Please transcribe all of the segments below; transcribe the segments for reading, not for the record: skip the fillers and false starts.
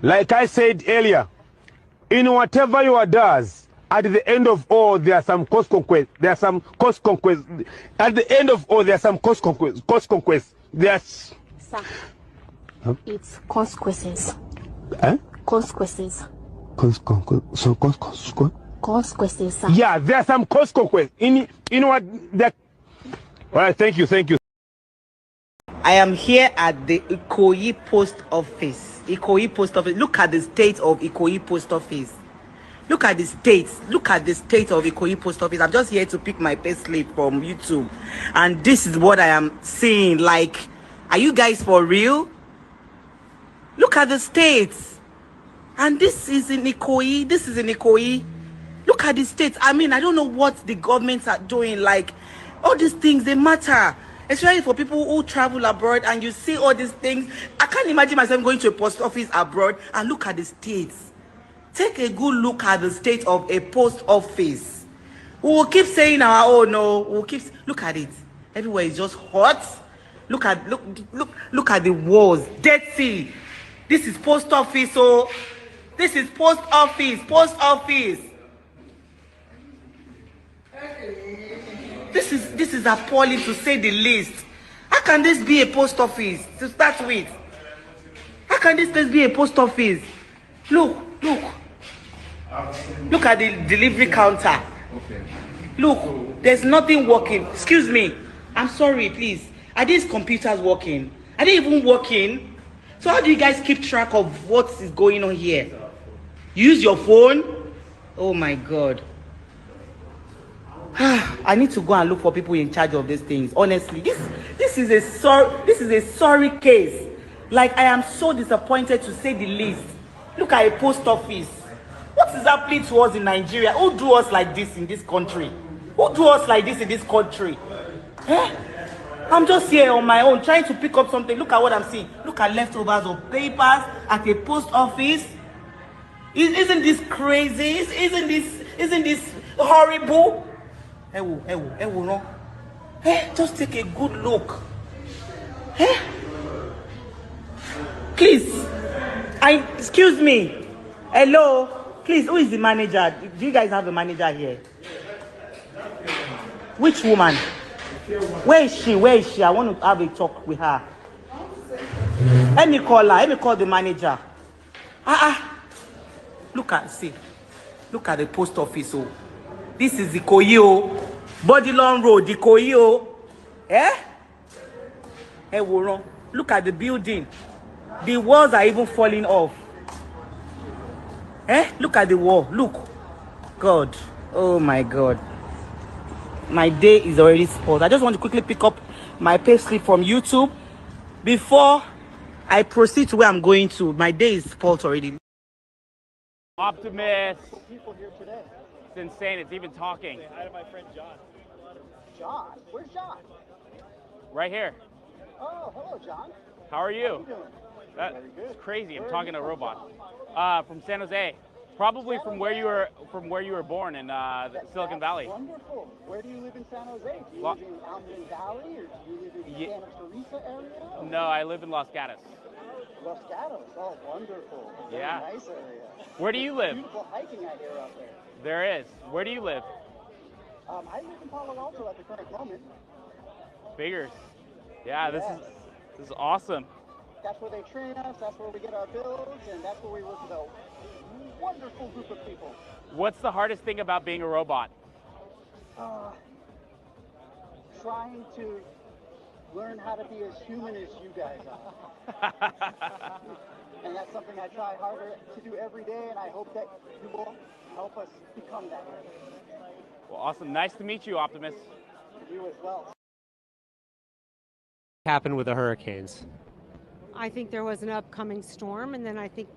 Like I said earlier, in whatever you does, at the end of all, there are some consequences. There are some consequences. At the end of all, there are some consequences. There's. Sir, it's consequences. Eh? Consequences. Consequences, sir. Yeah, there are some consequences. In what that. All right, thank you. I am here at the Ikoyi Post Office. Ikoyi Post Office. Look at the state of Ikoyi Post Office. Look at the state. Look at the state of Ikoyi Post Office. I'm just here to pick my payslip from YouTube, and this is what I am seeing. Like, are you guys for real? Look at the states, and this is in Ikoyi. This is in Ikoyi. Look at the states. I mean, I don't know what the governments are doing. Like, all these things, they matter. Especially for people who travel abroad and you see all these things. I can't imagine myself going to a post office abroad and look at the states. Take a good look at the state of a post office. We will keep saying our own, no. We'll keep look at it. Everywhere is just hot. Look at the walls. Dead Sea. This is post office, so this is post office. This is appalling, to say the least. How can this be a post office to start with? How can this place be a post office? Look at the delivery counter. Look, there's nothing working. Excuse me, I'm sorry, please. Are these computers working? Are they even working? So how do you guys keep track of what is going on here? Use your phone? Oh my God. I need to go and look for people in charge of these things. Honestly, this is a sorry case. Like, I am so disappointed, to say the least. Look at a post office. What is happening to us in Nigeria? Who do us like this in this country? Who do us like this in this country? Eh? I'm just here on my own trying to pick up something. Look at what I'm seeing. Look at leftovers of papers at a post office. Isn't this crazy? Isn't this horrible? No. Just take a good look. Please. Excuse me. Hello. Please, who is the manager? Do you guys have a manager here? Which woman? Where is she? I want to have a talk with her. Let me call her. Let me call the manager. Look at the post office. Oh. This is Ikoyi, Bodilon Road, Ikoyi. Look at the building. The walls are even falling off. Look at the wall. Look. God. Oh my God. My day is already spoiled. I just want to quickly pick up my payslip from YouTube before I proceed to where I'm going to. My day is spoiled already. Optimist. People here today. It's insane. It's even talking. Say hi to my friend John. John? Where's John? Right here. Oh, hello, John. How are you? How you doing? That's Very good. crazy. I'm Where talking are to you a robot. from? From San Jose. Probably from where you were born in Silicon Valley. Wonderful. Where do you live in San Jose? Do you live in Almond Valley, or do you live in Santa Teresa area? No, I live in Los Gatos. Los Gatos. Oh, wonderful. Very Yeah. nice area. Where do you live? Beautiful hiking I hear out there. There is. Where do you live? I live in Palo Alto at the current moment. Figures. Yeah, Yes. this is awesome. That's where they train us, that's where we get our bills, and that's where we work with a wonderful group of people. What's the hardest thing about being a robot? Trying to learn how to be as human as you guys are. And that's something I try harder to do every day, and I hope that you will help us become that way. Well, awesome. Nice to meet you, Optimus. You as well. Happened with the hurricanes? I think there was an upcoming storm, and then I think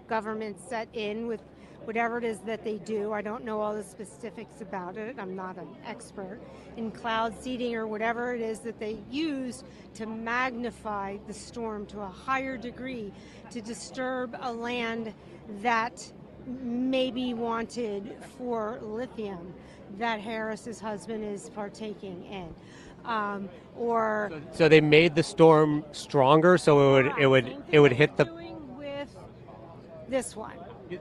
government set in with whatever it is that they do. I don't know all the specifics about it. I'm not an expert in cloud seeding or whatever it is that they used to magnify the storm to a higher degree to disturb a land that maybe wanted for lithium that Harris's husband is partaking in. So they made the storm stronger, so it would hit the. Doing with This one.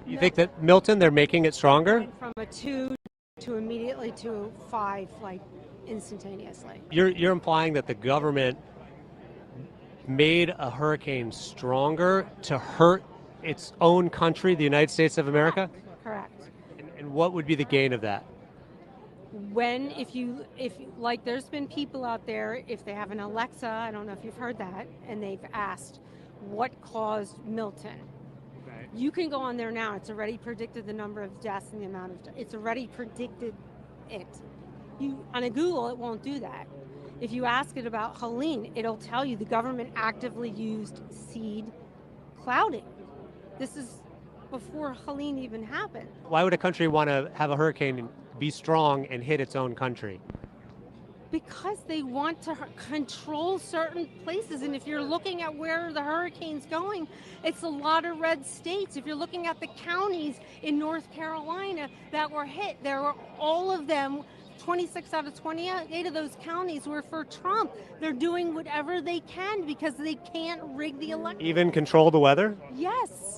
You think that Milton, they're making it stronger? Went from a 2 to immediately to 5, like instantaneously. You're implying that the government made a hurricane stronger to hurt its own country, the United States of America? Correct. And what would be the gain of that? If like there's been people out there, if they have an Alexa, I don't know if you've heard that, and they've asked what caused Milton. Right. You can go on there now. It's already predicted the number of deaths and the amount of. It's already predicted it. On a Google, it won't do that. If you ask it about Helene, it'll tell you the government actively used seed clouding. This is before Helene even happened. Why would a country want to have a hurricane be strong and hit its own country? Because they want to control certain places. And if you're looking at where the hurricane's going, it's a lot of red states. If you're looking at the counties in North Carolina that were hit, there were all of them, 26 out of 28 of those counties were for Trump. They're doing whatever they can because they can't rig the election. Even control the weather? Yes.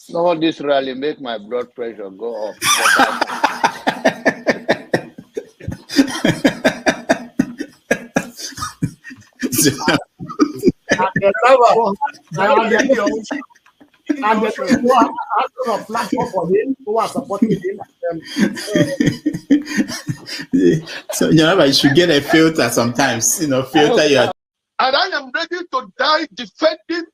No, this rally make my blood pressure go up. And the people who are platform for him, who are supporting him. So, you should get a filter sometimes, filter your. And I am ready to die defending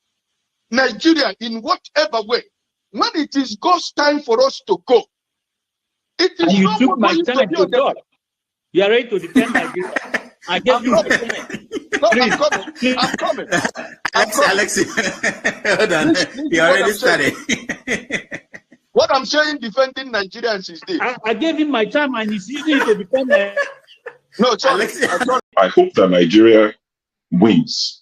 Nigeria in whatever way. When it is God's time for us to go, it is. And you took my time to God. You are ready to defend Nigeria. I gave you my time. No, I'm coming. Alex, hold on. You already started. What I'm saying, defending Nigerians is this. I gave him my time and he's using it to defend No, sorry. I hope that Nigeria wins.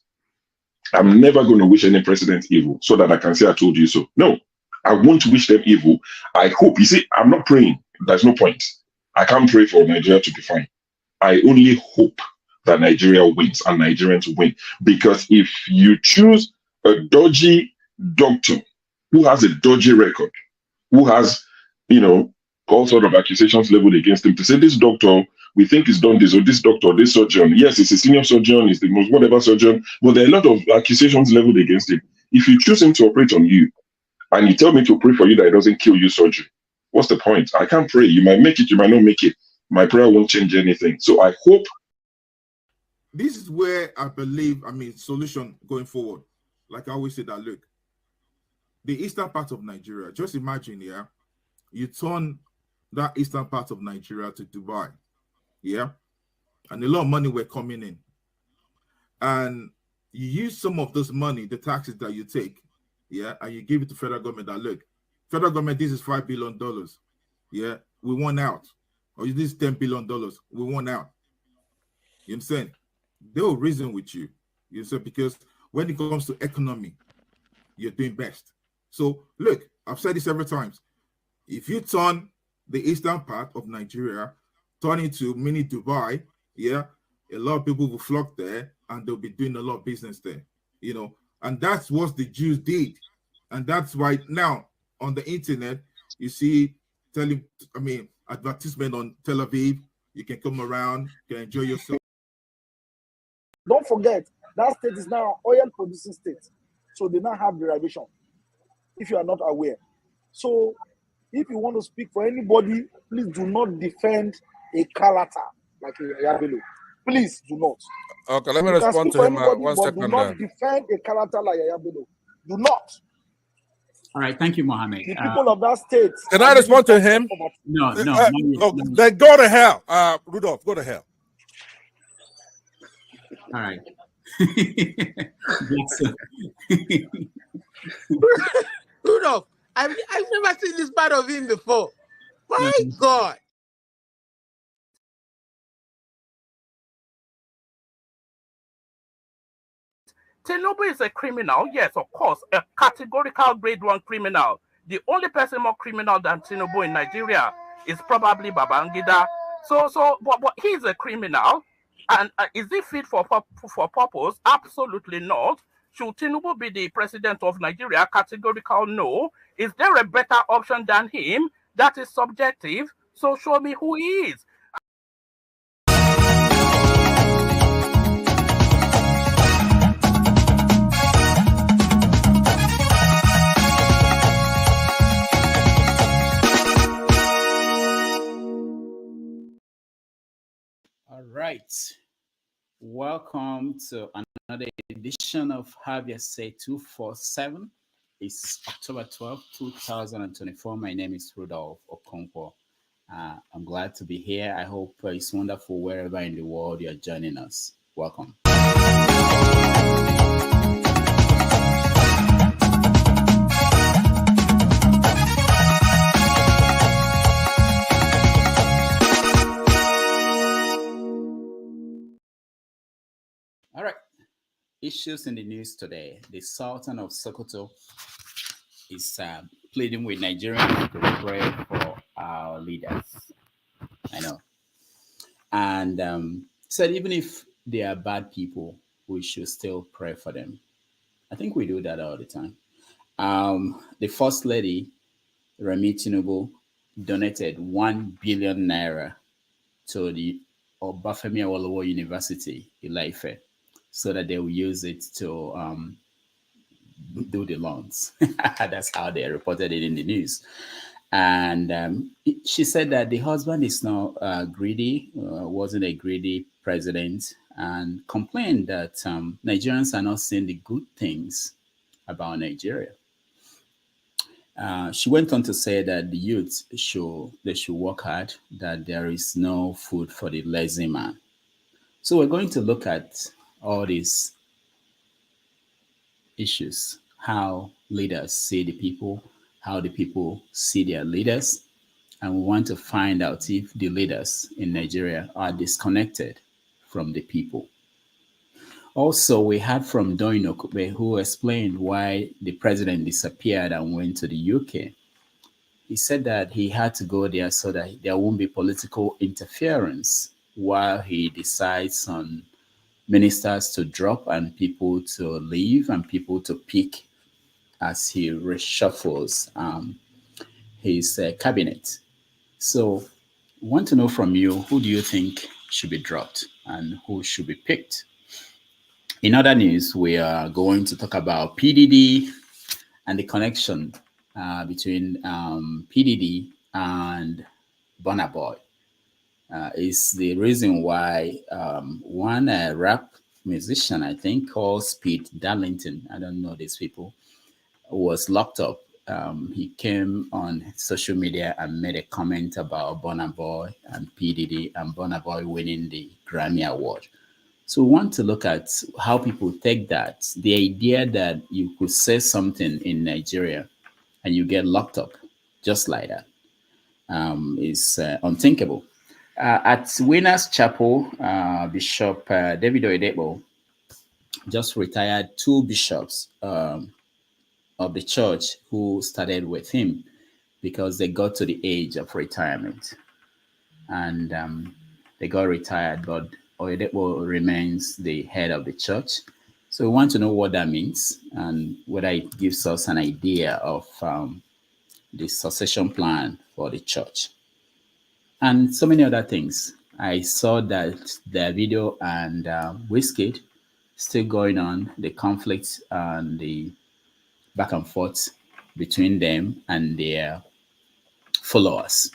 I'm never going to wish any president evil so that I can say I told you so. No, I won't wish them evil. I hope. You see, I'm not praying. There's no point. I can't pray for Nigeria to be fine. I only hope that Nigeria wins and Nigerians win. Because if you choose a dodgy doctor who has a dodgy record, who has, all sort of accusations leveled against him, to say this doctor, we think he's done this, or this doctor, this surgeon, yes, he's a senior surgeon, he's the most whatever surgeon, but there are a lot of accusations leveled against him. If you choose him to operate on you, and you tell me to pray for you that it doesn't kill you surgery, what's the point? I can't pray. You might make it, you might not make it. My prayer won't change anything. So I hope. This is where I believe, solution going forward. Like I always say that, look, the eastern part of Nigeria, just imagine, you turn that eastern part of Nigeria to Dubai, and a lot of money were coming in. And you use some of this money, the taxes that you take, and you give it to federal government that, look, federal government, this is $5 billion. We want out. Or this is $10 billion. We want out. You understand? They will reason with you. You understand? Because when it comes to economy, you're doing best. So look, I've said this several times. If you turn the eastern part of Nigeria, turn into mini Dubai, a lot of people will flock there and they'll be doing a lot of business there, and that's what the Jews did. And that's why now on the internet, you see advertisement on Tel Aviv, you can come around, you can enjoy yourself. Don't forget, that state is now an oil producing state. So they now have derivation, if you are not aware. So if you want to speak for anybody, please do not defend a Kalata like Yabelo. Please do not. Okay, let me respond to him. 1 second. Do not defend a Kalata like Yabelo. Do not. All right, thank you, Mohammed. The people of that state. Can I respond to him? No. Then go to hell. Rudolph, go to hell. All right. Rudolph, I've never seen this part of him before. My God. Tinubu is a criminal, yes, of course, a categorical grade 1 criminal. The only person more criminal than Tinubu in Nigeria is probably Babangida. But he's a criminal, and is he fit for purpose? Absolutely not. Should Tinubu be the president of Nigeria? Categorical no. Is there a better option than him? That is subjective. So show me who he is. All right. Welcome to another edition of Have Your Say 247. It's October 12, 2024. My name is Rudolph Okonkwo. I'm glad to be here. I hope it's wonderful wherever in the world you're joining us. Welcome. All right. Issues in the news today. The Sultan of Sokoto is pleading with Nigerians to pray for our leaders. I know. And said even if they are bad people, we should still pray for them. I think we do that all the time. The First Lady, Remi Tinubu, donated 1 billion naira to the Obafemi Awolowo University, Ilaife, so that they will use it to do the loans. That's how they reported it in the news. And she said that the husband is not greedy, wasn't a greedy president, and complained that Nigerians are not seeing the good things about Nigeria. She went on to say that the youth should work hard, that there is no food for the lazy man. So we're going to look at all these issues, how leaders see the people, how the people see their leaders, and we want to find out if the leaders in Nigeria are disconnected from the people. Also, we heard from Doyin Okupe, who explained why the president disappeared and went to the UK. He said that he had to go there so that there won't be political interference while he decides on ministers to drop and people to leave and people to pick as he reshuffles his cabinet. So, want to know from you, who do you think should be dropped and who should be picked? In other news, we are going to talk about PDD and the connection between PDD and Burna Boy. Is the reason why one rap musician, I think, called Speed Darlington, I don't know these people, was locked up. He came on social media and made a comment about Burna Boy and PDD and Burna Boy winning the Grammy Award. So we want to look at how people take that, the idea that you could say something in Nigeria and you get locked up just like that is unthinkable. At Winners Chapel, Bishop David Oyedepo just retired two bishops of the church who started with him because they got to the age of retirement and they got retired, but Oyedepo remains the head of the church. So we want to know what that means and whether it gives us an idea of the succession plan for the church and so many other things. I saw that the video and Wizkid still going on, the conflict and the back and forth between them and their followers.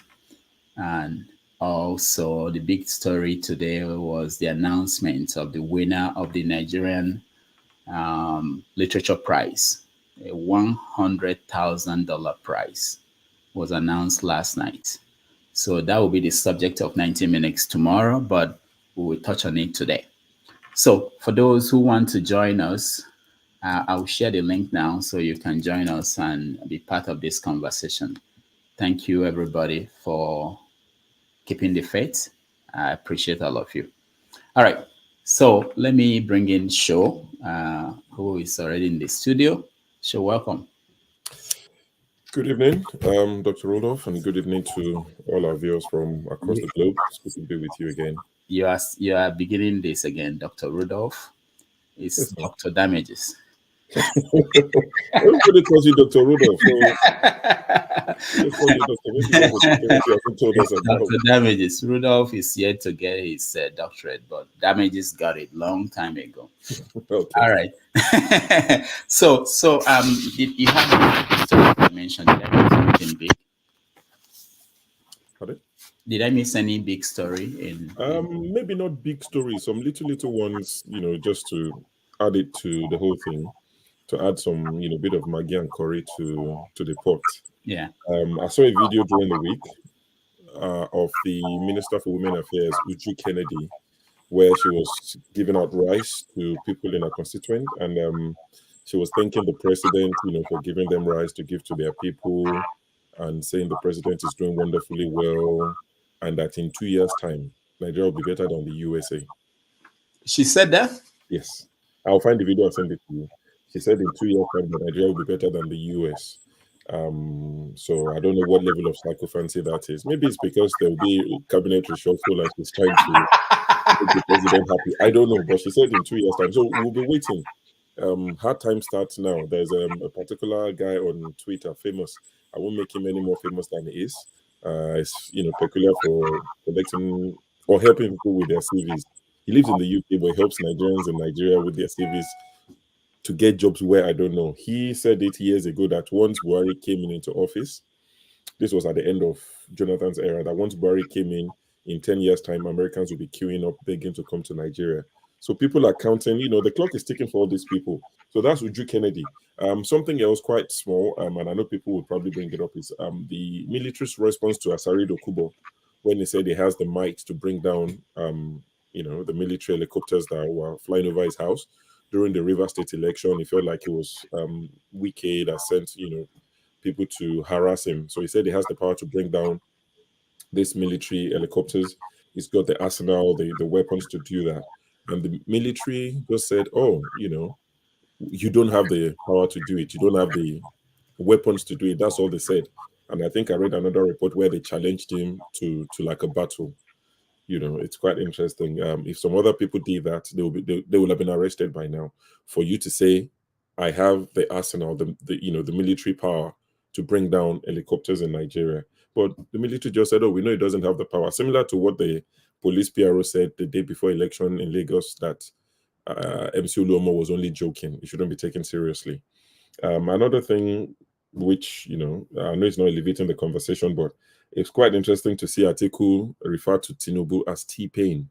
And also the big story today was the announcement of the winner of the Nigerian Literature Prize. A $100,000 prize was announced last night. So that will be the subject of 90 Minutes tomorrow, but we will touch on it today. So for those who want to join us, I will share the link now so you can join us and be part of this conversation. Thank you, everybody, for keeping the faith. I appreciate all of you. All right. So let me bring in Sho, who is already in the studio. Sho, welcome. Good evening, Dr. Rudolph, and good evening to all our viewers from across the globe. It's good to be with you again. You are beginning this again, Dr. Rudolph. It's Dr. Damages. Everybody calls you Dr. Rudolph. Dr. Damages. Rudolph is yet to get his doctorate, but Damages got it long time ago. Okay. All right. So did you have a story to mention? Did I miss anything big? Pardon? Did I miss any big story in? Maybe not big stories, some little ones, just to add it to the whole thing. To add some, bit of Maggie and curry to the pot. Yeah. I saw a video during the week of the Minister for Women Affairs, Uju Kennedy, where she was giving out rice to people in her constituent, and she was thanking the president, for giving them rice to give to their people, and saying the president is doing wonderfully well, and that in 2 years' time, Nigeria will be better than the USA. She said that? Yes. I'll find the video and send it to you. She said in 2 years' time that Nigeria will be better than the US. So I don't know what level of psychophancy that is. Maybe it's because there will be cabinet reshuffle and she's trying to make the president happy. I don't know, but she said in 2 years' time. So we'll be waiting. Hard time starts now. There's a particular guy on Twitter, famous. I won't make him any more famous than he is. It's peculiar for collecting or helping people with their CVs. He lives in the UK, but he helps Nigerians in Nigeria with their CVs to get jobs where I don't know. He said it years ago that once Buhari came into office, this was at the end of Jonathan's era, that once Buhari came in 10 years' time, Americans will be queuing up, begging to come to Nigeria. So people are counting, the clock is ticking for all these people. So that's Uju Kennedy. Something else quite small, and I know people will probably bring it up, is the military's response to Asari Dokubo when he said he has the might to bring down, the military helicopters that were flying over his house. During the River State election, he felt like it was Wike that sent, people to harass him. So he said he has the power to bring down these military helicopters. He's got the arsenal, the weapons to do that. And the military just said, oh, you don't have the power to do it. You don't have the weapons to do it. That's all they said. And I think I read another report where they challenged him to like a battle. You know, it's quite interesting. If some other people did that, they will have been arrested by now. For you to say, I have the arsenal, the military power to bring down helicopters in Nigeria, but the military just said, "Oh, we know it doesn't have the power." Similar to what the police PRO said the day before election in Lagos, that MC Oluomo was only joking; it shouldn't be taken seriously. Another thing, which I know it's not elevating the conversation, but it's quite interesting to see Atiku refer to Tinubu as T-Pain.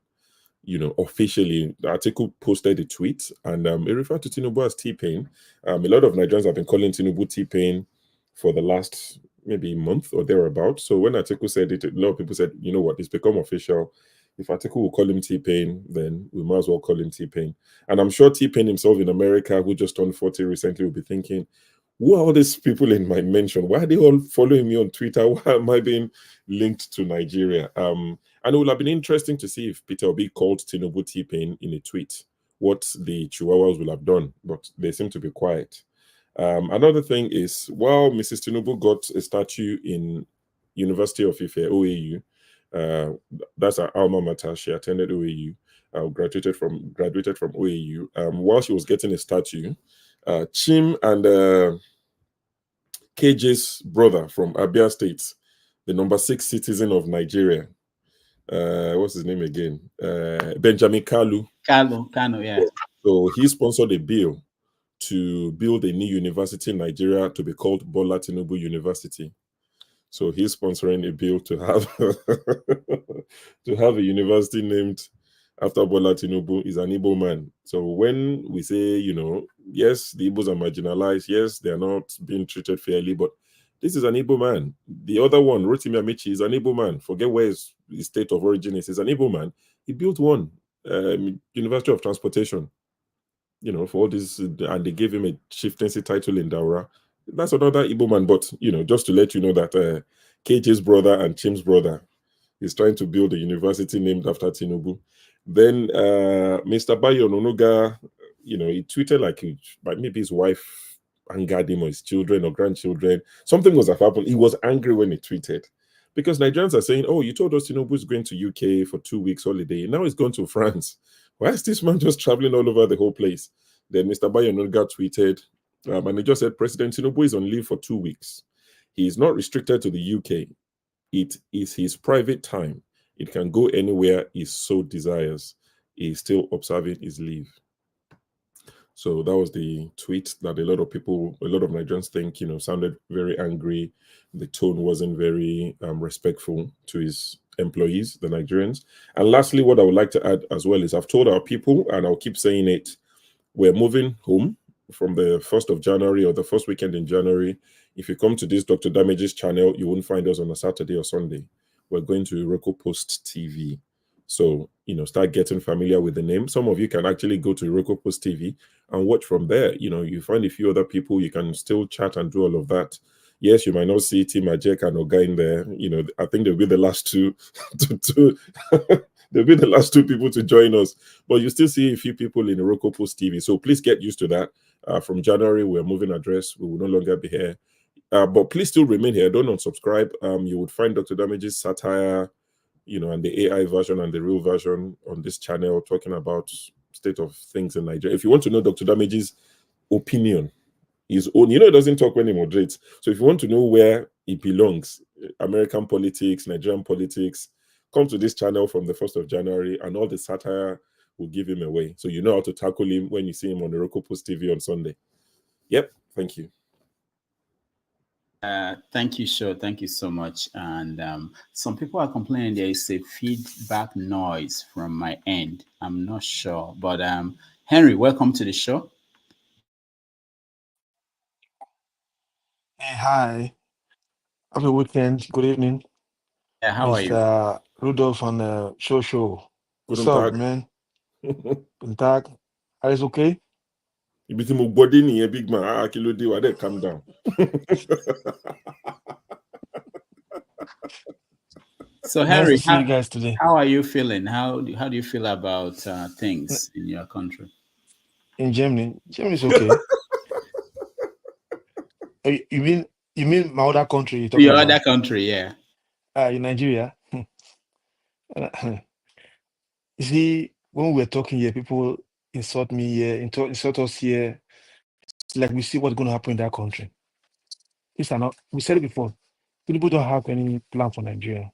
Officially, the article posted a tweet and it referred to Tinubu as T-Pain. A lot of Nigerians have been calling Tinubu T-Pain for the last maybe month or thereabout. So when Atiku said it, a lot of people said, you know what, it's become official. If Atiku will call him T-Pain, then we might as well call him T-Pain. And I'm sure T-Pain himself in America, who just turned 40 recently, will be thinking, who are all these people in my mention? Why are they all following me on Twitter? Why am I being linked to Nigeria? And it would have been interesting to see if Peter Obi called Tinubu T-Pain in a tweet, what the Chihuahuas will have done, but they seem to be quiet. Another thing is, while Mrs. Tinubu got a statue in University of Ife, OAU, that's her alma mater. She attended OAU, graduated from OAU. While she was getting a statue, Chim and KJ's brother from Abia State, the number 6 citizen of Nigeria, what's his name again? Benjamin Kalu. Kanu, yeah. So he sponsored a bill to build a new university in Nigeria to be called Bola Tinubu University. So he's sponsoring a bill to have to have a university named after Bola Tinubu. Is an Igbo man. So when we say, yes, the Igbos are marginalized, yes, they are not being treated fairly, but this is an Igbo man. The other one, Rotimi Amici, is an Igbo man. Forget where his state of origin is. He's an Igbo man. He built one, University of Transportation, for all this, and they gave him a chieftaincy title in Daura. That's another Igbo man, but, just to let you know that KJ's brother and Chim's brother is trying to build a university named after Tinubu. Then Mr. Bayo Nonuga, he tweeted like maybe his wife angered him or his children or grandchildren. Something was happened. He was angry when he tweeted because Nigerians are saying, "Oh, you told us Tinubu is going to UK for 2 weeks holiday. Now he's going to France. Why is this man just traveling all over the whole place?" Then Mr. Bayo Nonuga tweeted, and he just said, "President Tinubu is on leave for 2 weeks. He is not restricted to the UK. It is his private time. It can go anywhere he so desires. He is still observing his leave." So that was the tweet that a lot of Nigerians think, sounded very angry. The tone wasn't very respectful to his employees, the Nigerians. And lastly, what I would like to add as well is I've told our people, and I'll keep saying it, we're moving home from the 1st of January or the first weekend in January. If you come to this Dr. Damage's channel, you won't find us on a Saturday or Sunday. We're going to Iroko Post TV. So, start getting familiar with the name. Some of you can actually go to Iroko Post TV and watch from there. You find a few other people, you can still chat and do all of that. Yes, you might not see Tim Ajek and Oga in there. I think they'll be the last two they'll be the last two people to join us. But you still see a few people in Iroko Post TV. So please get used to that. From January, we're moving address. We will no longer be here. But please still remain here. Don't unsubscribe. You would find Dr. Damage's satire, and the AI version and the real version on this channel talking about state of things in Nigeria. If you want to know Dr. Damage's opinion, his own, it doesn't talk when he moderates. So if you want to know where he belongs, American politics, Nigerian politics, come to this channel from the 1st of January and all the satire will give him away. So you know how to tackle him when you see him on the Iroko Post TV on Sunday. Yep, thank you. Thank you, Sho. Thank you so much. And some people are complaining there is a feedback noise from my end. I'm not sure. But Henry, welcome to the show. Hey, hi. Happy weekend. Good evening. Yeah, how are you? Mr. Rudolph on the show. What's Guten up, Tag. man? Guten Tag. Alles okay? You be my body ni a big man. Kilo de wade, calm down. So Nice Henry, to see you guys today. how are you feeling? How do you feel about things in your country? In Germany? Germany's okay. You mean You mean my other country you're talking Your other about? country, yeah. In Nigeria. You see, when we're talking here, people insult me here, insult us here. It's like we see what's going to happen in that country. These are not, we said it before, people don't have any plan for Nigeria.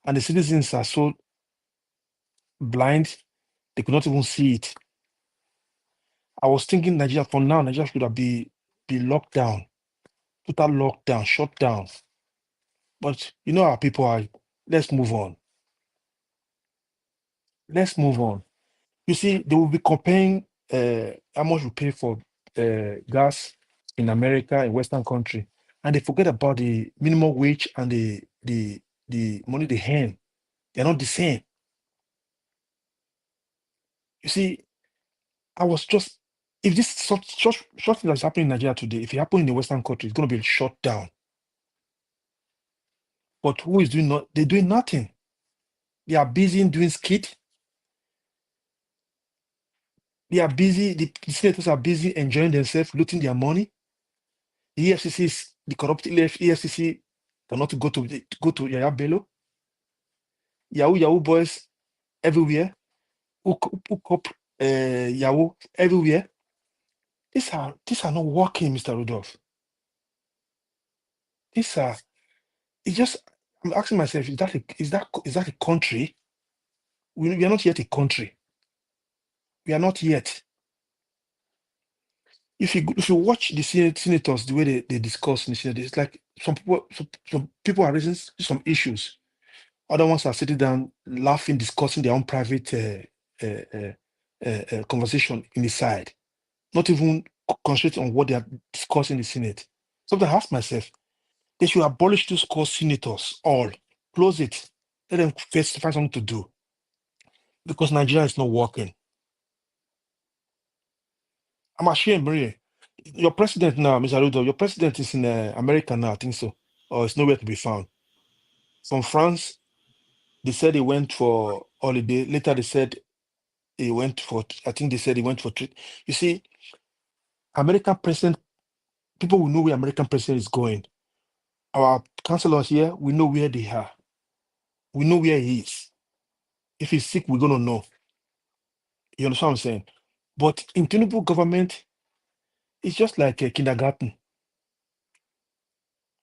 And the citizens are so blind, they could not even see it. I was thinking Nigeria, for now, Nigeria should have be locked down, total lockdown, shut down. But you know how people are, let's move on. Let's move on. You see, they will be comparing how much we pay for gas in America, in Western country, and they forget about the minimum wage and the money they earn. They're not the same. You see, I was just, if this such thing that's happening in Nigeria today, if it happened in the Western country, it's going to be shut down. But who is doing not? They're doing nothing. They are busy doing skit. They are busy. The senators are busy enjoying themselves, looting their money. The EFCC is the corrupt EFCC cannot go to Yaya Bello. Yahoo boys everywhere. Hook up Yahoo everywhere. These are not working, Mr. Rudolph. These are. It's just. I'm asking myself, is that a country? We are not yet a country. We are not yet. If you watch the senators, the way they discuss in the Senate, it's like some people are raising some issues. Other ones are sitting down, laughing, discussing their own private conversation in the side, not even concentrating on what they are discussing in the Senate. Sometimes I ask myself, they should abolish those core senators all, close it, let them first find something to do, because Nigeria is not working. I'm ashamed, Maria. Your president now, Mr. Ludo, your president is in America now, I think so, or it's nowhere to be found. From France, they said he went for holiday. Later, they said he went for, I think they said he went for treat. You see, American president, people will know where American president is going. Our councillors here, we know where they are. We know where he is. If he's sick, we're going to know. You understand what I'm saying? But in Tinubu government, it's just like a kindergarten.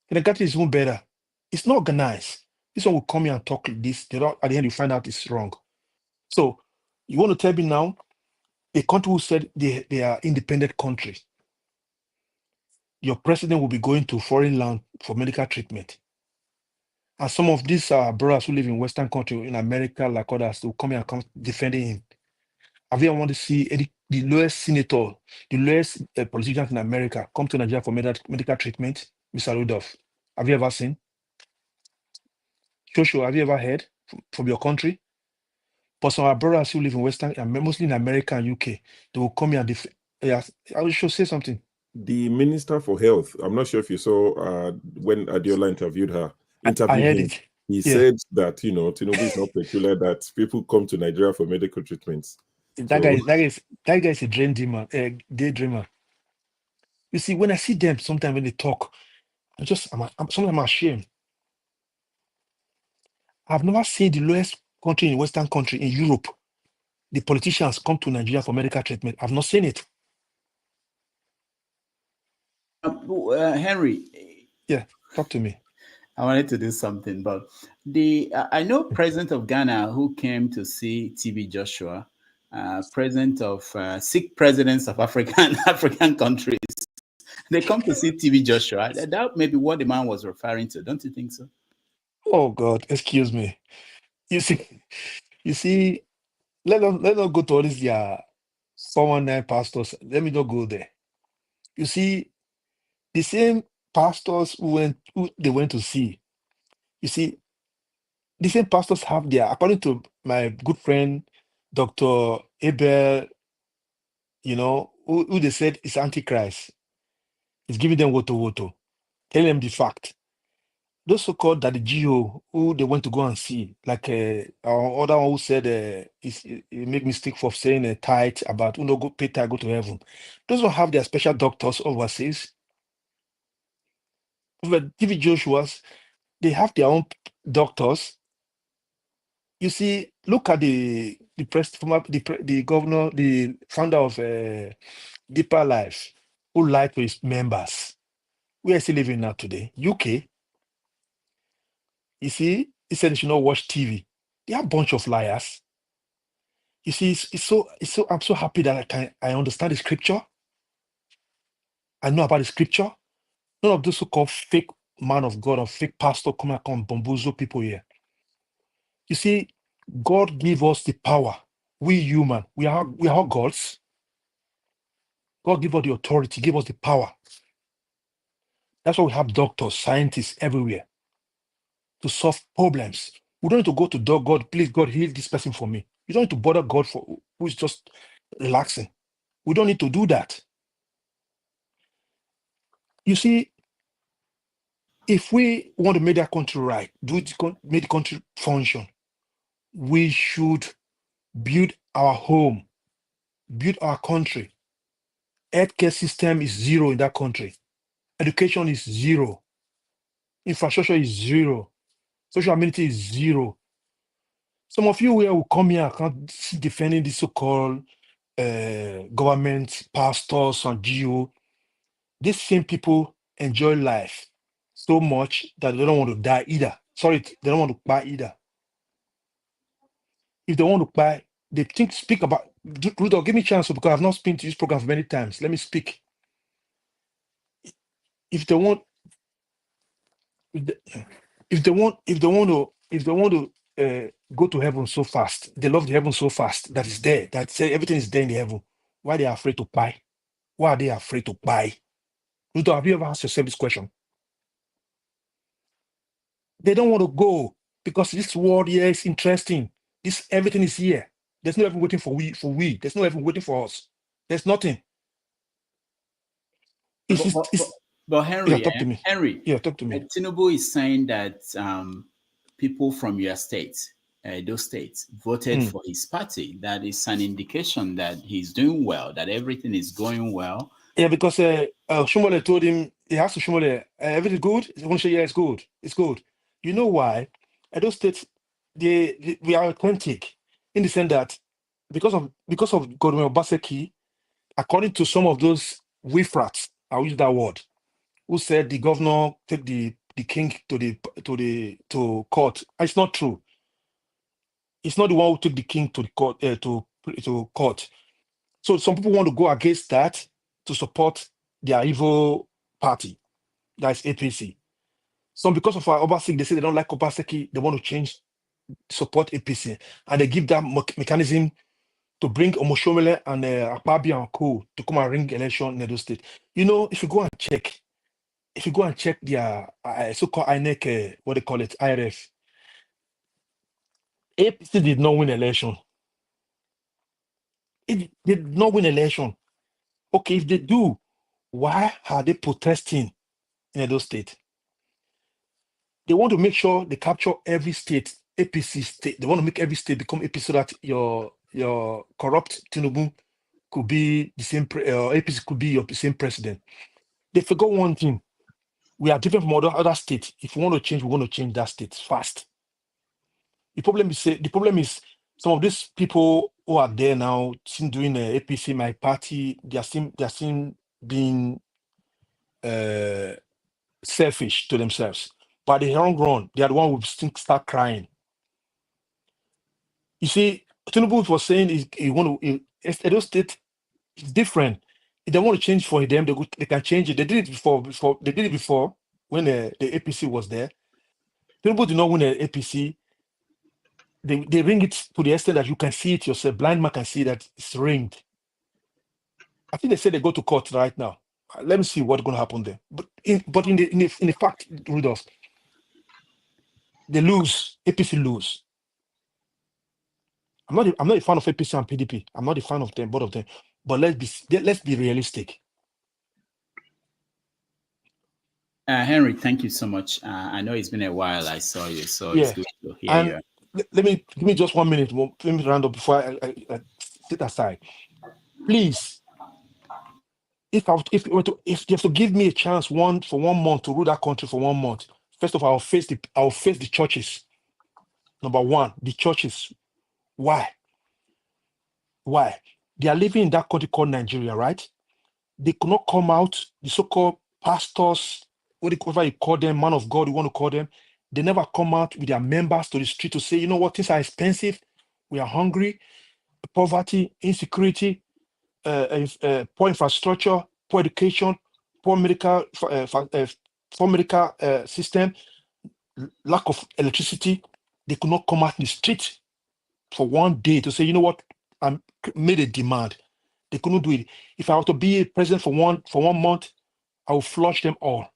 Kindergarten is even better. It's not organized. This one will come here and talk like this. At the end, you find out it's wrong. So you want to tell me now, a country who said they are independent country, your president will be going to foreign land for medical treatment. And some of these brothers who live in Western country, in America, like others, will come here and come defending him. Have you ever want to see the lowest senator, the lowest politicians in America come to Nigeria for medical treatment? Mr. Rudolph, have you ever seen? Joshua, have you ever heard from your country? But some of our brothers who live in Western, mostly in America and UK, they will come here and defend. Yes, I should say something. The Minister for Health, I'm not sure if you saw when Adiola interviewed I him. heard it. He Yeah. said that, Tinubu is not peculiar, that people come to Nigeria for medical treatments. That guy is a daydreamer. You see, when I see them, sometimes when they talk, sometimes I'm ashamed. I've never seen the lowest country in Western country in Europe, the politicians come to Nigeria for medical treatment. I've not seen it. Henry. Yeah, talk to me. I wanted to do something, but I know president of Ghana who came to see TB Joshua, president of Sikh presidents of African countries. They come to see TB Joshua. That may be what the man was referring to. Don't you think so? Oh God, excuse me. You see, let us go to all these 419 pastors. Let me not go there. You see, the same pastors who they went to see. You see, the same pastors have according to my good friend, Dr. Abel, who they said is Antichrist. He's giving them woto, telling them the fact. Those so-called that the GO who they went to go and see, like our other one who said he make mistake for saying a tithe about go pay tithe, go to heaven. Those don't have their special doctors overseas. But TV Joshua's, they have their own doctors. You see, look at the the governor, the founder of Deeper Life, who lied to his members. Where is he living now today? UK. You see, he said he should not watch TV. They are a bunch of liars. You see, it's so I'm so happy that I understand the scripture. I know about the scripture. None of those so-called fake man of God or fake pastor come and bamboozle people here. You see, God gave us the power. We human, we are all gods. God gave us the authority, gave us the power. That's why we have doctors, scientists everywhere to solve problems. We don't need to go to God, please God, heal this person for me. You don't need to bother God for who is just relaxing. We don't need to do that. You see, if we want to make that country right, make the country function, we should build our home, build our country. Healthcare system is zero in that country. Education is zero. Infrastructure is zero. Social amenity is zero. Some of you here will come here and can't see defending the so-called government, pastors, and GO. These same people enjoy life so much that they don't want to die either. Sorry, they don't want to buy either. If they want to buy, they speak about. Rudolph, give me a chance because I've not been to this program many times. Let me speak. If they want, if they want to go to heaven so fast, they love the heaven so fast that it's there, that say everything is there in the heaven. Why they are afraid to buy? Why are they afraid to buy? Rudolph, have you ever asked yourself this question? They don't want to go because this world here is interesting. This everything is here. There's no heaven waiting for we. There's no heaven waiting for us. There's nothing. But Henry, yeah, talk to me. Henry, yeah, talk to me. Tinubu is saying that people from your state, those states, voted for his party. That is an indication that he's doing well, that everything is going well. Yeah, because Shumole told him he has to Shumole, everything good? He's going to say, yeah, it's good. It's good. You know why? Those states, we are authentic in the sense that because of Godwin Obaseki, according to some of those wifrats, I'll use that word, who said the governor take the king to court. It's not true. It's not the one who took the king to the court to court. So some people want to go against that to support their evil party, that's APC. Some because of our Obaseki, they say they don't like Obaseki, they want to change, support APC, and they give that mechanism to bring Omoshomele and Akpabio and Co to come and ring election in Edo State. You know, if you go and check their so-called INEC, what they call it, IRF, APC did not win election. It did not win election. Okay, if they do, why are they protesting in Edo State? They want to make sure they capture every state, APC state. They want to make every state become APC so that your corrupt Tinubu could be the same, APC could be your same president. They forgot one thing. We are different from other states. If we want to change, we want to change that state fast. The problem is some of these people who are there now, still doing APC, my party, they are still being selfish to themselves. But the long run, they are the one who still start crying. You see, Tinubu was saying he want to. Edo State is different. If they want to change for them, they can change it. They did it before. They did it before when the APC was there. Tinubu did not win the APC. They ring it to the extent that you can see it yourself. Blind man can see that it's ringed. I think they say they go to court right now. Let me see what's going to happen there. But in the fact, Rudolph, they lose. APC lose. I'm not a fan of APC and PDP. I'm not a fan of them, both of them. But let's be realistic. Henry, thank you so much. I know it's been a while I saw you, so it's good to hear and you. Let me give me just 1 minute. Let me round up before I sit aside. Please, if you have to give me a chance for 1 month to rule that country for 1 month, first of all, I'll face the churches. Number one, the churches. Why? Why? They are living in that country called Nigeria, right? They could not come out, the so-called pastors, whatever you call them, man of God, you want to call them, they never come out with their members to the street to say, you know what, things are expensive, we are hungry, poverty, insecurity, poor infrastructure, poor education, poor medical, system, lack of electricity. They could not come out in the street for 1 day to say, you know what, I made a demand. They couldn't do it. If I were to be a president for 1 month, I will flush them all.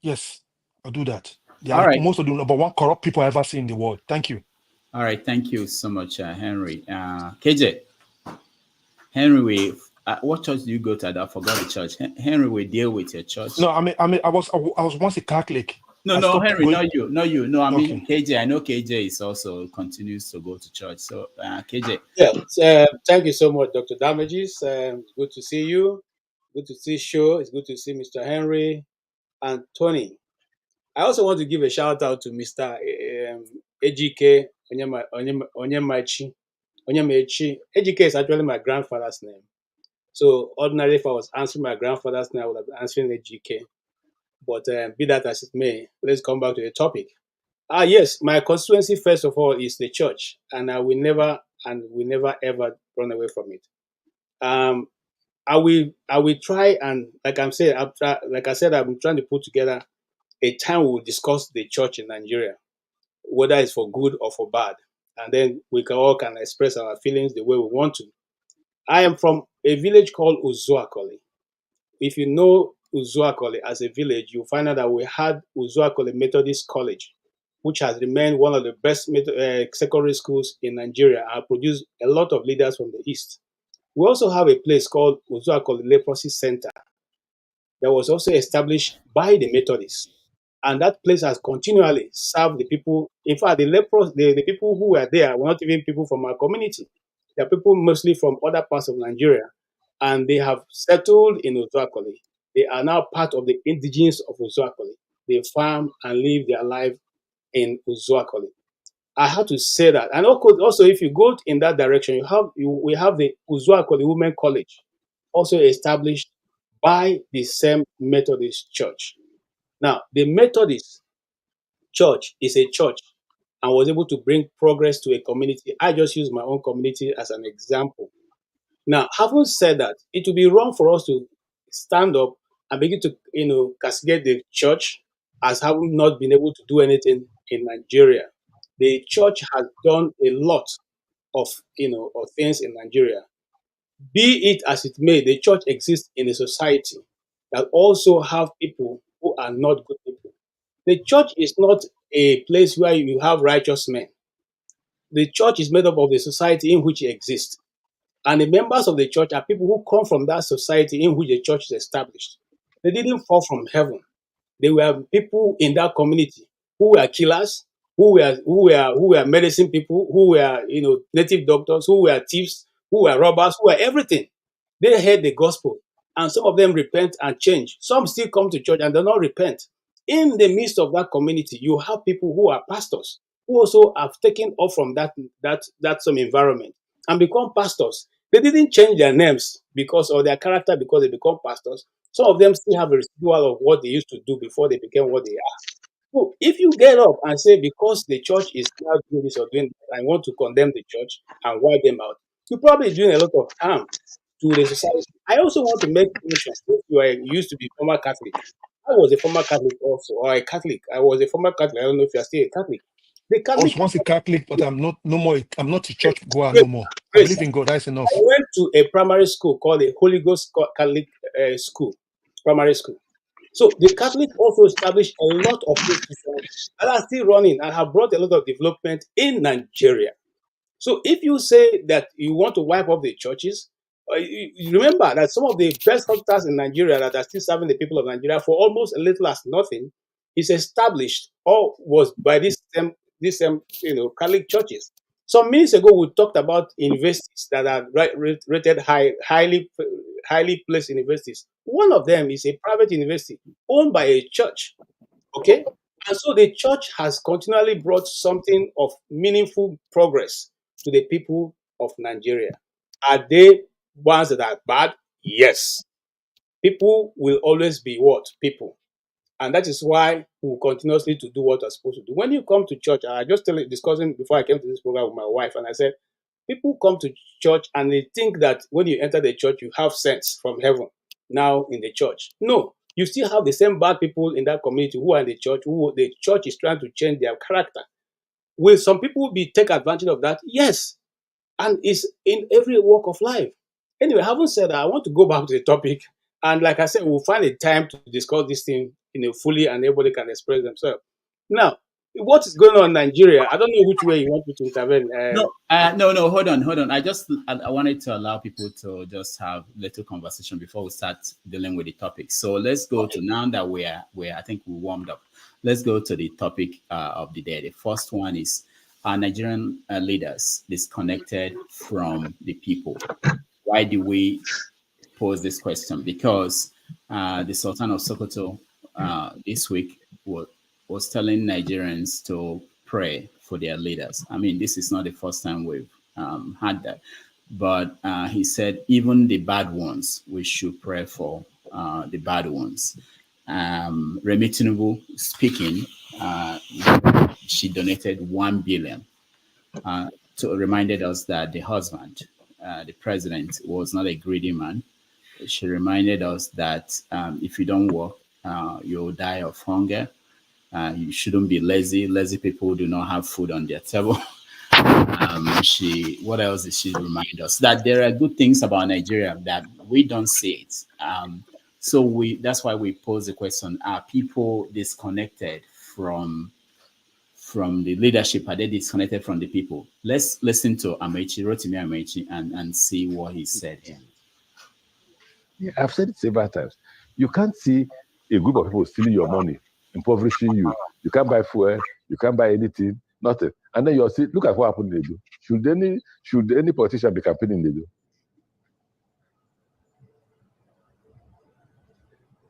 Yes, I'll do that. They All are right. most of the number one corrupt people I've ever seen in the world. Thank you. All right. Thank you so much, Henry. KJ, Henry, what church do you go to? I forgot the church. Henry will deal with your church. No, I was once a Catholic. No, Henry, going... not you. No, I mean KJ. I know KJ is also continues to go to church. So KJ. Yeah, thank you so much, Dr. Damages. Good to see you. Good to see Show. It's good to see Mr. Henry and Tony. I also want to give a shout out to Mr. Ejike Onyemachi. Ejike is actually my grandfather's name. So ordinarily, if I was answering my grandfather's name, I would have been answering Ejike. But be that as it may, let's come back to the topic. Yes, my constituency, first of all, is the church, and I will never ever run away from it. I will try, and like I said, I've been trying to put together a time we will discuss the church in Nigeria, whether it's for good or for bad, and then we all can express our feelings the way we want to. I am from a village called Uzuakoli. If you know Uzuakoli as a village, you'll find out that we had Uzuakoli Methodist College, which has remained one of the best secondary schools in Nigeria and produced a lot of leaders from the East. We also have a place called Uzuakoli Leprosy Center that was also established by the Methodists. And that place has continually served the people. In fact, the people who were there were not even people from our community. They are people mostly from other parts of Nigeria. And they have settled in Uzuakoli. They are now part of the indigenes of Uzuakoli. They farm and live their life in Uzuakoli. I had to say that. And also, if you go in that direction, we have the Uzuakoli Women College, also established by the same Methodist Church. Now, the Methodist Church is a church and was able to bring progress to a community. I just use my own community as an example. Now, having said that, it would be wrong for us to stand up and begin to, castigate the church as having not been able to do anything in Nigeria. The church has done a lot of things in Nigeria. Be it as it may, the church exists in a society that also have people who are not good people. The church is not a place where you have righteous men. The church is made up of the society in which it exists. And the members of the church are people who come from that society in which the church is established. They didn't fall from heaven. They were people in that community who were killers, who were medicine people, who were native doctors, who were thieves, who were robbers, who were everything. They heard the gospel, and some of them repent and change. Some still come to church and do not repent. In the midst of that community, you have people who are pastors who also have taken off from that some environment and become pastors. They didn't change their names or their character because they become pastors. Some of them still have a residual of what they used to do before they became what they are. So if you get up and say, because the church is now doing this or doing that, I want to condemn the church and wipe them out, you're probably doing a lot of harm to the society. I also want to make mention, if you used to be former Catholic, I was a former Catholic also, or a Catholic. I was a former Catholic. I don't know if you're still a Catholic. The I was Catholic. once a Catholic, but I'm not no more. I'm not a church goer no more. I believe in God. That's enough. I went to a primary school called the Holy Ghost Catholic School, primary school. So the Catholic also established a lot of institutions that are still running and have brought a lot of development in Nigeria. So if you say that you want to wipe up the churches, you remember that some of the best hospitals in Nigeria that are still serving the people of Nigeria for almost a little as nothing is established or was by this same Catholic churches. Some minutes ago, we talked about universities that are rated highly placed universities. One of them is a private university owned by a church. Okay, and so the church has continually brought something of meaningful progress to the people of Nigeria. Are they ones that are bad? Yes. People will always be what? People. And that is why we will continuously to do what we're supposed to do. When you come to church, I just discussing before I came to this program with my wife, and I said, people come to church and they think that when you enter the church, you have sense from heaven now in the church. No, you still have the same bad people in that community who are in the church, who the church is trying to change their character. Will some people take advantage of that? Yes. And it's in every walk of life. Anyway, having said that, I want to go back to the topic. And like I said, we'll find a time to discuss this thing fully and everybody can express themselves. Now, what is going on in Nigeria? I don't know which way you want me to intervene. No. Hold on. I wanted to allow people to just have little conversation before we start dealing with the topic. So let's go to now that we're I think we warmed up. Let's go to the topic of the day. The first one is Nigerian leaders disconnected from the people. Why do we pose this question? Because the Sultan of Sokoto this week was telling Nigerians to pray for their leaders. I mean, this is not the first time we've had that, but he said even the bad ones, we should pray for the bad ones. Remi Tinubu speaking, she donated 1 billion to reminded us that the husband, the president, was not a greedy man. She reminded us that if you don't work, you'll die of hunger. You shouldn't be lazy. Lazy people do not have food on their table. What else did she remind us? That there are good things about Nigeria that we don't see it. So that's why we pose the question: are people disconnected from the leadership? Are they disconnected from the people? Let's listen to Rotimi Amechi, and see what he said here. Yeah, I've said it several times. You can't see a group of people stealing your money, impoverishing you. You can't buy fuel. You can't buy anything, nothing. And then you're look at what happened in Edo. Should any politician be campaigning in Edo?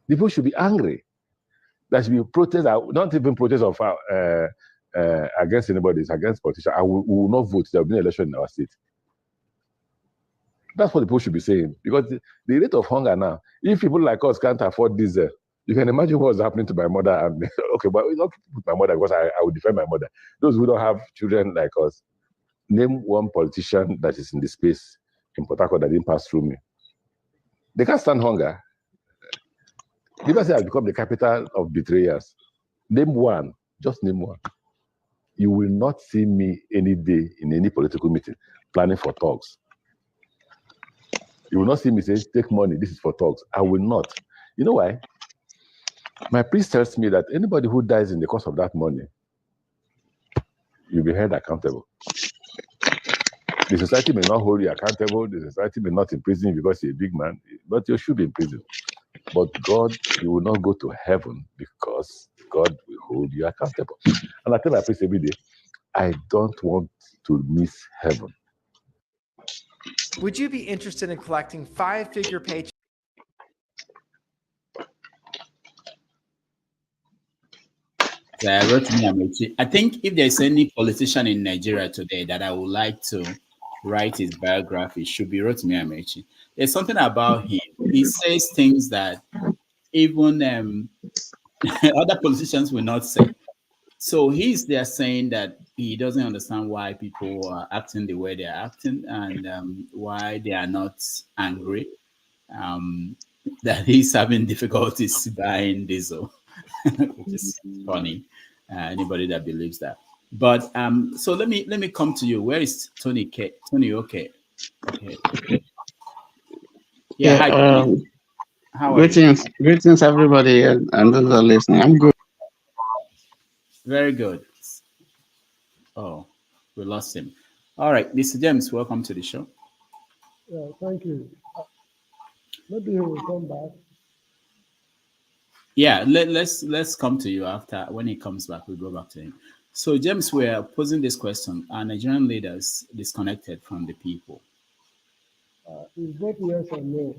The people should be angry. There should be protest, not even protest of against anybody, it's against politicians. We will not vote. There will be an election in our state. That's what the people should be saying. Because the rate of hunger now, if people like us can't afford diesel, you can imagine what's happening to my mother. And okay, but not my mother, because I will defend my mother. Those who don't have children like us, name one politician that is in the space in Port Harcourt that didn't pass through me. They can't stand hunger. Liberty has become the capital of betrayers. Name one, just name one. You will not see me any day in any political meeting planning for talks. You will not see me say, take money, this is for talks. I will not. You know why? My priest tells me that anybody who dies in the course of that money, you'll be held accountable. The society may not hold you accountable. The society may not imprison you because you're a big man, but you should be in prison. But God, you will not go to heaven because God will hold you accountable. And I tell my priest every day, I don't want to miss heaven. Would you be interested in collecting 5-figure paychecks? I think if there's any politician in Nigeria today that I would like to write his biography, should be Rotimi Amechi. There's something about him. He says things that even other politicians will not say. So he's there saying that he doesn't understand why people are acting the way they're acting and why they are not angry. That he's having difficulties buying diesel, which is funny. Anybody that believes that. But so let me come to you. Where is Tony K? Tony, okay. Yeah. Hi, how are you? Greetings, everybody, and those are listening. I'm good. Very good. Oh, we lost him. All right, Mr. James, welcome to the show. Yeah, thank you. Maybe he will come back. Yeah, let's come to you after. When he comes back, we'll go back to him. So, James, we are posing this question: are Nigerian leaders disconnected from the people? It's both yes and no.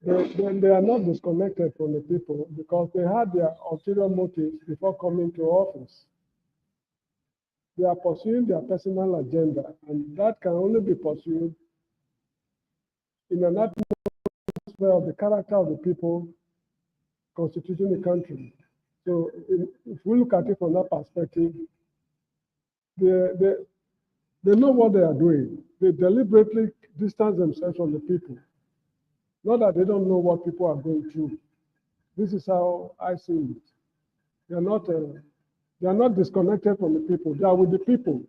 They are not disconnected from the people because they had their ulterior motives before coming to office. They are pursuing their personal agenda, and that can only be pursued in an atmosphere of the character of the people constituting the country. So if we look at it from that perspective, they know what they are doing. They deliberately distance themselves from the people. Not that they don't know what people are going through. This is how I see it. They are not disconnected from the people. They are with the people.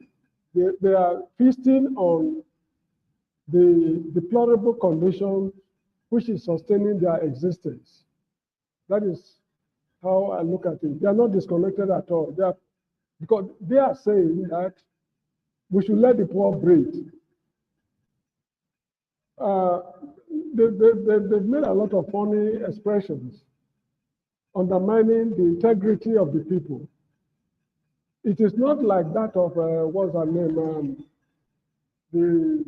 They are feasting on the deplorable condition which is sustaining their existence. That is how I look at it. They are not disconnected at all. Because they are saying that we should let the poor breathe. They've made a lot of funny expressions undermining the integrity of the people. It is not like that of, what's her name, the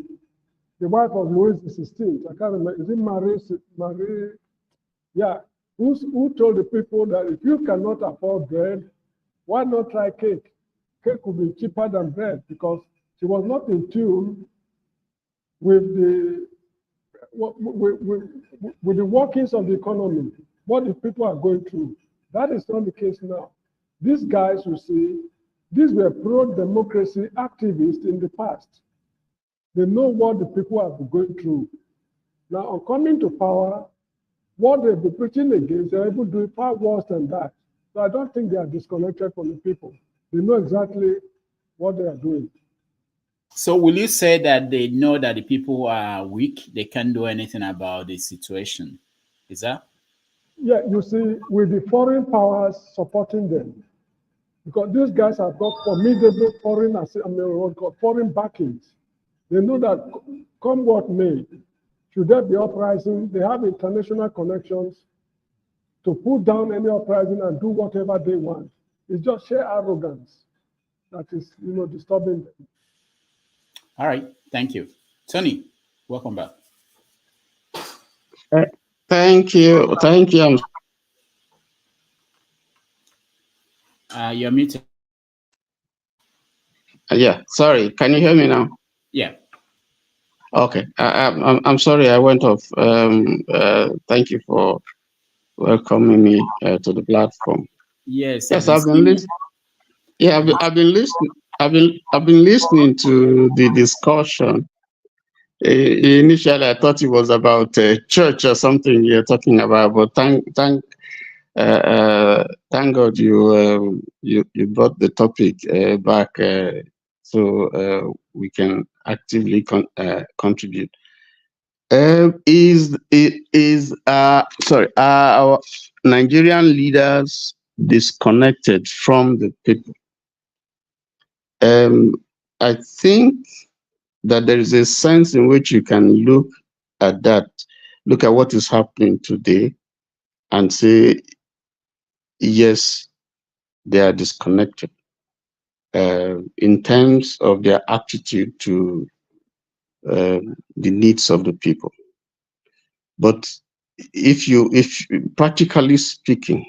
wife of Louis XVI. I can't remember, is it Marie? Yeah, who told the people that if you cannot afford bread, why not try cake? Cake could be cheaper than bread because she was not in tune with the workings of the economy, what the people are going through. That is not the case now. These guys, you see, these were pro-democracy activists in the past. They know what the people are going through. Now, on coming to power, what they've been preaching against, they're able to do it far worse than that. So I don't think they are disconnected from the people. They know exactly what they are doing. So will you say that they know that the people are weak? They can't do anything about the situation? Is that? Yeah, you see, with the foreign powers supporting them, because these guys have got formidable foreign backings. They know that come what may, should there be uprising, they have international connections to put down any uprising and do whatever they want. It's just sheer arrogance that is, disturbing them. All right, thank you. Tony, welcome back. Thank you. Thank you. You're muted. Yeah, sorry. Can you hear me now? Yeah. Okay. I'm sorry I went off. Thank you for welcoming me to the platform. Yes. Yes, I've been listening. Yeah, I've been listening. I've been listening to the discussion. Initially, I thought it was about church or something you're talking about, but thank God you brought the topic back so we can actively contribute. Our Nigerian leaders disconnected from the people? I think that there is a sense in which you can look at what is happening today and say, yes, they are disconnected in terms of their attitude to the needs of the people. But if practically speaking,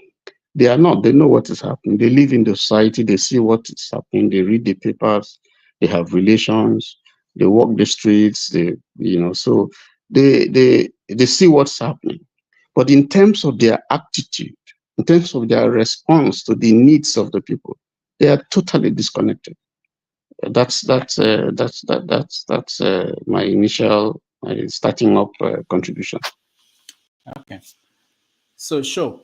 they are not, they know what is happening. They live in the society, they see what is happening, they read the papers, they have relations, they walk the streets, so they see what's happening. But in terms of their attitude, in terms of their response to the needs of the people, they are totally disconnected. That's my initial starting up contribution. Okay. So sure.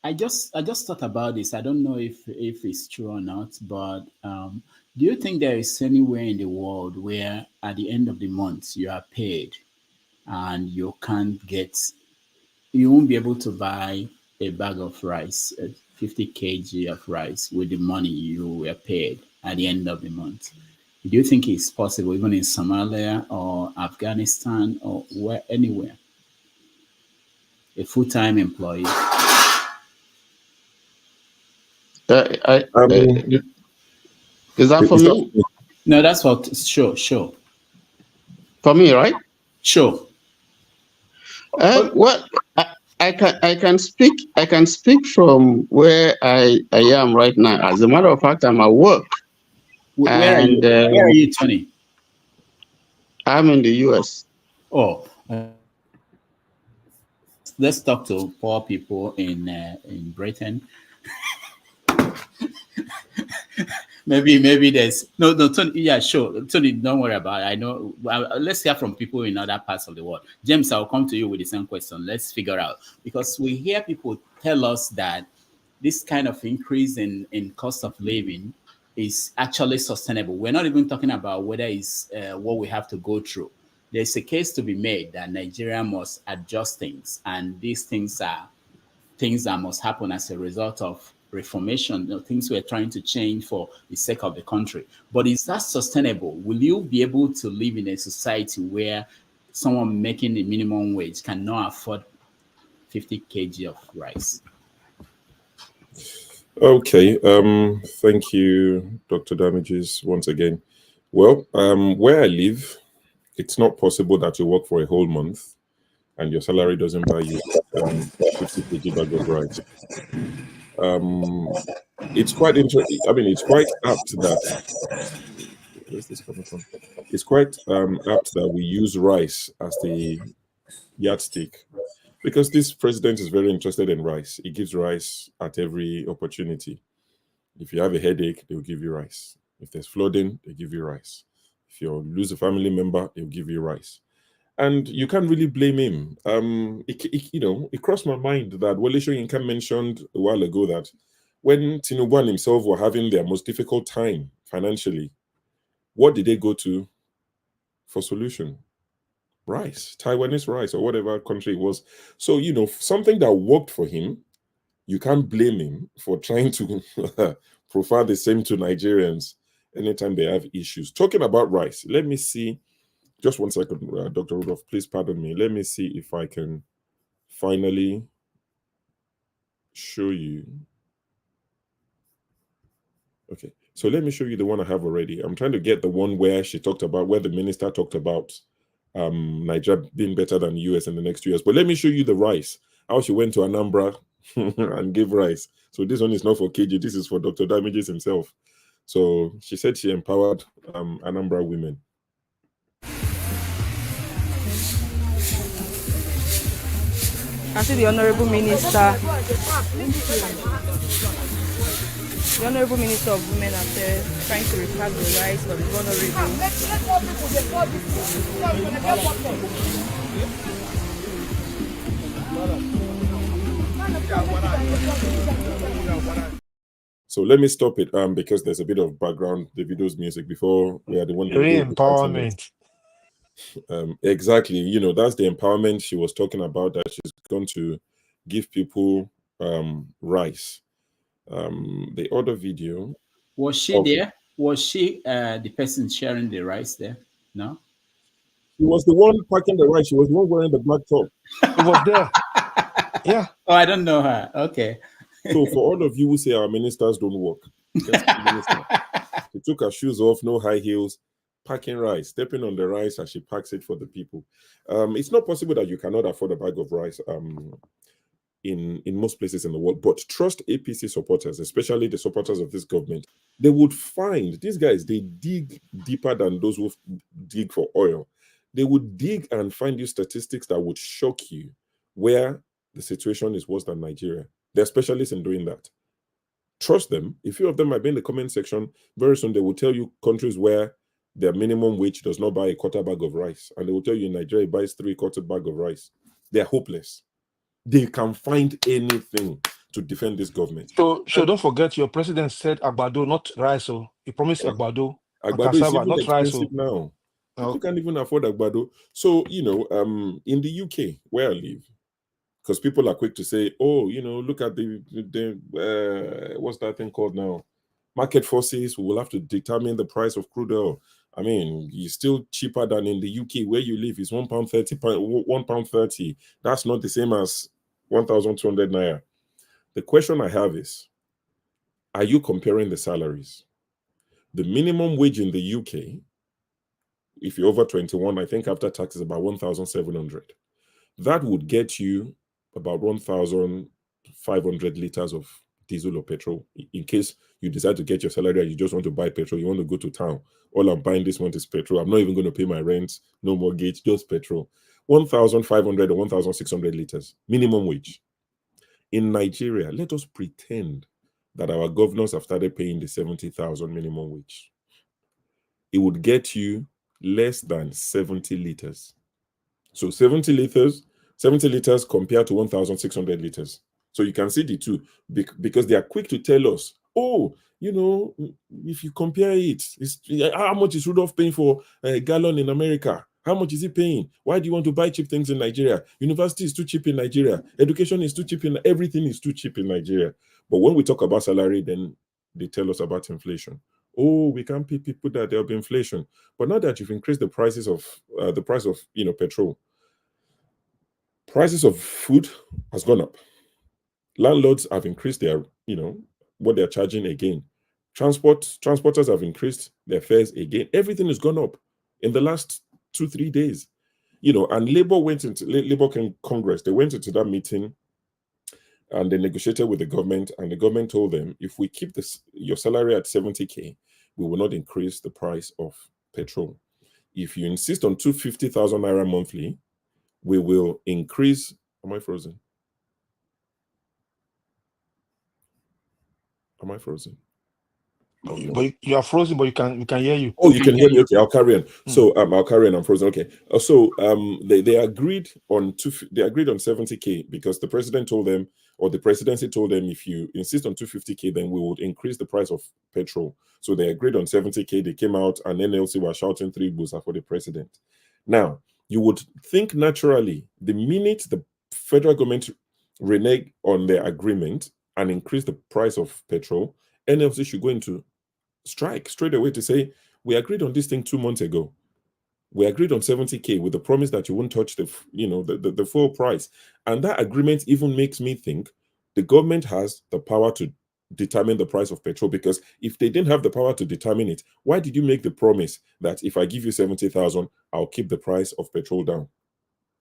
I just thought about this. I don't know if it's true or not, but do you think there is anywhere in the world where at the end of the month you are paid and you won't be able to buy a bag of rice, 50 kg of rice with the money you were paid at the end of the month? Do you think it's possible even in Somalia or Afghanistan or anywhere? A full-time employee Is that for me? No, that's what. Sure. For me, right? Sure. Well, I can speak from where I am right now. As a matter of fact, I'm at work. Where are you? Where are you, Tony? I'm in the US. Oh, let's talk to poor people in Britain. maybe there's no Tony. Yeah, sure, Tony. Don't worry about it. I know. Let's hear from people in other parts of the world. James, I'll come to you with the same question. Let's figure out, because we hear people tell us that this kind of increase in cost of living is actually sustainable. We're not even talking about whether it's what we have to go through. There's a case to be made that Nigeria must adjust things, and these things are things that must happen as a result of reformation, things we're trying to change for the sake of the country. But is that sustainable? Will you be able to live in a society where someone making the minimum wage cannot afford 50 kg of rice? Okay. Thank you, Dr. Damages, once again. Well, where I live, it's not possible that you work for a whole month and your salary doesn't buy you 50 kg bag of rice. It's quite interesting. I mean, it's quite apt that where's this coming from? It's quite apt that we use rice as the yardstick, because this president is very interested in rice. He gives rice at every opportunity. If you have a headache, they'll give you rice. If there's flooding, they give you rice. If you lose a family member, they'll give you rice. And you can't really blame him. It crossed my mind that Wole Soyinka mentioned a while ago that when Tinubu and himself were having their most difficult time financially, what did they go to for solution? Rice, Taiwanese rice, or whatever country it was. So, something that worked for him, you can't blame him for trying to profile the same to Nigerians anytime they have issues. Talking about rice, let me see. Just one second, Dr. Rudolph, please pardon me. Let me see if I can finally show you. Okay, so let me show you the one I have already. I'm trying to get the one where the minister talked about Nigeria being better than the US in the next 2 years. But let me show you the rice, how she went to Anambra and gave rice. So this one is not for KG, this is for Dr. Damages himself. So she said she empowered Anambra women. I see the Honorable Minister. The Honorable Minister of Women Affairs trying to repack the rights of the vulnerable. So let me stop it because there's a bit of background, the video's music before we are the one empowerment. Exactly. That's the empowerment she was talking about, that she's going to give people rice. The other video. Was she there? Was she the person sharing the rice there? No? She was the one packing the rice. She was the one wearing the black top. It was there. Yeah. Oh, I don't know her. Okay. So for all of you who say our ministers don't work, she took her shoes off, no high heels, packing rice, stepping on the rice as she packs it for the people. It's not possible that you cannot afford a bag of rice in most places in the world, but trust APC supporters, especially the supporters of this government. They would find these guys, they dig deeper than those who dig for oil. They would dig and find you statistics that would shock you where the situation is worse than Nigeria. They're specialists in doing that. Trust them. A few of them might be in the comment section. Very soon they will tell you countries where their minimum wage does not buy a quarter bag of rice. And they will tell you in Nigeria it buys 3/4 bag of rice. They're hopeless. They can find anything to defend this government. So don't forget, your president said agbado, not rice. So he promised agbado. Agbado is even not rice. expensive now. People can't even afford agbado. So, in the UK, where I live, because people are quick to say, oh, look at the what's that thing called now? Market forces. We will have to determine the price of crude oil. I mean, it's still cheaper than in the UK where you live. It's £1.30. £1.30. That's not the same as 1,200 naira. The question I have is, Are you comparing the salaries? The minimum wage in the UK, if you're over 21, I think after tax is about 1,700. That would get you about 1,500 liters of diesel or petrol. In case you decide to get your salary and you just want to buy petrol, you want to go to town. All I'm buying this month is petrol. I'm not even going to pay my rent, no mortgage, just petrol. 1,500 or 1,600 liters, minimum wage. In Nigeria, let us pretend that our governors have started paying the 70,000 minimum wage. It would get you less than 70 liters. So 70 liters compared to 1,600 liters. So you can see the two because they are quick to tell us, oh, you know, if you compare it, how much is Rudolph paying for a gallon in America? How much is he paying? Why do you want to buy cheap things in Nigeria? University is too cheap in Nigeria. Education is too cheap everything is too cheap in Nigeria. But when we talk about salary, then they tell us about inflation. Oh, we can't pay people that there'll be inflation. But now that you've increased the prices of the price of petrol, prices of food has gone up. Landlords have increased their, what they're charging again. Transporters have increased their fares again. Everything has gone up in the last 2-3 days. And Labour went into Labour Congress. They went into that meeting and they negotiated with the government, and the government told them, if we keep your salary at 70K, we will not increase the price of petrol. If you insist on 250,000 naira monthly, we will increase. Am I frozen? Am I frozen? Oh, no. But you are frozen, but we can hear you. Oh, you can hear me. Okay, I'll carry on. So I'll carry on. I'm frozen. Okay. So they agreed on 70K because the president told them, or the presidency told them, if you insist on 250K, then we would increase the price of petrol. So they agreed on 70K. They came out and NLC were shouting 3 busa for the president. Now, you would think naturally, the minute the federal government renege on their agreement and increase the price of petrol, NLC should go into strike straight away to say, we agreed on this thing 2 months ago. We agreed on 70K with the promise that you won't touch the full price. And that agreement even makes me think the government has the power to determine the price of petrol, because if they didn't have the power to determine it, why did you make the promise that if I give you 70,000, I'll keep the price of petrol down?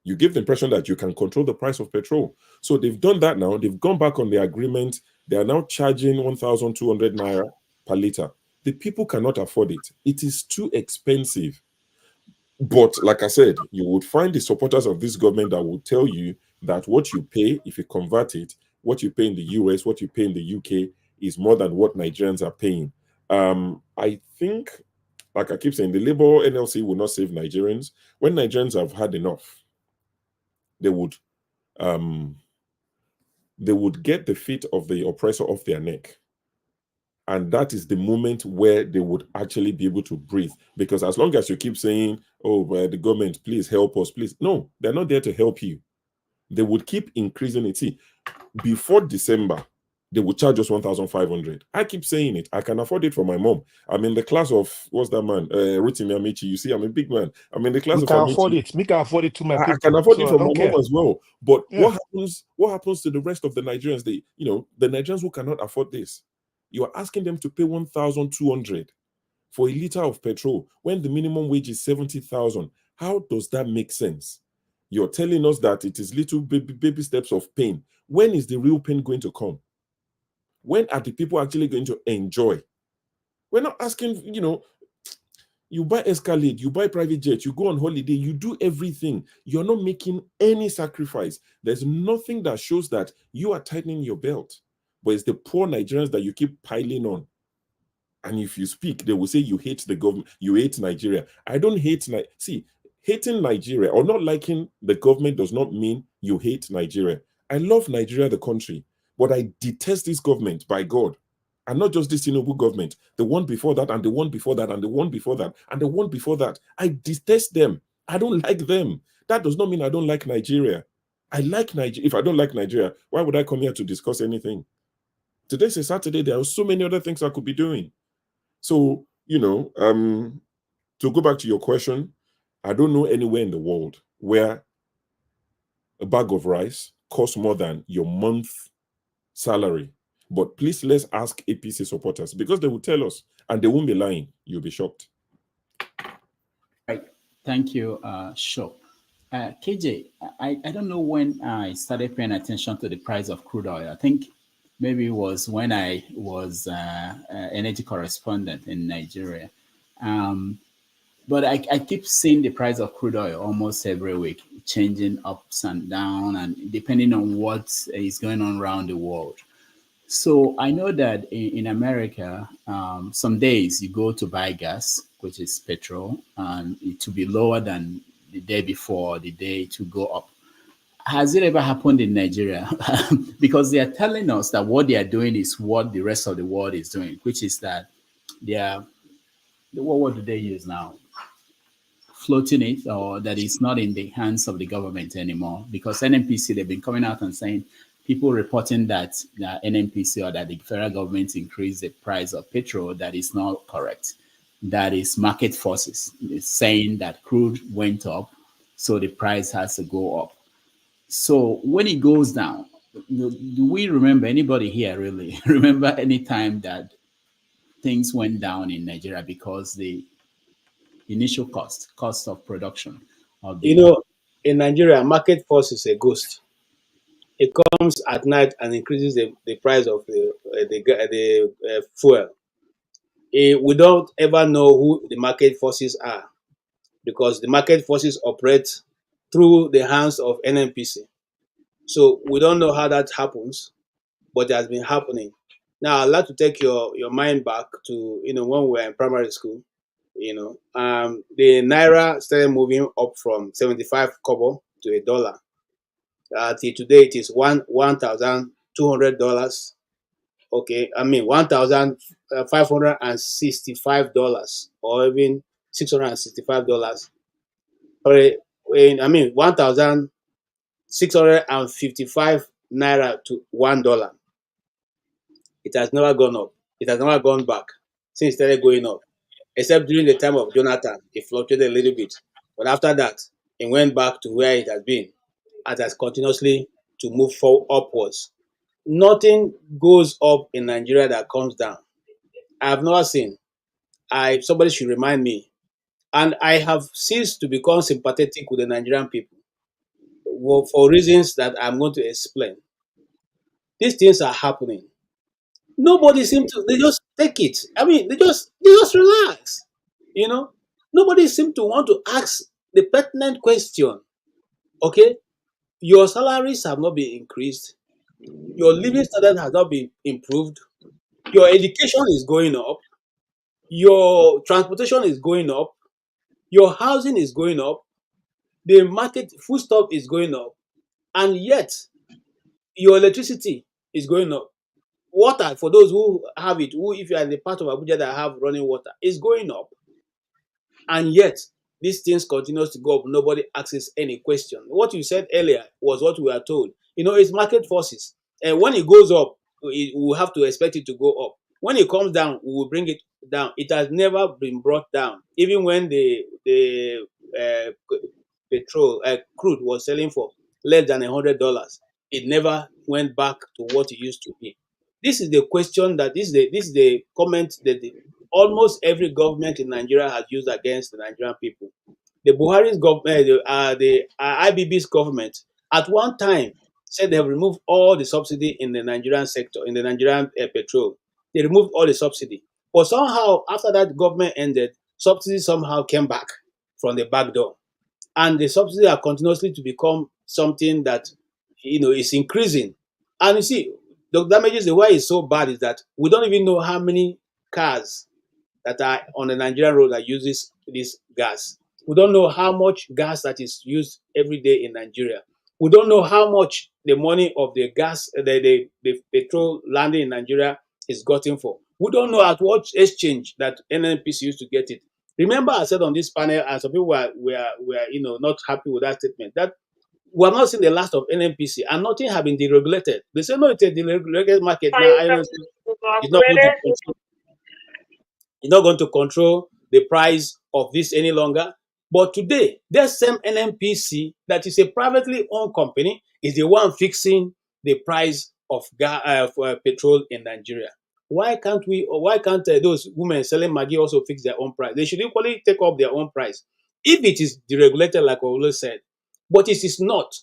You give the impression that you can control the price of petrol. So they've done that now. They've gone back on the agreement. They are now charging 1,200 naira per liter. The people cannot afford it. It is too expensive. But like I said, you would find the supporters of this government that will tell you that what you pay, if you convert it, what you pay in the US, what you pay in the UK is more than what Nigerians are paying. I think, like I keep saying, the Labour NLC will not save Nigerians. When Nigerians have had enough, they would get the feet of the oppressor off their neck. And that is the moment where they would actually be able to breathe. Because as long as you keep saying, oh, well, the government, please help us, please. No, they're not there to help you. They would keep increasing it. See, before December, they would charge us 1,500. I keep saying it. I can afford it for my mom. I'm in the class of, what's that man? Rotimi Amici. You see, I'm a big man. I'm in the class of can Amici. afford it. Me can afford it to my people. I can afford So it I for my don't care. mom as well. But what happens to the rest of the Nigerians? The Nigerians who cannot afford this. You are asking them to pay 1,200 for a liter of petrol when the minimum wage is 70,000. How does that make sense? You're telling us that it is little baby steps of pain. When is the real pain going to come? When are the people actually going to enjoy? We're not asking, you buy Escalade, you buy private jet, you go on holiday, you do everything. You're not making any sacrifice. There's nothing that shows that you are tightening your belt. But it's the poor Nigerians that you keep piling on. And if you speak, they will say you hate the government, you hate Nigeria. I don't hate hating Nigeria or not liking the government does not mean you hate Nigeria. I love Nigeria, the country, but I detest this government, by God. And not just this Tinubu government, the one before that, and the one before that, and the one before that, and the one before that. I detest them. I don't like them. That does not mean I don't like Nigeria. I like Nigeria. If I don't like Nigeria, why would I come here to discuss anything? Today's a Saturday. There are so many other things I could be doing. So, to go back to your question, I don't know anywhere in the world where a bag of rice costs more than your month salary. But please, let's ask APC supporters, because they will tell us and they won't be lying. You'll be shocked. Right. Thank you, Sure. KJ, I don't know when I started paying attention to the price of crude oil. I think maybe it was when I was energy correspondent in Nigeria. But I keep seeing the price of crude oil almost every week, changing ups and down, and depending on what is going on around the world. So I know that in America, some days you go to buy gas, which is petrol, and it will be lower than the day before, the day to go up. Has it ever happened in Nigeria? Because they are telling us that what they are doing is what the rest of the world is doing, which is that they are, what do they use now? Floating it, or that it's not in the hands of the government anymore. Because NNPC, they've been coming out and saying, people reporting that the NNPC or that the federal government increased the price of petrol, that is not correct. That is market forces. It's saying that crude went up, so the price has to go up. So when it goes down, do we remember, anybody here really remember any time that things went down in Nigeria because the initial cost of production of the You know, in Nigeria, market force is a ghost. It comes at night and increases the price of the fuel. We don't ever know who the market forces are, because the market forces operate through the hands of NNPC. So we don't know how that happens, but it has been happening. Now, I'd like to take your mind back to, when we were in primary school. The naira started moving up from 75 kobo to a dollar. Till today, it is $1,200. Okay, I mean $1,565, or even $665. Or I mean 1,655 naira to $1. It has never gone up. It has never gone back since it started going up, except during the time of Jonathan. It fluctuated a little bit, but after that, it went back to where it has been, and has continuously to move forward upwards. Nothing goes up in Nigeria that comes down. I have never seen. Somebody should remind me. And I have ceased to become sympathetic with the Nigerian people, for reasons that I'm going to explain. These things are happening. Nobody seems to. They just take it. I mean, they just relax. You know, nobody seems to want to ask the pertinent question. Okay, your salaries have not been increased. Your living standard has not been improved. Your education is going up. Your transportation is going up. Your housing is going up. The market foodstuff is going up, and yet your electricity is going up. Water, for those who have it, who, if you are in the part of Abuja that have running water, is going up, and yet these things continues to go up. Nobody asks any question. What you said earlier was what we are told. It's market forces, and when it goes up, we will have to expect it to go up. When it comes down, we will bring it down. It has never been brought down, even when the petrol crude was selling for less than $100. It never went back to what it used to be. This is the question this is the comment that almost every government in Nigeria has used against the Nigerian people. The Buhari's government, the IBB's government, at one time said they have removed all the subsidy in the Nigerian sector, in the Nigerian petrol. They removed all the subsidy. But somehow, after that government ended, subsidy somehow came back from the back door. And the subsidy are continuously to become something that, is increasing. And you see, the damages, the way it's so bad is that we don't even know how many cars that are on the Nigerian road that uses this gas. We don't know how much gas that is used every day in Nigeria. We don't know how much the money of the gas, the petrol landing in Nigeria is gotten for. We don't know at what exchange that NNPC used to get it. Remember, I said on this panel, and some people were not happy with that statement, that we have not seen the last of NNPC and nothing have been deregulated. They say no, it's a deregulated market now. It's not going to control. It's not going to control the price of this any longer. But today, that same NNPC that is a privately owned company is the one fixing the price of petrol in Nigeria. Why can't those women selling Maggi also fix their own price? They should equally take up their own price if it is deregulated, like I always said. But it is not.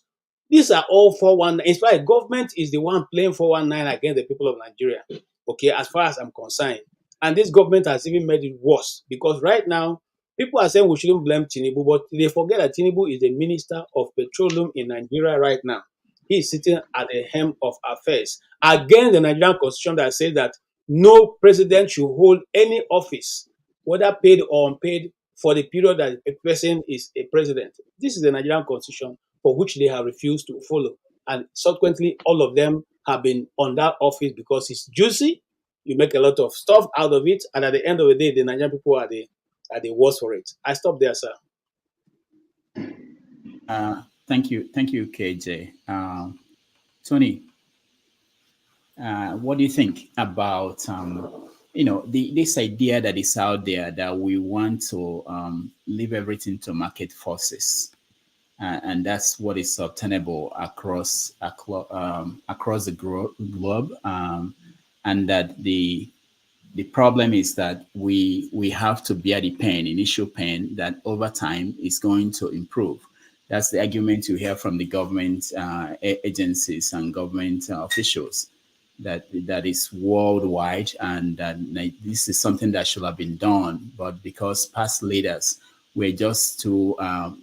These are all 419. In fact, government is the one playing 419 against the people of Nigeria. Okay, as far as I'm concerned. And this government has even made it worse because right now, people are saying we shouldn't blame Tinubu, but they forget that Tinubu is the Minister of Petroleum in Nigeria right now. He is sitting at the helm of affairs against the Nigerian constitution that says that no president should hold any office, whether paid or unpaid, for the period that a person is a president. This is the Nigerian constitution for which they have refused to follow. And subsequently, all of them have been on that office because it's juicy. You make a lot of stuff out of it. And at the end of the day, the Nigerian people are the worst for it. I stop there, sir. Thank you, KJ. Tony, what do you think about this idea that is out there that we want to leave everything to market forces, and that's what is obtainable across the globe, and that the problem is that we have to bear the initial pain that over time is going to improve. That's the argument you hear from the government agencies and government officials, that is worldwide, and that this is something that should have been done, but because past leaders were just too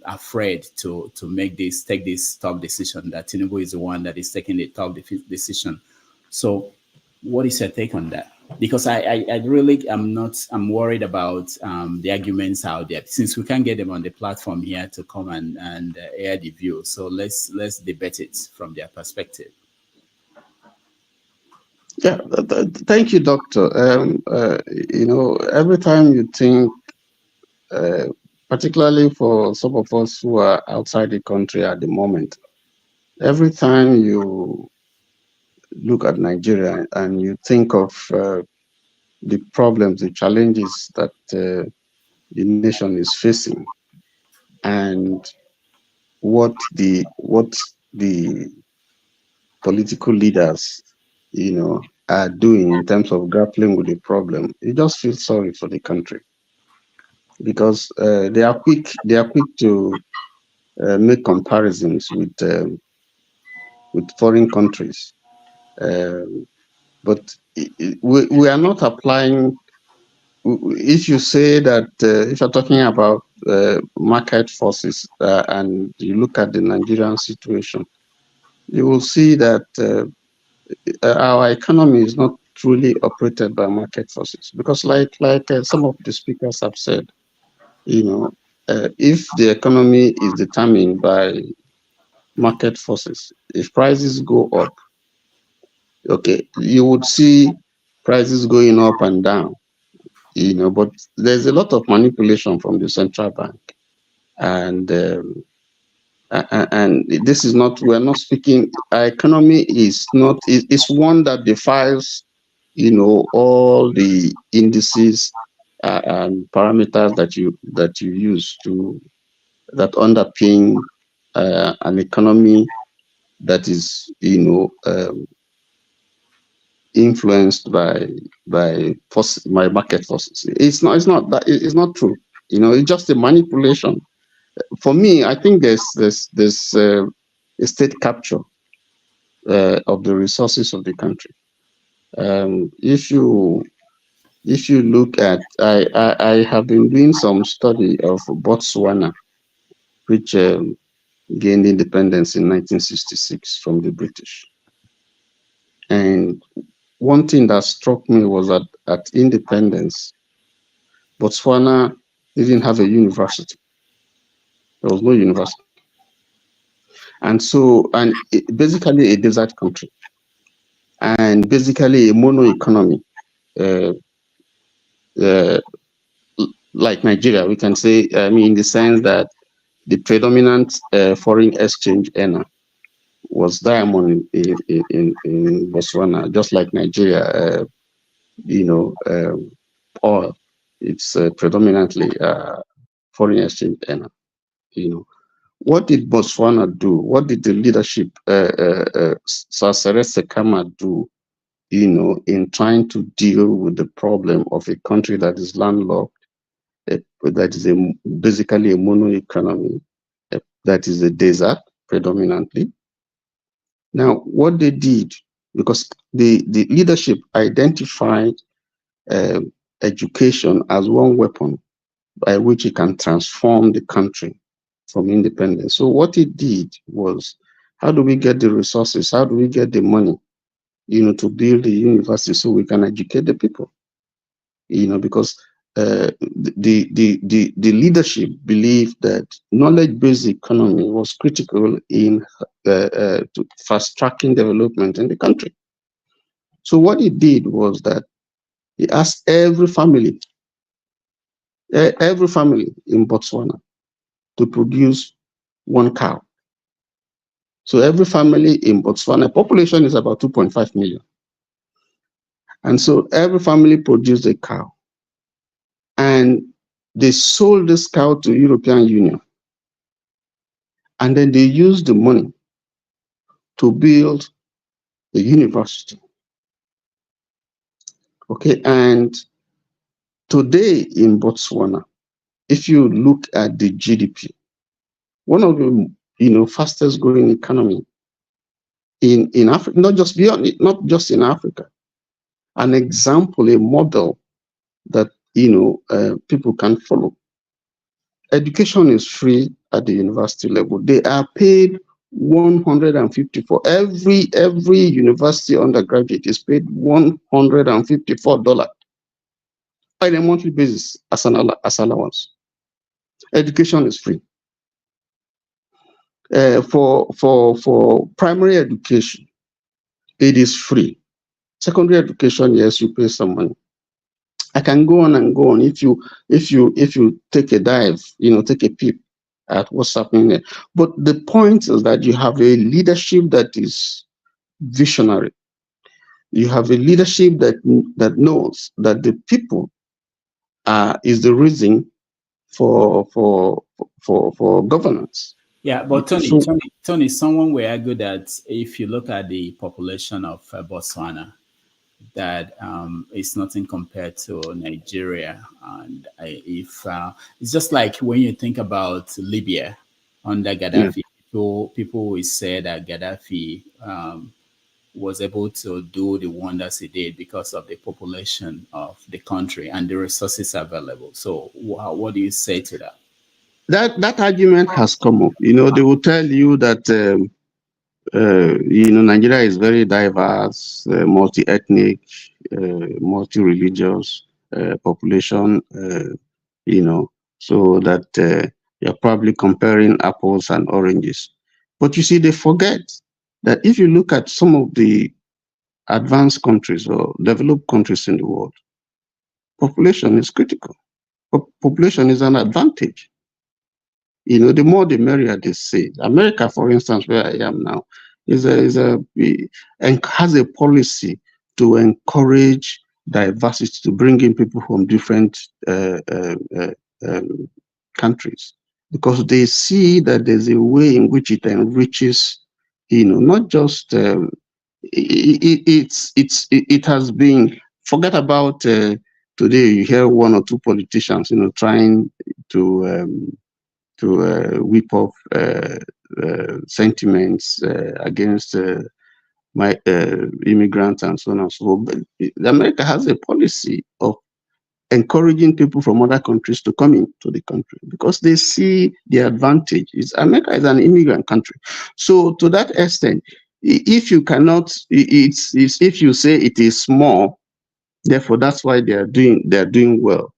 afraid to take this tough decision, that Tinubu is the one that is taking the tough decision. So what is your take on that? Because I really I'm worried about the arguments out there, since we can't get them on the platform here to come and air the view. So let's debate it from their perspective. Yeah, thank you, Doctor. Every time you think, particularly for some of us who are outside the country at the moment, every time you look at Nigeria and you think of the problems, the challenges that the nation is facing, and what the political leaders, are doing in terms of grappling with the problem, you just feel sorry for the country, because they are quick to make comparisons with foreign countries, but we are not applying. If you say that, if you're talking about market forces and you look at the Nigerian situation, you will see that our economy is not truly operated by market forces, because like some of the speakers have said, if the economy is determined by market forces, if prices go up, okay, you would see prices going up and down, but there's a lot of manipulation from the central bank, and this is not, we're not speaking, our economy is not, it's one that defies, all the indices and parameters that you use that underpin an economy that is, influenced by market forces. It's not true. It's just a manipulation. For me, I think there's a state capture of the resources of the country. If you look at, I have been doing some study of Botswana, which gained independence in 1966 from the British. And one thing that struck me was that at independence, Botswana didn't have a university. There was no university. And so, basically a desert country, and basically a mono economy, like Nigeria, we can say, in the sense that the predominant foreign exchange earner was diamond in Botswana, just like Nigeria, oil. It's predominantly foreign exchange earner, What did Botswana do? What did the leadership, Sasere Sekama, do, in trying to deal with the problem of a country that is landlocked, that is basically a mono economy, that is a desert predominantly? Now, what they did, because the leadership identified education as one weapon by which it can transform the country from independence. So what it did was, how do we get the resources? How do we get the money, to build the university so we can educate the people? Because the leadership believed that knowledge-based economy was critical in to fast-tracking development in the country. So what he did was that he asked every family in Botswana to produce one cow. So every family in Botswana, population is about 2.5 million. And so every family produced a cow. And they sold this cow to European Union. And then they used the money to build the university. Okay, and today in Botswana, if you look at the GDP, one of the fastest growing economy in Africa, not just in Africa, an example, a model that people can follow. Education is free at the university level. They are paid 150 for every university undergraduate is paid $154 on a monthly basis as allowance. Education is free. For primary education, it is free. Secondary education, yes, you pay some money. I can go on and go on. If you take a dive, take a peep at what's happening there. But the point is that you have a leadership that is visionary. You have a leadership that knows that the people is the reason for governance. Yeah, but Tony, someone will argue that if you look at the population of Botswana, that it's nothing compared to Nigeria. And if it's just like when you think about Libya under Gaddafi, people will say that Gaddafi was able to do the wonders he did because of the population of the country and the resources available. So what do you say to that? That argument has come up. They will tell you that Nigeria is very diverse, multi-ethnic, multi-religious population. So that you're probably comparing apples and oranges. But you see, they forget that if you look at some of the advanced countries or developed countries in the world, population is critical. Population is an advantage. The more the merrier, they say. America, for instance, where I am now, has a policy to encourage diversity, to bring in people from different countries, because they see that there's a way in which it enriches, not just it has been. Forget about today. You hear one or two politicians, trying to whip up sentiments against immigrants and so on and so forth. But America has a policy of encouraging people from other countries to come into the country because they see the advantage. America is an immigrant country. So to that extent, if you cannot, it's if you say it is small, therefore that's why they're doing well,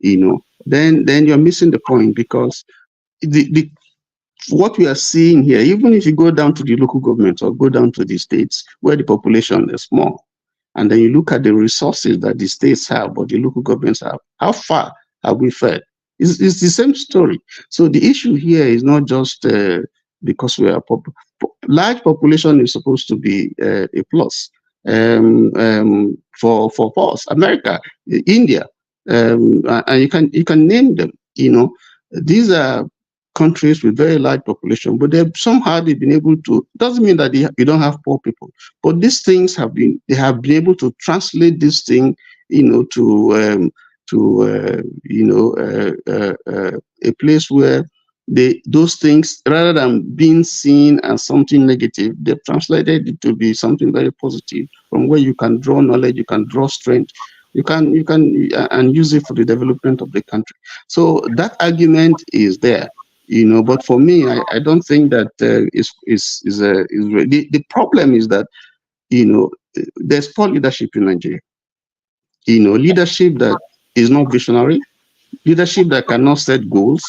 then you're missing the point, because what we are seeing here, even if you go down to the local government or go down to the states where the population is small, and then you look at the resources that the states have or the local governments have, how far have we fared? It's the same story. So the issue here is not just because we are large population is supposed to be a plus for us, America, India, and you can name them. These are countries with very large population, but they've been able to. Doesn't mean that you don't have poor people, but these things have been able to translate this thing, a place where those things, rather than being seen as something negative, they've translated it to be something very positive, from where you can draw knowledge, you can draw strength, you can and use it for the development of the country. So that argument is there, but for me, I don't think that the problem is that there's poor leadership in Nigeria. Leadership that is not visionary, leadership that cannot set goals,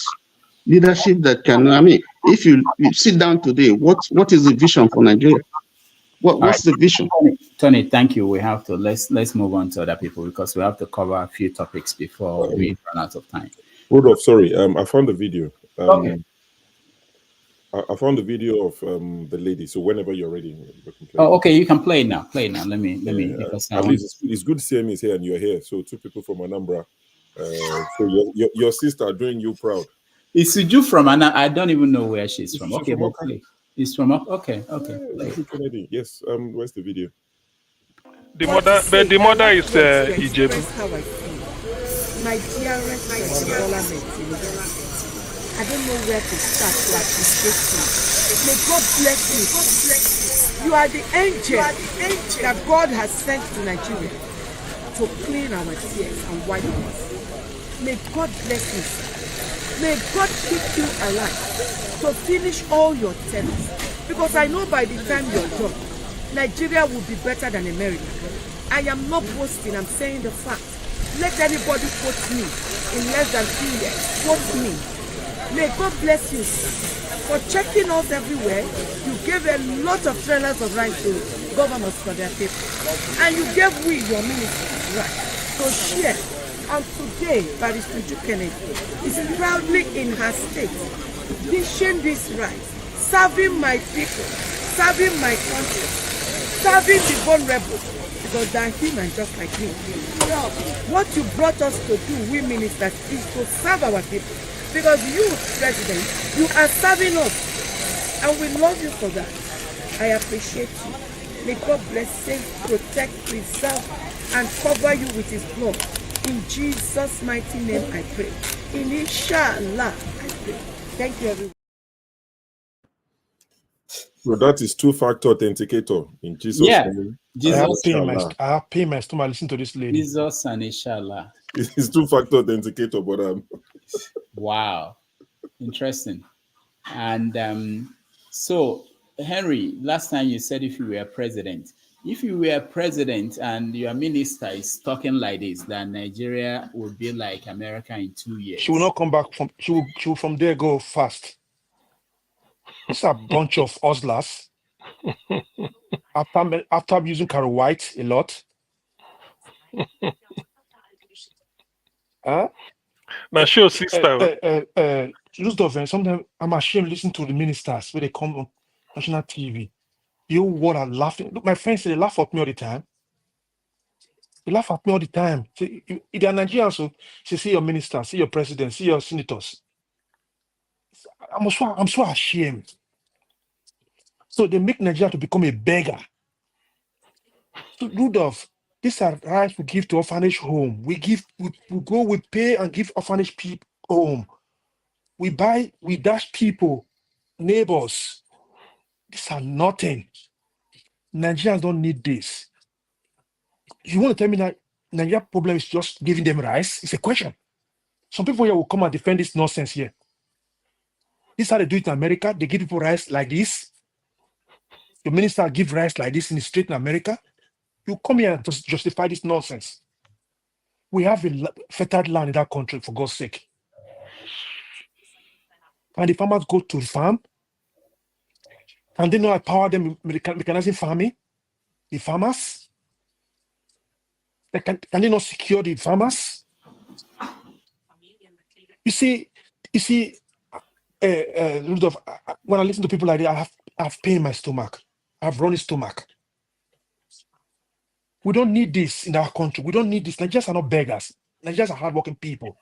leadership that can. I mean, if you sit down today, what is the vision for Nigeria? What's the vision? Tony, thank you. We have to let's move on to other people because we have to cover a few topics before we run out of time. Rudolph, sorry, I found the video. Okay. I found the video of the lady. So whenever you're ready, you can play. Oh, okay, you can play it now. Play it now. Let me because at least it's good seeing me here and you're here. So two people from Anambra. So your sister doing you proud. It's Suju from Anambra. I don't even know where she's from. Okay, but play. It's from okay. Yeah, yes. Where's the video? The mother is Ijebu. My dearest Bola Tinubu, I don't know where to start to appreciate you. May God bless you. You are the angel that God has sent to Nigeria to clean our tears and wipe us. May God bless you. May God keep you alive to finish all your tenets. Because I know by the time you're done, Nigeria will be better than America. I am not boasting, I'm saying the fact. Let anybody quote me in less than 2 years. Quote me. May God bless you for checking us everywhere. You gave a lot of trailers of rice to governors for their people. And you gave we, your ministers, right, to share. And today, Barrister Kennedy is proudly in her state, dishing this rice, serving my people, serving my country, serving the vulnerable, because they are human just like me. What you brought us to do, we ministers, is to serve our people. Because you, President, you are serving us. And we love you for that. I appreciate you. May God bless, save, protect, preserve, and cover you with his blood. In Jesus' mighty name I pray. In Inshallah I pray. Thank you, everyone. So that is two-factor authenticator in Jesus' name. I have pain my stomach listen to this lady. Jesus and Inshallah. It's two-factor authenticator, but wow, interesting. And so Henry, last time you said if you were president, and your minister is talking like this, that Nigeria would be like America in 2 years. She will not come back from. She will from there go fast. It's a bunch of hustlers. After using Carol White a lot. Now, show sister. Sometimes I'm ashamed to listen to the ministers when they come on national TV. You what are laughing. Look, my friends say they laugh at me all the time. They laugh at me all the time. See, if they are Nigerians, so see your minister, see your president, see your senators. I'm so ashamed. So they make Nigeria to become a beggar. So Rudolph, these are rights we give to orphanage home. We pay and give orphanage people home. We dash people, neighbors. These are nothing. Nigerians don't need this. You want to tell me that Nigeria problem is just giving them rice? It's a question. Some people here will come and defend this nonsense here. This is how they do it in America. They give people rice like this. Your minister give rice like this in the street in America. You come here and just justify this nonsense. We have a fertile land in that country, for God's sake. And the farmers go to the farm. And they not empower them mechanizing farming? The farmers? Can they not secure the farmers? You see, Rudolph, when I listen to people like that, I have pain in my stomach. I have running stomach. We don't need this in our country. We don't need this. Nigerians are not beggars. Nigerians are hardworking people.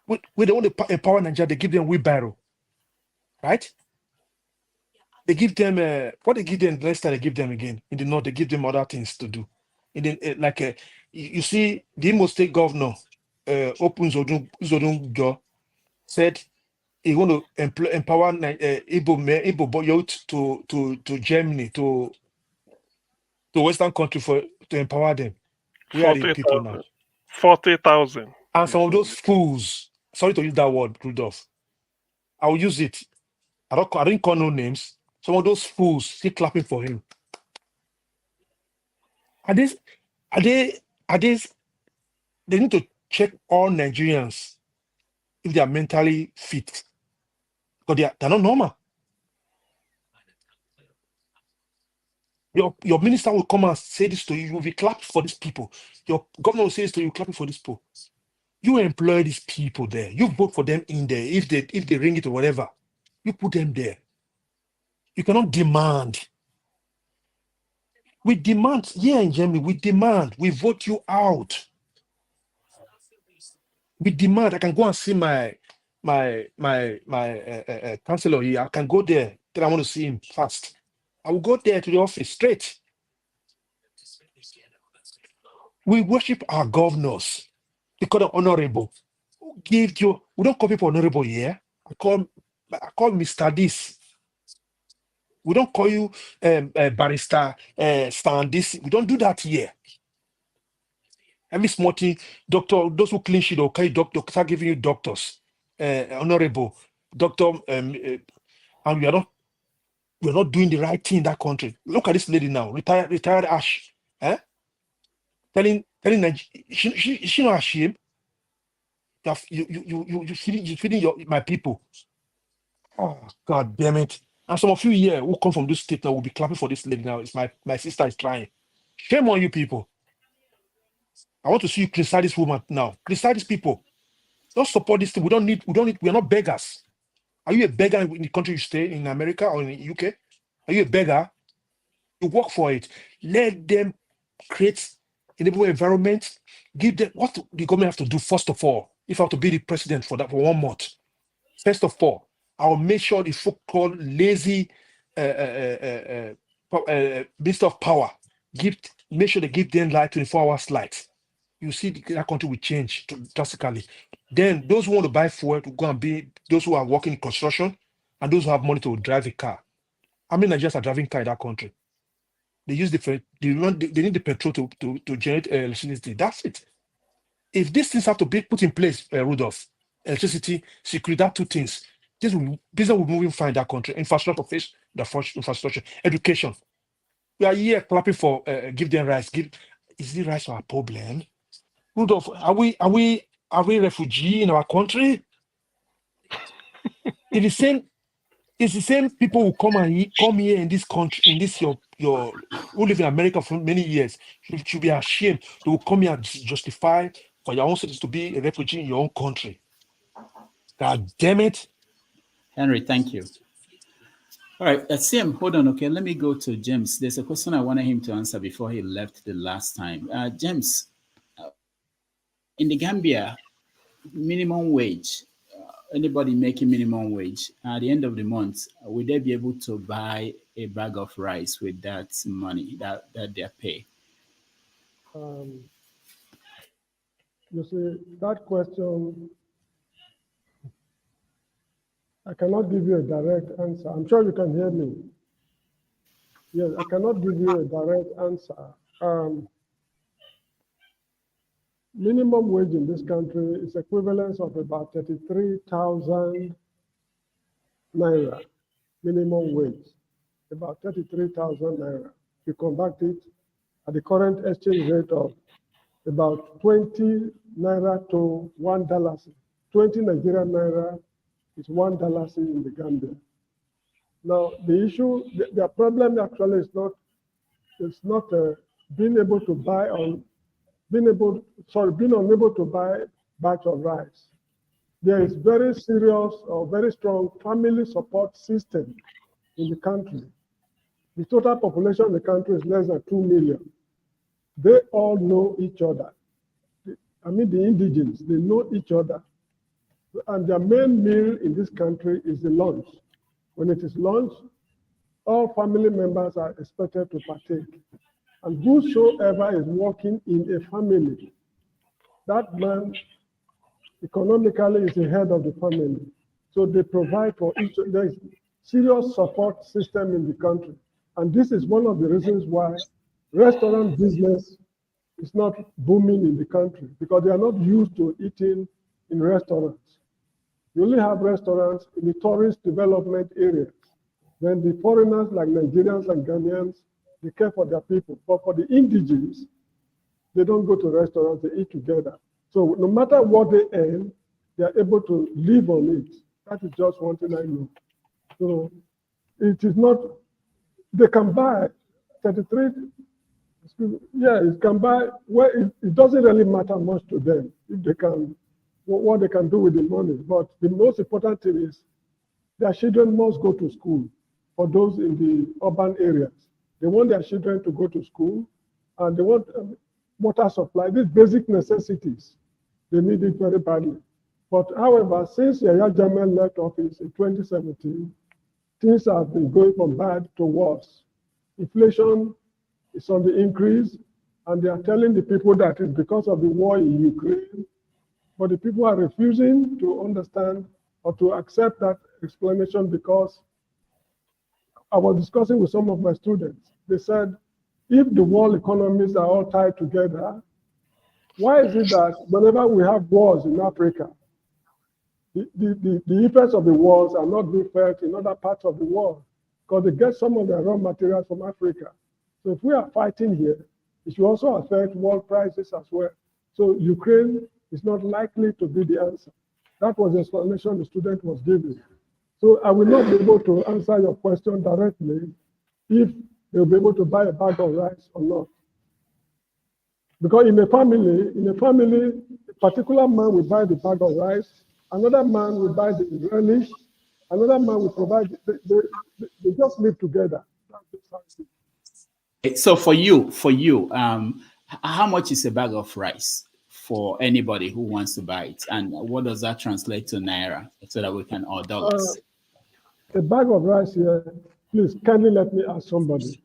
when they want to empower Nigeria, they give them wheelbarrow, right? They give them what they give them. Last time they give them again in the north, they give them other things to do. In the you see, the Imo State governor, Open Zodun said he want to empower Igbo youth to Germany, to Western country to empower them. Where are the people now? 40,000. And some of those fools, sorry to use that word, Rudolph, I will use it. I didn't call no names. Some of those fools still clapping for him. They need to check all Nigerians if they are mentally fit. Because they're not normal. Your minister will come and say this to you. You will be clapping for these people. Your governor will say this to you, clapping for these people. You employ these people there. You vote for them in there. If they ring it or whatever, you put them there. You cannot demand. We demand here in Germany. We demand. We vote you out. We demand. I can go and see my counselor here. I can go there. Then I want to see him fast. I will go there to the office straight. We worship our governors. They call them honorable. Who gave you? We don't call people honorable here. I call Mr. This. We don't call you barrister Stan this. We don't do that here. Every small thing, doctor, those who clean sheet, okay, doctor, start giving you doctors, honorable doctor, and we are not doing the right thing in that country. Look at this lady now, retired Ash, telling she not ashamed. You feeding my people. Oh God damn it! And some of you here who come from this state now will be clapping for this lady now. It's my sister is trying. Shame on you people. I want to see you criticize this woman now. Criticize these people. Don't support this thing. We don't need, we're not beggars. Are you a beggar in the country you stay in America or in the UK? Are you a beggar? You work for it. Let them create enable environment. Give them what the government have to do first of all. If I have to be the president for 1 month, first of all, I'll make sure the folk called lazy minister of power make sure they give them light 24 hours light. You see that country will change drastically. Then those who want to buy fuel to go and be those who are working in construction and those who have money to drive a car. How many Nigerians are driving car in that country? They use they need the petrol to generate electricity. That's it. If these things have to be put in place, Rudolph, electricity, security, that two things, business will move fine in that country. Infrastructure, infrastructure, education. We are here clapping for give them rights. Is the rights our problem? Rudolph, are we refugee in our country? It's the same people who come here in this country, in this your who live in America for many years. You should be ashamed. They will come here and justify for your own citizens to be a refugee in your own country. God damn it. Henry, thank you. All right, CM, hold on, okay? Let me go to James. There's a question I wanted him to answer before he left the last time. James, in the Gambia, minimum wage, anybody making minimum wage, at the end of the month, will they be able to buy a bag of rice with that money that they pay? You see, that question, I cannot give you a direct answer. I'm sure you can hear me. Yes, I cannot give you a direct answer. Minimum wage in this country is equivalent of about 33,000 naira. Minimum wage, about 33,000 naira. You conduct it at the current exchange rate of about 20 naira to $1. 20 Nigerian naira is $1 in the Gambia. Now, the issue, the problem actually is not being able to buy on, being unable to buy batch of rice. There is very serious or very strong family support system in the country. The total population of the country is less than 2 million. They all know each other. I mean, the indigenous, they know each other. And their main meal in this country is the lunch. When it is lunch, all family members are expected to partake. And whosoever is working in a family, that man economically is the head of the family. So they provide for each, there's serious support system in the country. And this is one of the reasons why restaurant business is not booming in the country, because they are not used to eating in restaurants. You only have restaurants in the tourist development areas. Then the foreigners like Nigerians and Ghanaians, they care for their people. But for the indigenous, they don't go to restaurants, they eat together. So no matter what they earn, they are able to live on it. That is just one thing I know. So it is not, they can buy 33, it can buy, well, it doesn't really matter much to them if they can, what they can do with the money. But the most important thing is their children must go to school for those in the urban areas. They want their children to go to school, and they want water supply, these basic necessities. They need it very badly. But however, since Yahya Jammeh left office in 2017, things have been going from bad to worse. Inflation is on the increase, and they are telling the people that it's because of the war in Ukraine. But the people are refusing to understand or to accept that explanation, because I was discussing with some of my students. They said, if the world economies are all tied together, why is it that whenever we have wars in Africa, the effects of the wars are not being felt in other parts of the world, because they get some of their raw materials from Africa. So if we are fighting here, it should also affect world prices as well. So Ukraine is not likely to be the answer. That was the explanation the student was giving. So I will not be able to answer your question directly if they'll be able to buy a bag of rice or not. Because in a family, a particular man will buy the bag of rice, another man will buy the relish, another man will provide, they just live together. So for you, how much is a bag of rice for anybody who wants to buy it, and what does that translate to naira, so that we can, or dollars? A bag of rice here, please kindly let me ask somebody.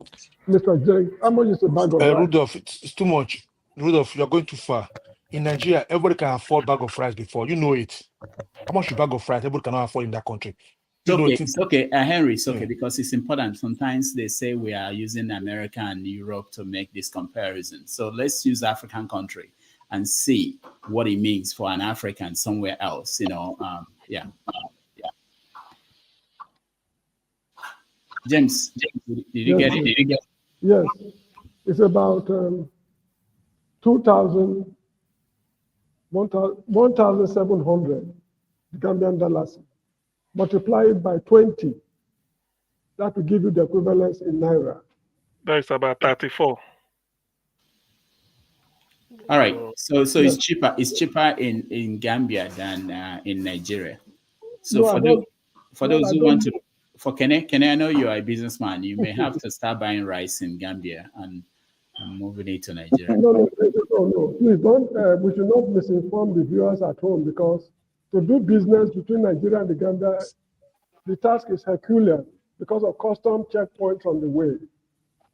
Mr. J, how much is a bag of rice? Rudolph, it's too much. Rudolph, you're going too far. In Nigeria, everybody can afford bag of rice before. You know it. How much a bag of rice everybody cannot afford in that country? It's okay, Henry, it's okay, because it's important. Sometimes they say we are using America and Europe to make this comparison. So let's use African country and see what it means for an African somewhere else. James, did you get it? Did you get it? Yes, it's about 1,700 Gambian dollars. Multiply it by 20. That will give you the equivalence in naira. That's about 34. All right. So it's cheaper. It's cheaper in Gambia than in Nigeria. So for those who want to, for Kene, I know you are a businessman. You may have to start buying rice in Gambia and moving it to Nigeria. No. Please don't. We should not misinform the viewers at home, because to do business between Nigeria and the Gambia, the task is Herculean because of custom checkpoints on the way.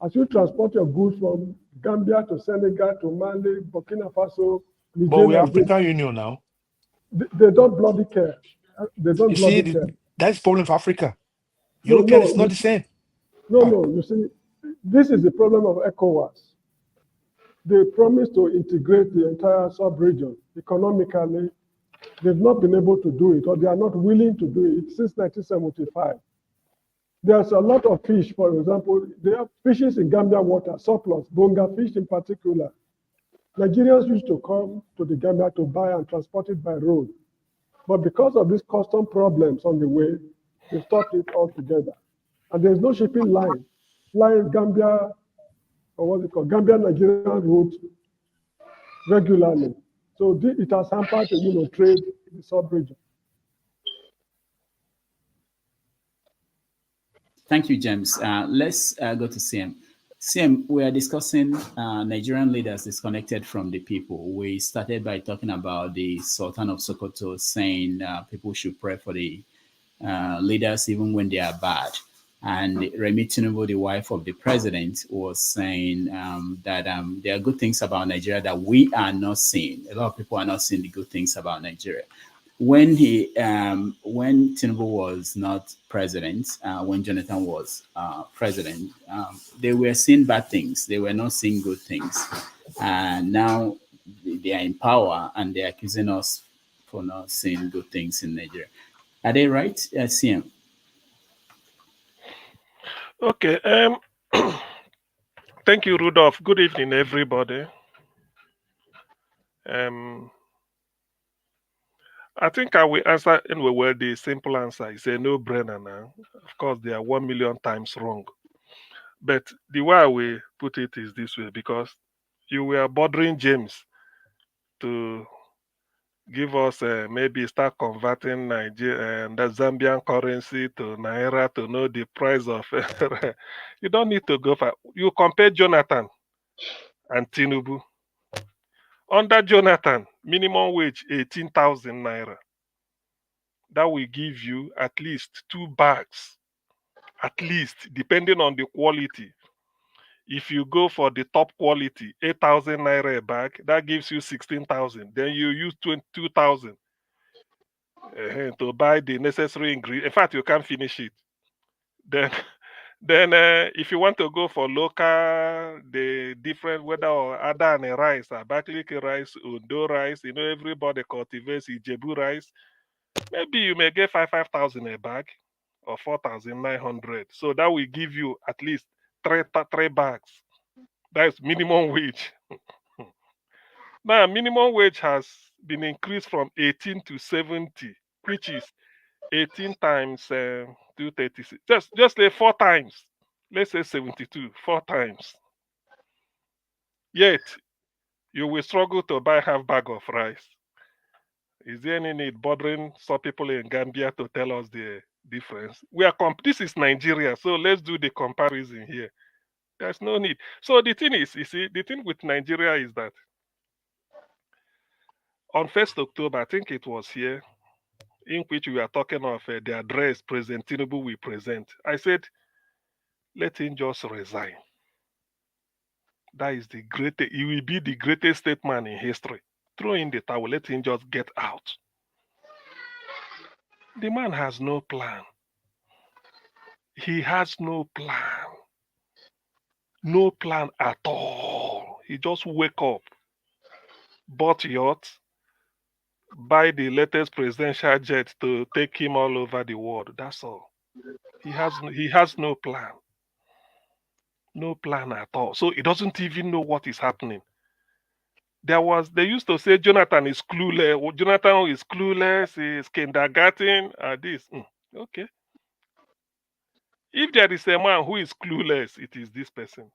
As you transport your goods from Gambia to Senegal to Mali, Burkina Faso, Nigeria, but we are African Union now. They don't bloody care. They don't bloody care. That's the problem for Africa. European is not the same. No. You see, this is the problem of ECOWAS. They promised to integrate the entire sub-region economically. They've not been able to do it, or they are not willing to do it since 1975. There's a lot of fish, for example. There are fishes in Gambia water, surplus, bonga fish in particular. Nigerians used to come to the Gambia to buy and transport it by road. But because of these custom problems on the way, they stopped it altogether. And there's no shipping line flying Gambia, or what's it called, Gambia-Nigerian route regularly. So it has hampered trade in the sub-region. Thank you, James. Let's go to CM. Same, we are discussing Nigerian leaders disconnected from the people. We started by talking about the Sultan of Sokoto saying people should pray for the leaders even when they are bad. And Remi Tinubu, the wife of the president, was saying that there are good things about Nigeria that we are not seeing. A lot of people are not seeing the good things about Nigeria. When Tinubu was not president, when Jonathan was president, they were seeing bad things. They were not seeing good things. And now they are in power and they're accusing us for not seeing good things in Nigeria. Are they right, CM? Okay. Thank you, Rudolph. Good evening, everybody. I think I will answer anyway. Well, the simple answer is a no-brainer now. Of course, they are 1,000,000 times wrong. But the way I will put it is this way, because you were bothering James to give us maybe start converting the Zambian currency to naira to know the price of. You don't need to go for. You compare Jonathan and Tinubu. Under Jonathan, minimum wage 18,000 naira. That will give you at least 2 bags, at least, depending on the quality. If you go for the top quality, 8,000 naira a bag, that gives you 16,000. Then you use 22,000 to buy the necessary ingredients. In fact, you can't finish it. Then, if you want to go for local, the different whether or Adane rice, Abakaliki rice, Undo rice, everybody cultivates Ijebu rice. Maybe you may get 5,000 a bag or 4,900. So that will give you at least three bags. That's minimum wage. Now, minimum wage has been increased from 18 to 70, which is 18 times 236. Just say 4 times. Let's say 72, 4 times. Yet, you will struggle to buy half bag of rice. Is there any need bothering some people in Gambia to tell us the difference? This is Nigeria, so let's do the comparison here. There's no need. So the thing is, you see, the thing with Nigeria is that on 1st October, I think it was here, in which we are talking of the address President Tinubu will present. I said, let him just resign. That is he will be the greatest statesman in history. Throw in the towel, let him just get out. The man has no plan. He has no plan. No plan at all. He just wake up, bought yacht, buy the latest presidential jet to take him all over the world. That's all. He has no plan. No plan at all. So he doesn't even know what is happening. They used to say Jonathan is clueless. Jonathan is clueless, is kindergarten, this. Okay. If there is a man who is clueless, it is this person.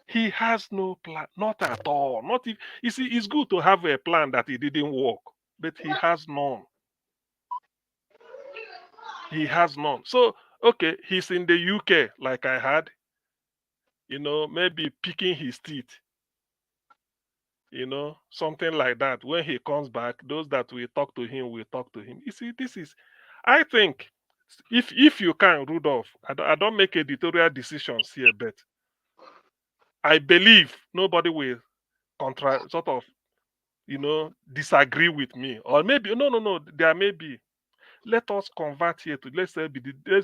He has no plan, not at all. Not if you see, it's good to have a plan that it didn't work, but he has none. He has none. So, okay, he's in the UK, like I had, maybe picking his teeth, something like that. When he comes back, those that will talk to him will talk to him. You see, I think, if you can, Rudolph, I don't make editorial decisions here, but I believe nobody will disagree with me. Or maybe, no, there may be. Let us convert here to, let's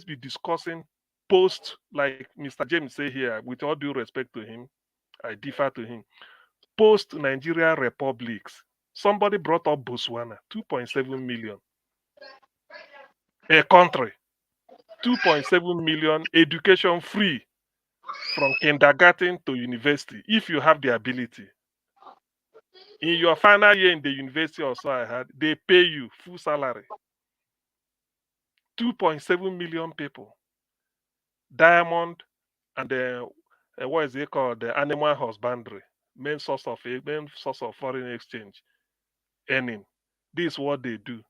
be discussing post, like Mr. James say here, with all due respect to him, I defer to him. Post Nigeria republics. Somebody brought up Botswana, 2.7 million. A country, 2.7 million, education free from kindergarten to university, if you have the ability. In your final year in the university also, I had, they pay you full salary. 2.7 million people. Diamond and what is it called? The animal husbandry, main source of foreign exchange earning. This is what they do.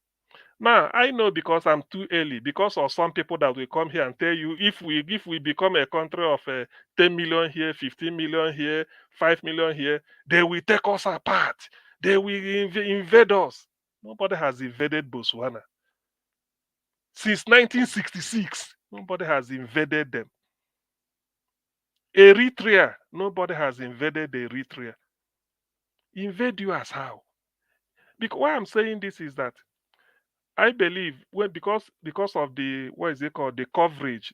Now I know because I'm too early, because of some people that will come here and tell you if we become a country of 10 million here, 15 million here, 5 million here, they will take us apart. They will invade us. Nobody has invaded Botswana. Since 1966, nobody has invaded them. Eritrea, nobody has invaded Eritrea. Invade you as how? Because why I'm saying this is that I believe because of the what is it called, the coverage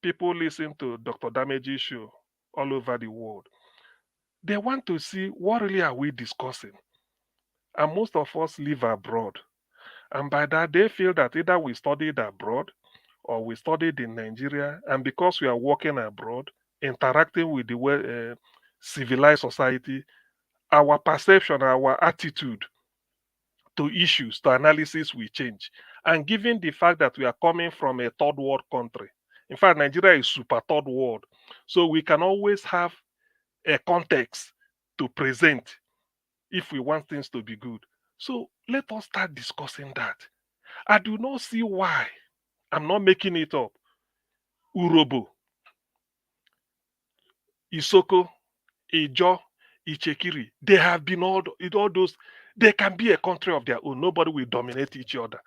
people listen to Dr. Damage's show all over the world. They want to see what really are we discussing. And most of us live abroad. And by that, they feel that either we studied abroad or we studied in Nigeria. And because we are working abroad, interacting with the civilized society, our perception, our attitude to issues, to analysis will change. And given the fact that we are coming from a third world country, in fact, Nigeria is super third world, so we can always have a context to present if we want things to be good. So let us start discussing that. I do not see why, I'm not making it up, Urobo, Isoko, Ijo, Ichekiri, they have been all those, they can be a country of their own. Nobody will dominate each other.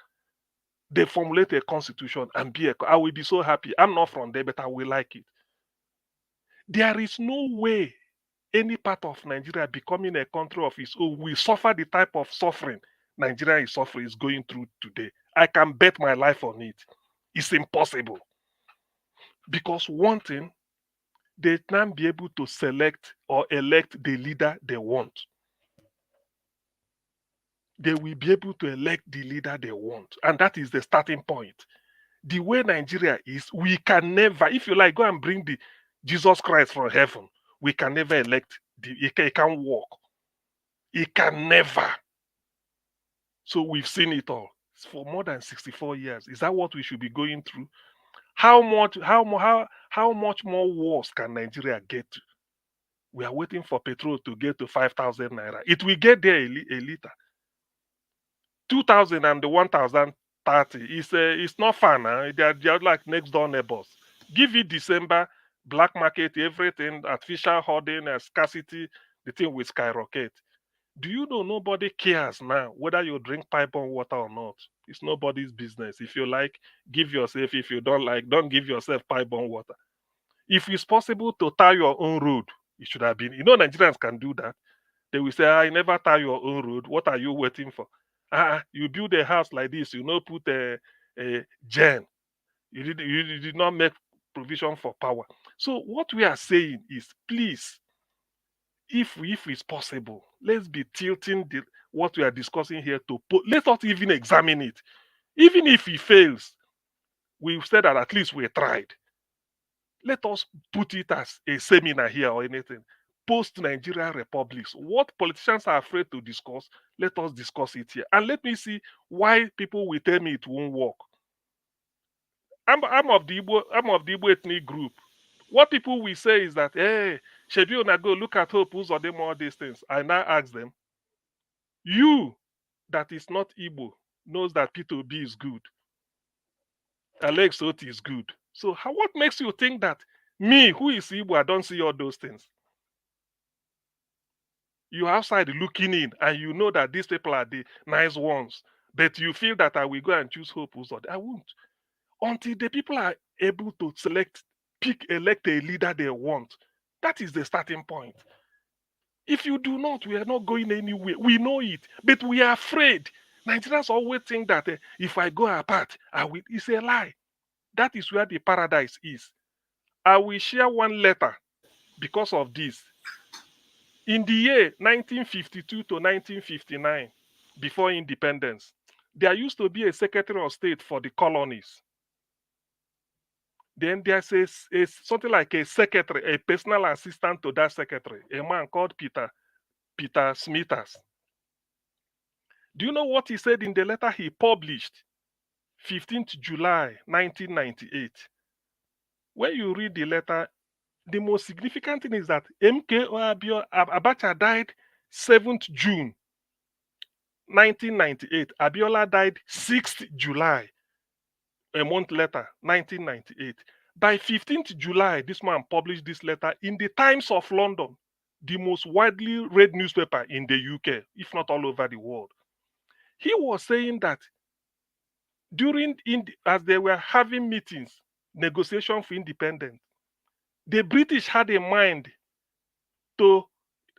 They formulate a constitution and I will be so happy. I'm not from there, but I will like it. There is no way any part of Nigeria becoming a country of its own will suffer the type of suffering Nigeria is going through today. I can bet my life on it. It's impossible. Because one thing, they can't be able to select or elect the leader they want. They will be able to elect the leader they want. And that is the starting point. The way Nigeria is, we can never, if you like, go and bring the Jesus Christ from heaven. We can never elect, it can't work. It can never. So we've seen it all for more than 64 years. Is that what we should be going through? How much more wars can Nigeria get to? We are waiting for petrol to get to 5,000 naira. It will get there a liter. 2,000 and the 1,030 it's not fun. Huh? They are like next door neighbors. Give it December, black market, everything, artificial hoarding, scarcity, the thing will skyrocket. Do you know nobody cares now whether you drink pipe-on water or not? It's nobody's business. If you like, give yourself. If you don't like, don't give yourself pipe-on water. If it's possible to tie your own road, it should have been. You know, Nigerians can do that. They will say, I never tie your own road. What are you waiting for? You build a house like this, you know, put a gen. You did not make provision for power. So what we are saying is, please, if it's possible, let's be tilting what we are discussing here to let us even examine it. Even if it fails, we've said that at least we tried. Let us put it as a seminar here or anything. Post-Nigerian republics, what politicians are afraid to discuss, let us discuss it here. And let me see why people will tell me it won't work. I'm of the Igbo ethnic group. What people will say is that, hey, Shebi una go look at Hope Uzodinma, all these things. I now ask them, you that is not Igbo knows that Peter Obi is good. Alex Oti is good. So what makes you think that me, who is Igbo, I don't see all those things? You're outside looking in and you know that these people are the nice ones, but you feel that I will go and choose Hope Uzodinma. I won't. Until the people are able to elect a leader they want. That is the starting point. If you do not, we are not going anywhere. We know it, but we are afraid. Nigerians always think that if I go apart, it's a lie. That is where the paradise is. I will share one letter because of this. In the year 1952 to 1959, before independence, there used to be a Secretary of State for the colonies. Then there's something like a secretary, a personal assistant to that secretary, a man called Peter Smithers. Do you know what he said in the letter he published 15th July 1998? When you read the letter, the most significant thing is that MK Abacha died 7th June 1998. Abiola died 6th July, a month later, 1998. By 15th July, this man published this letter in the Times of London, the most widely read newspaper in the UK, if not all over the world. He was saying that as they were having meetings, negotiation for independence, the British had a mind to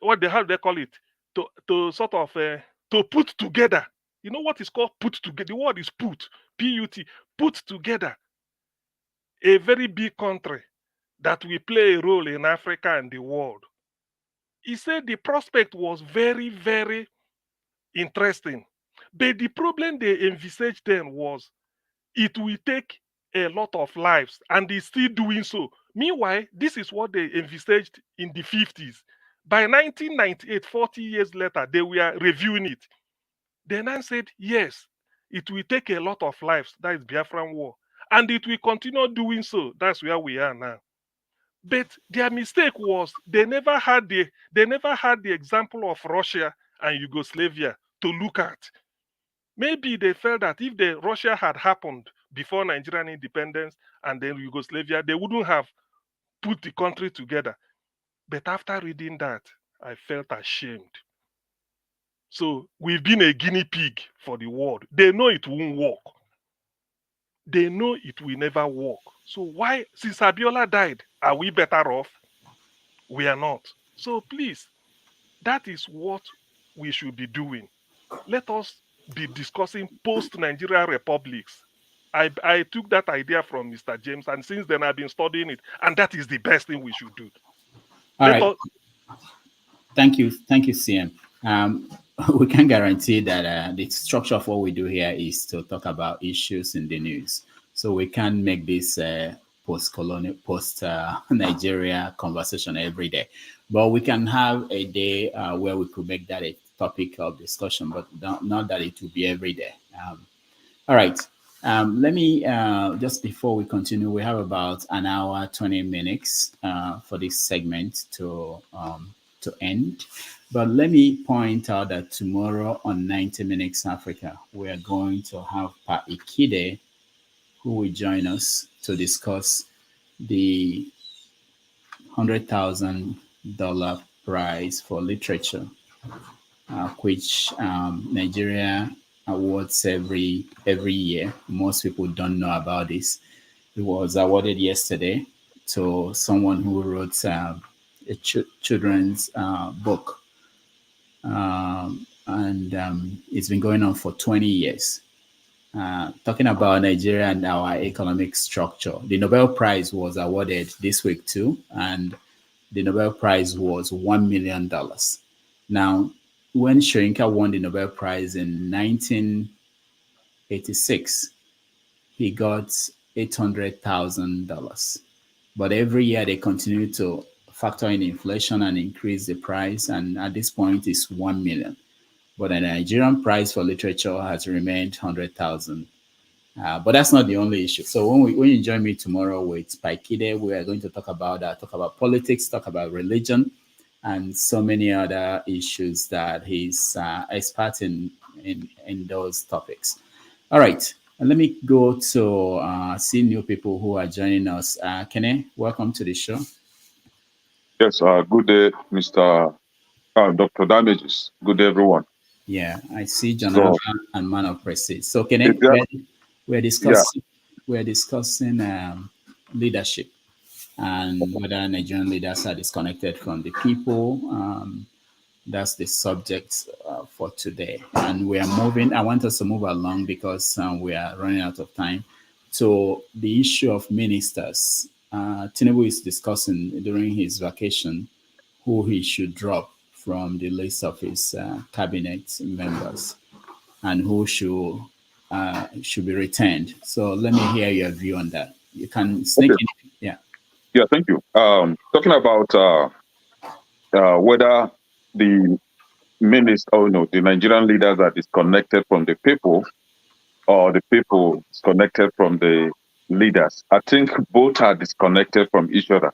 how they call it, to sort of to put together. You know what is called put together? The word is put, P-U-T, put together a very big country that will play a role in Africa and the world. He said the prospect was very, very interesting. But the problem they envisaged then was it will take a lot of lives, and they're still doing so. Meanwhile, this is what they envisaged in the 50s. By 1998, 40 years later, they were reviewing it. They then said, yes, it will take a lot of lives. That is Biafran War. And it will continue doing so. That's where we are now. But their mistake was they never had the example of Russia and Yugoslavia to look at. Maybe they felt that if the Russia had happened before Nigerian independence and then Yugoslavia, they wouldn't have put the country together. But after reading that, I felt ashamed. So we've been a guinea pig for the world. They know it won't work. They know it will never work. So why, since Abiola died, are we better off? We are not. So please, that is what we should be doing. Let us be discussing post-Nigeria republics. I took that idea from Mr. James, and since then I've been studying it, and that is the best thing we should do. All right. Thank you, CM. We can guarantee that the structure of what we do here is to talk about issues in the news. So we can't make this post-colonial, post-Nigeria conversation every day. But we can have a day where we could make that a topic of discussion, but not that it will be every day. All right. Let me, just before we continue, we have about an hour, 20 minutes for this segment to end. But let me point out that tomorrow on 90 Minutes Africa, we are going to have Pa Ikide, who will join us to discuss the $100,000 prize for literature, which Nigeria awards every year. Most people don't know about this. It was awarded yesterday to someone who wrote a children's book. It's been going on for 20 years. Talking about Nigeria and our economic structure. The Nobel Prize was awarded this week too, and the Nobel Prize was $1 million. Now, when Shoyinka won the Nobel Prize in 1986, he got $800,000. But every year they continue to factor in inflation and increase the price, and at this point it's 1 million. But the Nigerian prize for literature has remained 100,000. But that's not the only issue. So when you join me tomorrow with Paikide, we are going to talk about that, talk about politics, talk about religion, and so many other issues that he's expert in those topics. All right, and let me go to see new people who are joining us. Kene, welcome to the show. Yes, good day, Mr. Dr. Damages. Good day, everyone. Yeah, I see John Alpha and Man of Prestige. So Kene, we're discussing leadership and whether Nigerian leaders are disconnected from the people. That's the subject for today. And we are moving. I want us to move along because we are running out of time. So the issue of ministers. Tinubu is discussing during his vacation who he should drop from the list of his cabinet members and who should be retained. So let me hear your view on that. You can sneak in. Yeah. Yeah, thank you. Talking about whether the minister, the Nigerian leaders are disconnected from the people or the people disconnected from the leaders. I think both are disconnected from each other.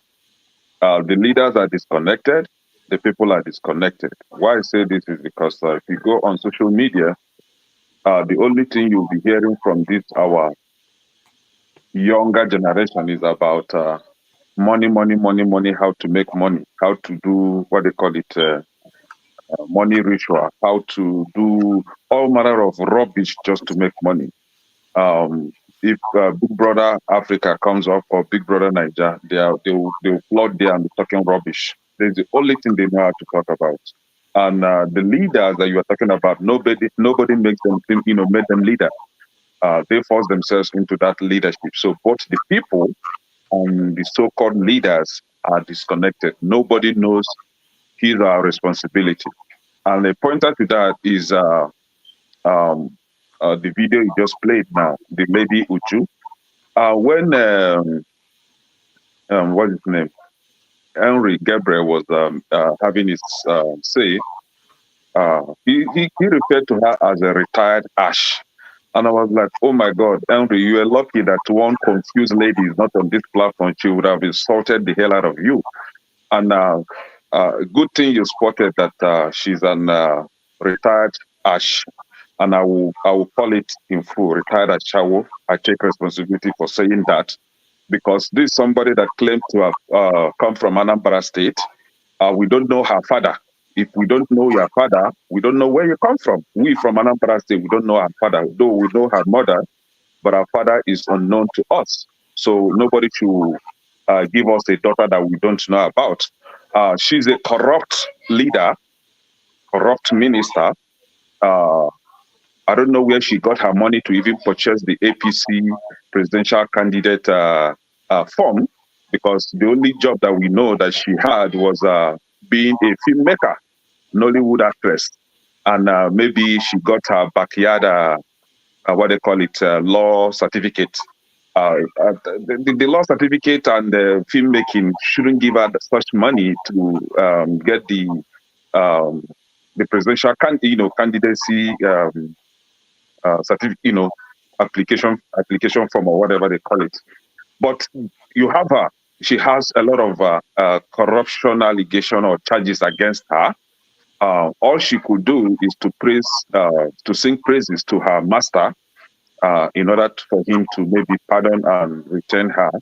The leaders are disconnected, the people are disconnected. Why I say this is because if you go on social media, The only thing you'll be hearing from this our younger generation is about money, money, money, money, how to make money, how to do what they call it, money ritual, how to do all manner of rubbish just to make money. If Big Brother Africa comes up or Big Brother Niger, they'll flood there and be talking rubbish. That's the only thing they know how to talk about. And the leaders that you are talking about, nobody makes them, made them leader. They force themselves into that leadership. So both the people and the so-called leaders are disconnected. Nobody knows his or her responsibility. And the pointer to that is the video you just played now, the lady Uju. When what's his name? Henry Gabriel was having his say, he referred to her as a retired ash. And I was like, oh my God, Henry, you are lucky that one confused lady is not on this platform. She would have insulted the hell out of you. And good thing you spotted that she's an retired ash. And I will call it in full, retired Ashawo. I take responsibility for saying that, because this is somebody that claims to have come from Anambra State. We don't know her father. If we don't know your father, we don't know where you come from. We from Anambra State, we don't know her father, though we know her mother, but our father is unknown to us. So nobody should give us a daughter that we don't know about. She's a corrupt leader, corrupt minister. I don't know where she got her money to even purchase the APC presidential candidate form, because the only job that we know that she had was being a filmmaker, Nollywood actress. And maybe she got her backyard, what they call it, law certificate. The law certificate and the filmmaking shouldn't give her such money to get the presidential candidacy certificate, application form or whatever they call it. But you have her. She has a lot of corruption allegation or charges against her. All she could do is to sing praises to her master in order for him to maybe pardon and retain her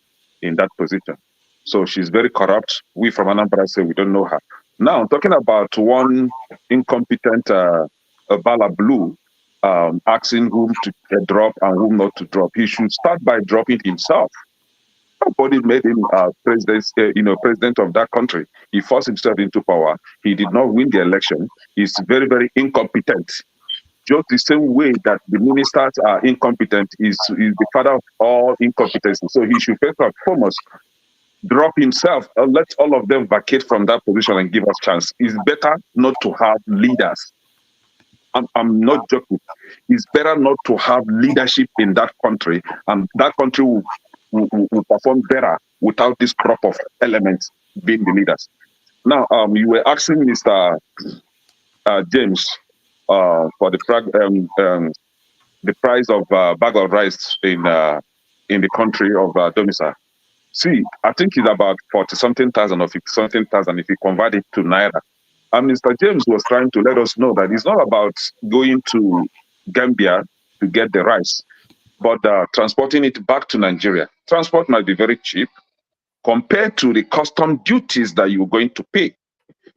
in that position. So she's very corrupt. We from Anambra say we don't know her. Now, talking about one incompetent Bala Blue, asking whom to drop and whom not to drop, he should start by dropping himself. Nobody made him president of that country. He forced himself into power. He did not win the election. He's very, very incompetent. Just the same way that the ministers are incompetent is the father of all incompetency. So he should first and foremost drop himself. Let all of them vacate from that position and give us chance. It's better not to have leaders. I'm not joking. It's better not to have leadership in that country, and that country will perform better without this crop of elements being the leaders. Now, you were asking Mr. James for the price of bag of rice in the country of domicile. See, I think it's about 40-something thousand or 50-something thousand if you convert it to naira. And Mr. James was trying to let us know that it's not about going to Gambia to get the rice, but transporting it back to Nigeria. Transport might be very cheap compared to the custom duties that you're going to pay.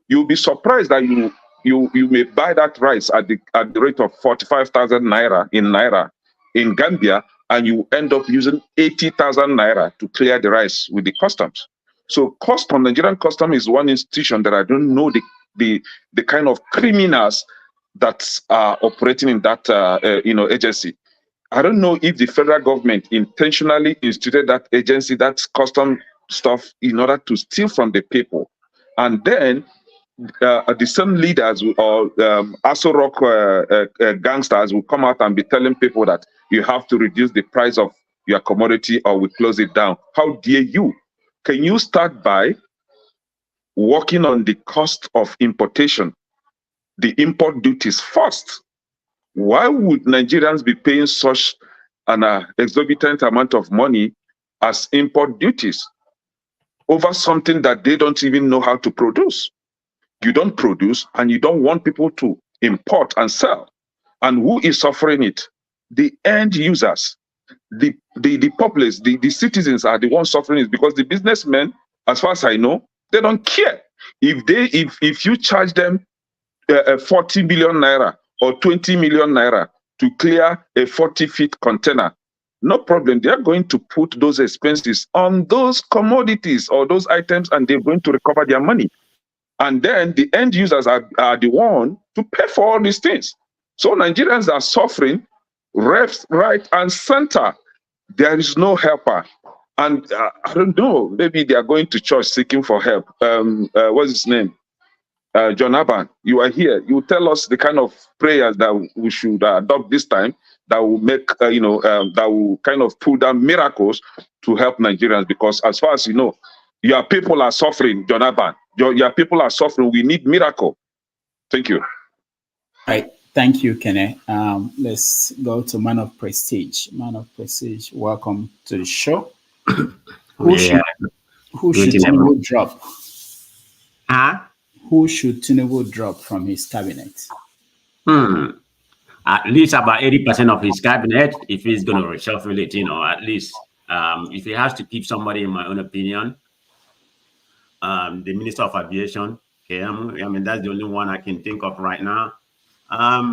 You'll be surprised that you may buy that rice at the rate of 45,000 naira in Gambia, and you end up using 80,000 naira to clear the rice with the customs. So Nigerian custom is one institution that I don't know the kind of criminals that are operating in that agency. I don't know if the federal government intentionally instituted that agency, that custom stuff, in order to steal from the people, and then the same leaders or Aso Rock gangsters will come out and be telling people that you have to reduce the price of your commodity or we close it down. How dare you? Can you start by working on the cost of importation, the import duties first? Why would Nigerians be paying such an exorbitant amount of money as import duties over something that they don't even know how to produce? You don't produce and you don't want people to import and sell. And who is suffering it? The end users, the populace, the citizens are the ones suffering it, because the businessmen, as far as I know, they don't care. If you charge them 40 million naira or 20 million naira to clear a 40-feet container, no problem. They are going to put those expenses on those commodities or those items, and they're going to recover their money. And then the end users are the one to pay for all these things. So Nigerians are suffering left, right, and center. There is no helper. And I don't know, maybe they are going to church seeking for help. What's his name? John Aban, you are here. You tell us the kind of prayers that we should adopt this time that will make, that will kind of pull down miracles to help Nigerians. Because as far as you know, your people are suffering, John Aban. Your people are suffering. We need miracle. Thank you. All right. Thank you, Kene. Let's go to Man of Prestige. Man of Prestige, welcome to the show. Who should Tinubu drop? Who should Tinubu drop from his cabinet? At least about 80% of his cabinet, if he's going to reshuffle it, at least if he has to keep somebody, in my own opinion, the Minister of Aviation, KM, I mean, that's the only one I can think of right now. I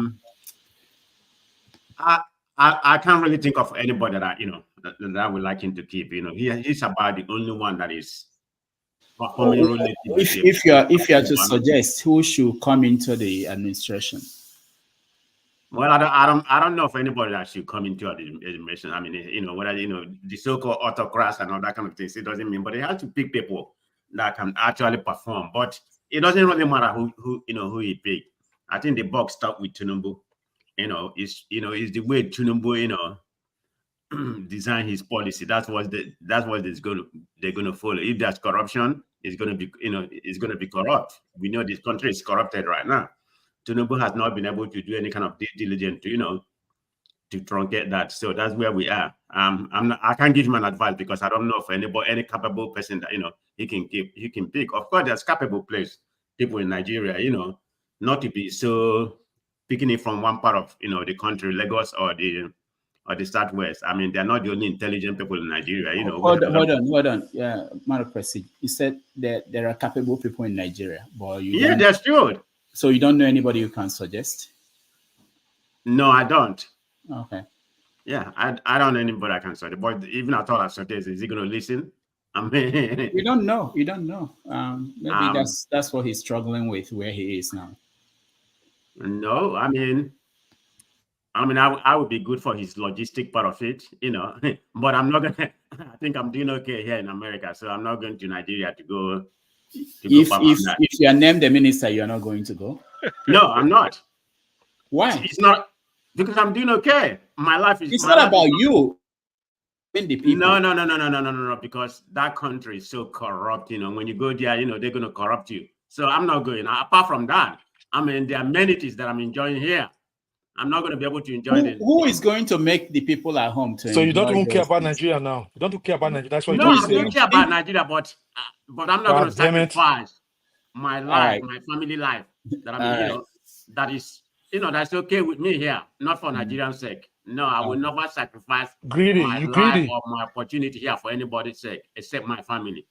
can't really think of anybody that that I would like him to keep. He's about the only one that is performing relatively. If you are to suggest who should come into the administration. Well, I don't know if anybody that should come into the administration. I mean, whether the so-called autocrats and all that kind of things, it doesn't mean. But they have to pick people that can actually perform. But it doesn't really matter who he pick. I think the buck stopped with Tinubu. It's the way Tinubu design his policy. That's what they're gonna follow. If there's corruption, it's gonna be corrupt. We know this country is corrupted right now. Tinubu has not been able to do any kind of due diligence to truncate that. So that's where we are. I can't give him an advice because I don't know if any capable person that he can pick. Of course, there's capable people in Nigeria, not to be so picking it from one part of the country, Lagos or the Southwest. I mean, they're not the only intelligent people in Nigeria. Hold on. Yeah, Man of Prestige. You said that there are capable people in Nigeria, but that's true. So you don't know anybody you can suggest? No, I don't. Okay. Yeah, I don't know anybody I can suggest. But even I thought I suggest, is he going to listen? I mean, you don't know. Maybe that's what he's struggling with where he is now. No, I mean, I would be good for his logistic part of it, but I'm not gonna. I think I'm doing okay here in America, so I'm not going to Nigeria to go. If you are named the minister, you are not going to go. No, I'm not. Why? It's not because I'm doing okay. My life is. It's not about you. The people. No. Because that country is so corrupt. When you go there, they're going to corrupt you. So I'm not going. Apart from that, I mean, the amenities that I'm enjoying here, I'm not going to be able to enjoy them. Who is going to make the people at home to So you don't even care about Nigeria now? You don't care about Nigeria? That's what I don't care about Nigeria, but I'm not going to sacrifice my life, my family life. That that is, that's okay with me here, not for Nigerian's sake. No, I will never sacrifice my life or my opportunity here for anybody's sake, except my family.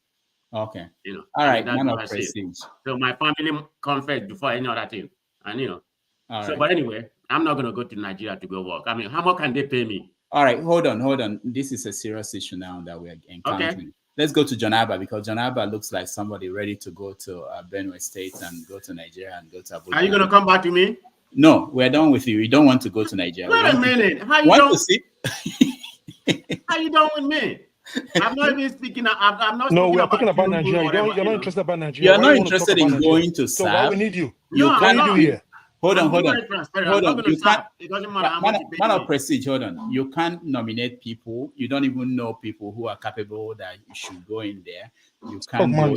Okay. All right. So my family comes first before any other thing. And but anyway, I'm not gonna go to Nigeria to go work. I mean, how much can they pay me? All right, hold on. This is a serious issue now that we're encountering. Okay. Let's go to John Abba, because John Abba looks like somebody ready to go to Benue State and go to Nigeria and go to Abuja. Are you gonna come back to me? No, we're done with you. You don't want to go to Nigeria. Wait a minute. How you done with me? I'm not even speaking. I'm not. No, we are talking about Nigeria. You're not interested about Nigeria. You're not interested in going to So why we need you? What do you do here? Hold on. You can't. It doesn't matter how much you pay Man of Prestige, hold on. You can't nominate people. You don't even know people who are capable that you should go in there. You can't go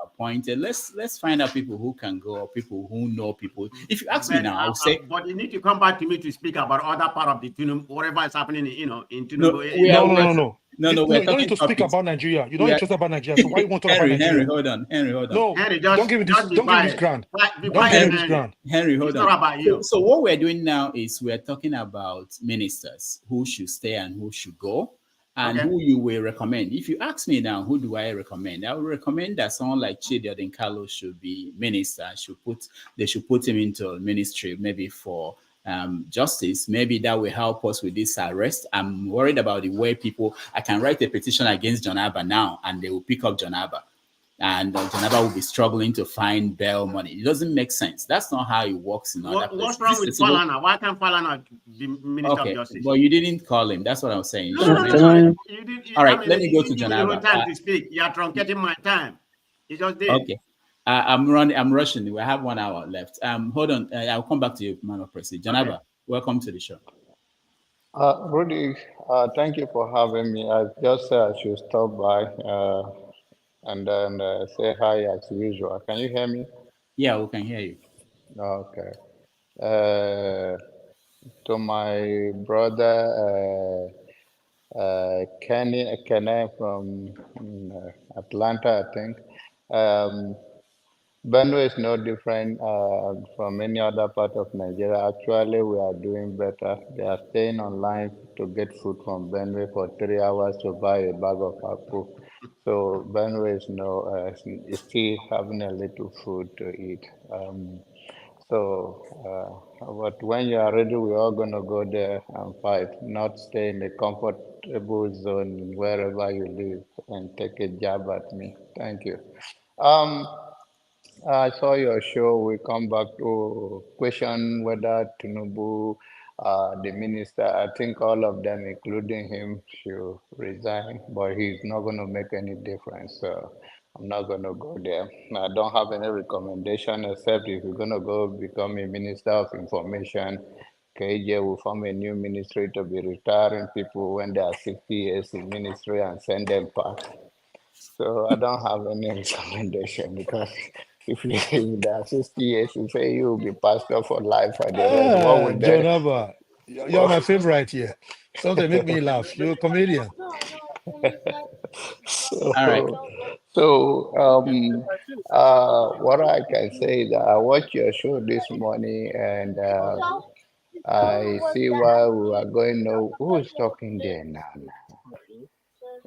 appointed. Let's find out people who can go, or people who know people. If you ask me now, I'll say. But you need to come back to me to speak about other part of the Tinubu, whatever is happening, in Tinubu. No. No, no, No, we're you don't need talking to speak topics. about Nigeria. You're not We are interested about Nigeria. So why you want to talk about Henry, Nigeria? hold on. No, Henry, don't give me this. just be Don't give me this quiet. ground. Be Don't give quiet, me this Henry. ground. Henry, hold It's on. not about you. So what we're doing now is we're talking about ministers who should stay and who should go, and Okay. who you will recommend. If you ask me now, who do I recommend? I would recommend that someone like Chidi Odinkalo should be minister. They should put him into a ministry, maybe for justice. Maybe that will help us with this arrest. I'm worried about the way I can write a petition against John Abba now, and they will pick up John Abba. And John Abba will be struggling to find bail money. It doesn't make sense. That's not how it works in other places. What's wrong with Falana? Why can't Falana be Minister of Justice? But you didn't call him. That's what I'm saying. No. You did, All right, I mean, let me go to you John give me the Abba. whole time to speak. You are truncating my time. You just did. Okay. I'm rushing. We have 1 hour left. Hold on. I'll come back to you, man of President. John Abba, welcome to the show. Rudy, thank you for having me. I just said I should stop by and then say hi as usual. Can you hear me? Yeah, we can hear you. Okay. To my brother Kenny from Atlanta, I think. Benue is no different from any other part of Nigeria. Actually, we are doing better. They are staying online to get food from Benue for 3 hours to buy a bag of apple. So Benue is still having a little food to eat. But when you are ready, we're all going to go there and fight, not stay in a comfortable zone wherever you live and take a jab at me. Thank you. I saw your show. We come back to question whether Tinubu, the minister, I think all of them, including him, should resign, but he's not going to make any difference. So I'm not going to go there. I don't have any recommendation except if you're going to go become a minister of information, KJ will form a new ministry to be retiring people when they are 60 years in ministry and send them back. So I don't have any recommendation because if they are 60 years, you say you will be pastor for life and the rest, what will John they? Abba, you're my favorite here. Something make me laugh. You're a comedian. What I can say is that I watched your show this morning and I see why we are going. No, who is talking there now?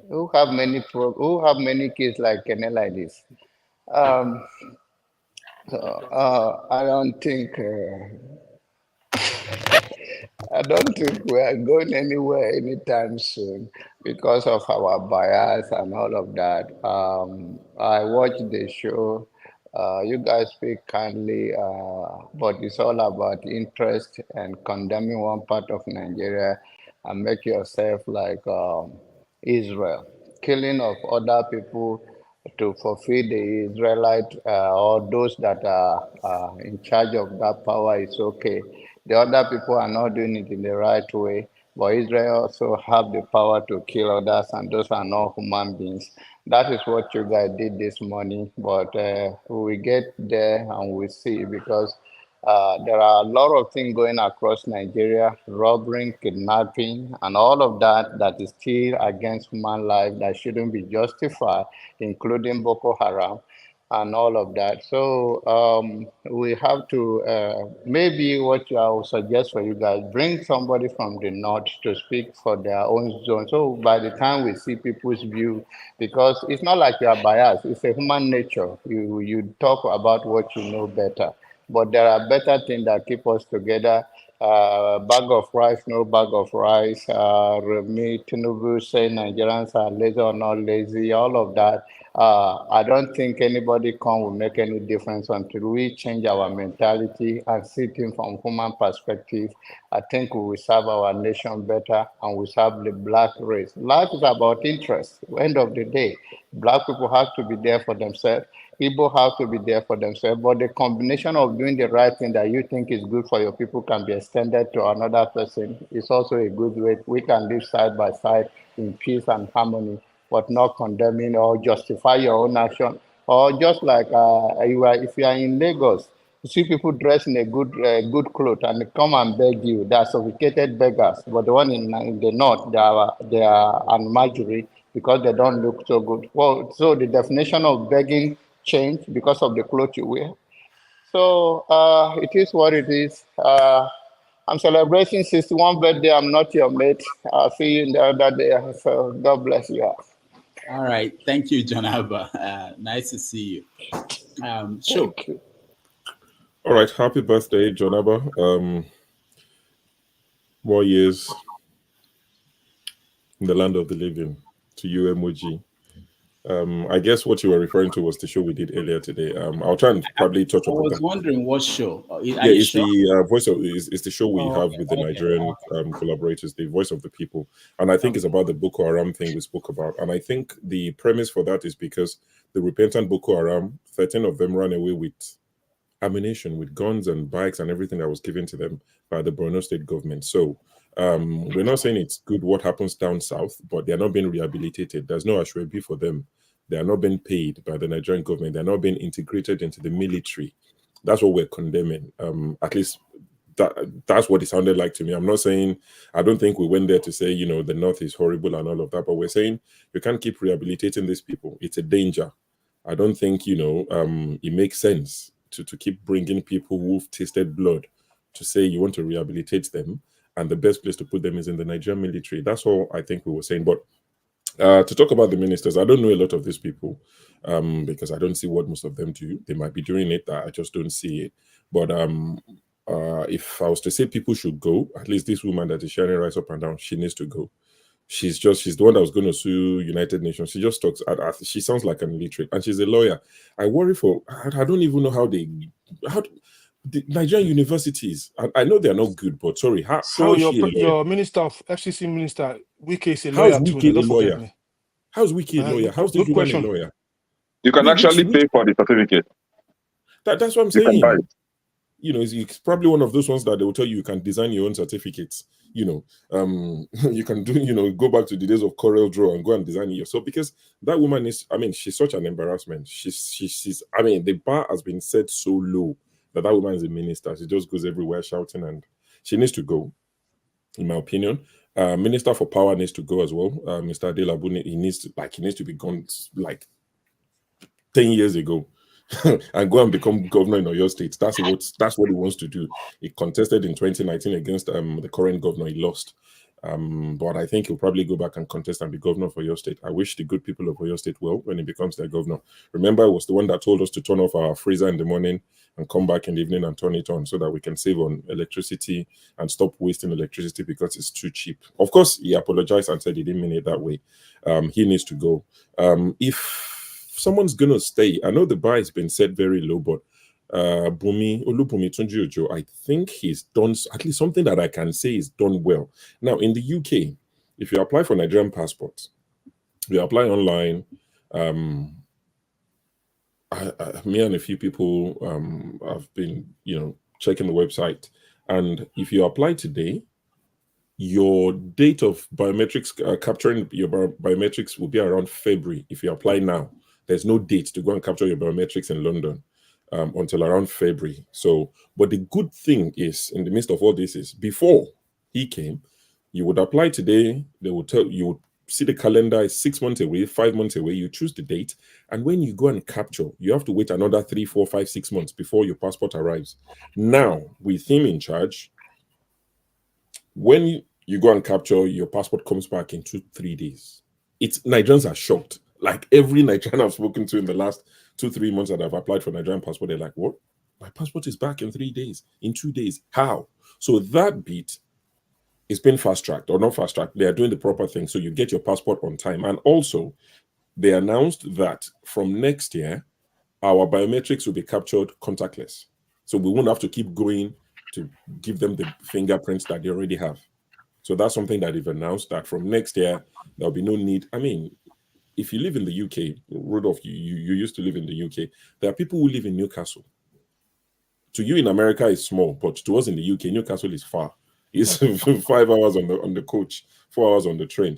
Who have many kids like Kenny like this? Um, I don't think. I don't think we are going anywhere anytime soon because of our bias and all of that. I watched the show. You guys speak kindly, but it's all about interest and condemning one part of Nigeria and make yourself like Israel, killing of other people to fulfill the Israelite or those that are in charge of that power is okay. The other people are not doing it in the right way, but Israel also have the power to kill others, and those are not human beings. That is what you guys did this morning, but we get there and we see because there are a lot of things going across Nigeria, robbery, kidnapping, and all of that that is still against human life that shouldn't be justified, including Boko Haram and all of that. So we have to, maybe what I will suggest for you guys, bring somebody from the north to speak for their own zone. So by the time we see people's view, because it's not like you are biased, it's a human nature. You talk about what you know better. But there are better things that keep us together. Bag of rice, no bag of rice. Remi Tinubu say Nigerians are lazy or not lazy. All of that. I don't think anybody will make any difference until we change our mentality and see things from human perspective. I think we will serve our nation better and we serve the black race. Life is about interest. End of the day, black people have to be there for themselves. People have to be there for themselves, but the combination of doing the right thing that you think is good for your people can be extended to another person. It's also a good way. We can live side by side in peace and harmony, but not condemning or justify your own action. Or just like if you are in Lagos You see people dressed in a good clothes and they come and beg you. They are sophisticated beggars. But the one in the north, they are unmarried because they don't look so good. Well, so the definition of begging changed because of the clothes you wear. So it is what it is. I'm celebrating 61 birthday. I'm not your mate. I'll see you in the other day. So God bless you all. All right. Thank you, John Alba. Nice to see you. Sure. Thank you. All right, happy birthday, John Abba. More years in the land of the living to you, Emoji. I guess what you were referring to was the show we did earlier today. I'll try and probably touch I upon was that. wondering what show. Are Yeah, you it's sure? the voice of is the show we Oh, have with the okay. Nigerian collaborators, the voice of the people, and I think it's about the Boko Haram thing we spoke about. And I think the premise for that is because the repentant Boko Haram, 13 of them ran away with ammunition, with guns and bikes and everything that was given to them by the Borno state government. So we're not saying it's good what happens down south, but they're not being rehabilitated. There's no ashwebi for them. They are not being paid by the Nigerian government. They're not being integrated into the military. That's what we're condemning. At least that's what it sounded like to me. I'm not saying, I don't think we went there to say, the North is horrible and all of that, but we're saying you can't keep rehabilitating these people. It's a danger. I don't think, it makes sense to keep bringing people who've tasted blood to say you want to rehabilitate them. And the best place to put them is in the Nigerian military. That's all I think we were saying. But to talk about the ministers, I don't know a lot of these people because I don't see what most of them do. They might be doing it, I just don't see it. But if I was to say people should go, at least this woman that is sharing rice up and down, she needs to go. She's the one that was going to sue United Nations. She just talks. She sounds like an illiterate, and she's a lawyer. I worry for. I don't even know how the Nigerian universities. I know they're not good, but sorry, how So is she a lawyer? your minister of FCC minister Wike is a How's lawyer too. Wike Don't a forget lawyer? me. How's Wike a lawyer? How's this Good woman a question. lawyer? You can actually pay for the certificate. That's what I'm You can buy saying. it. It's probably one of those ones that they will tell you can design your own certificates. You can do, go back to the days of Corel Draw and go and design it yourself, because that woman is, she's such an embarrassment. She's the bar has been set so low that woman is a minister. She just goes everywhere shouting, and she needs to go, in my opinion. Minister for Power needs to go as well. Mr. Adelabu, he needs to be gone like 10 years ago. And go and become governor in Oyo State. That's what he wants to do. He contested in 2019 against the current governor. He lost. But I think he'll probably go back and contest and be governor for Oyo State. I wish the good people of Oyo State well when he becomes their governor. Remember, it was the one that told us to turn off our freezer in the morning and come back in the evening and turn it on so that we can save on electricity and stop wasting electricity because it's too cheap. Of course, he apologized and said he didn't mean it that way. He needs to go. If someone's gonna stay, I know the bar has been set very low, but Olubumi Tunji Ojo, I think he's done at least something that I can say is done well. Now in the UK, if you apply for Nigerian passport, you apply online. Me and a few people have been checking the website, and if you apply today, your date of biometrics capturing your biometrics will be around February. If you apply now, there's no date to go and capture your biometrics in London until around February. So, but the good thing is, in the midst of all this, is before he came, you would apply today. They would tell you, would see the calendar is 6 months away, 5 months away. You choose the date, and when you go and capture, you have to wait another 3, 4, 5, 6 months before your passport arrives. Now, with him in charge, when you go and capture, your passport comes back in 2-3 days. Nigerians are shocked. Like every Nigerian I've spoken to in the last 2-3 months that I've applied for Nigerian passport, they're like, what? My passport is back in 3 days, in 2 days. How? So that bit is been fast-tracked, or not fast-tracked. They are doing the proper thing. So you get your passport on time. And also, they announced that from next year, our biometrics will be captured contactless. So we won't have to keep going to give them the fingerprints that they already have. So that's something that they've announced, that from next year, there'll be no need. If you live in the UK, Rudolph, you used to live in the UK, there are people who live in Newcastle. To you in America, it's small, but to us in the UK, Newcastle is far. It's 5 hours on the coach, 4 hours on the train.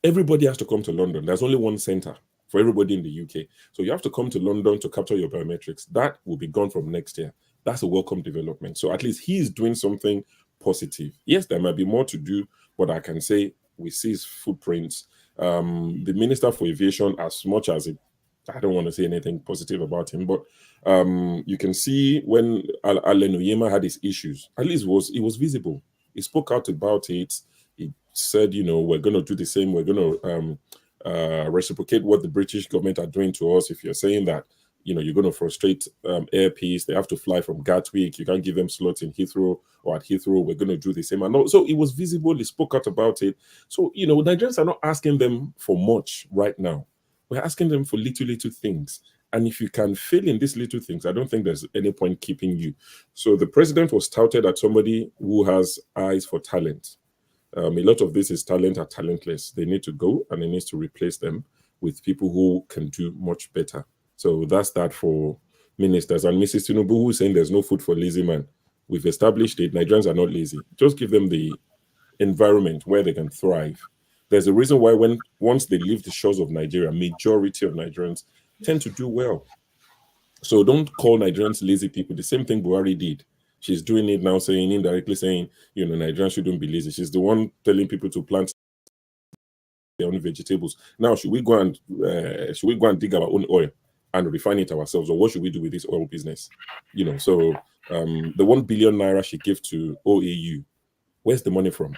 Everybody has to come to London. There's only one center for everybody in the UK. So you have to come to London to capture your biometrics. That will be gone from next year. That's a welcome development. So at least he is doing something positive. Yes, there might be more to do, but I can say we see his footprints. The Minister for Aviation, as much as I don't want to say anything positive about him, but you can see when Alain Oyema had his issues, at least it was visible. He spoke out about it. He said, we're going to do the same. We're going to reciprocate what the British government are doing to us. If you're saying that, you're going to frustrate Air Peace, they have to fly from Gatwick. You can't give them slots in Heathrow or at Heathrow. We're going to do the same. And so it was visible. He spoke out about it. So, Nigerians are not asking them for much right now. We're asking them for little things. And if you can fail in these little things, I don't think there's any point keeping you. So the president was touted as somebody who has eyes for talent. A lot of this is talent are talentless. They need to go, and he needs to replace them with people who can do much better. So that's that for ministers. And Mrs. Tinubu, who's saying there's no food for lazy man. We've established it. Nigerians are not lazy. Just give them the environment where they can thrive. There's a reason why once they leave the shores of Nigeria, majority of Nigerians tend to do well. So don't call Nigerians lazy people. The same thing Buhari did. She's doing it now, indirectly saying, Nigerians shouldn't be lazy. She's the one telling people to plant their own vegetables. Now, should we go and dig our own oil and refine it ourselves, or what should we do with this oil business? So the 1 billion naira she gave to OAU, where's the money from?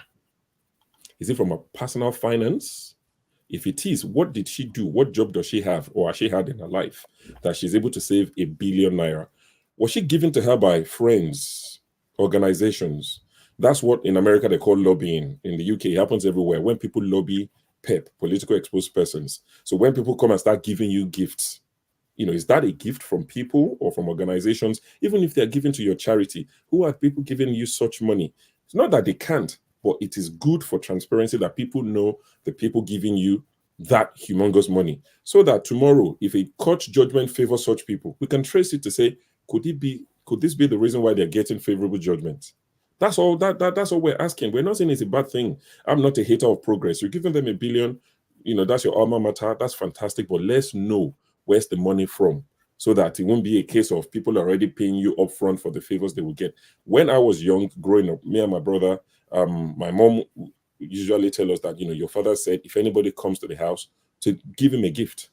Is it from a personal finance? If it is, what did she do? What job does she have or has she had in her life that she's able to save 1 billion naira? Was she given to her by friends, organizations? That's what in America they call lobbying. In the UK, it happens everywhere. When people lobby PEP, political exposed persons. So when people come and start giving you gifts, is that a gift from people or from organizations? Even if they're giving to your charity, who are people giving you such money? It's not that they can't, but it is good for transparency that people know the people giving you that humongous money, so that tomorrow, if a court judgment favors such people, we can trace it to say, could this be the reason why they're getting favorable judgments? That's all. That's all we're asking. We're not saying it's a bad thing. I'm not a hater of progress. You're giving them 1 billion, that's your alma mater. That's fantastic. But let's know where's the money from, so that it won't be a case of people already paying you upfront for the favors they will get. When I was young, growing up, me and my brother, my mom usually tell us that, your father said, if anybody comes to the house, to give him a gift,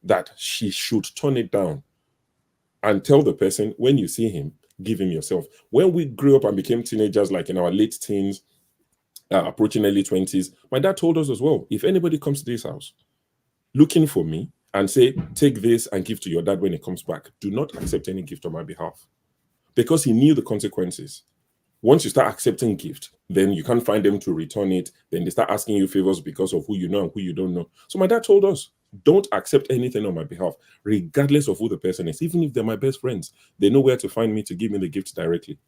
that she should turn it down and tell the person, when you see him, give him yourself. When we grew up and became teenagers, like in our late teens, approaching early 20s, my dad told us as well, if anybody comes to this house looking for me and say, take this and give to your dad when he comes back, do not accept any gift on my behalf. Because he knew the consequences. Once you start accepting gift, then you can't find them to return it. Then they start asking you favors because of who you know and who you don't know. So my dad told us, don't accept anything on my behalf, regardless of who the person is. Even if they're my best friends, they know where to find me to give me the gift directly.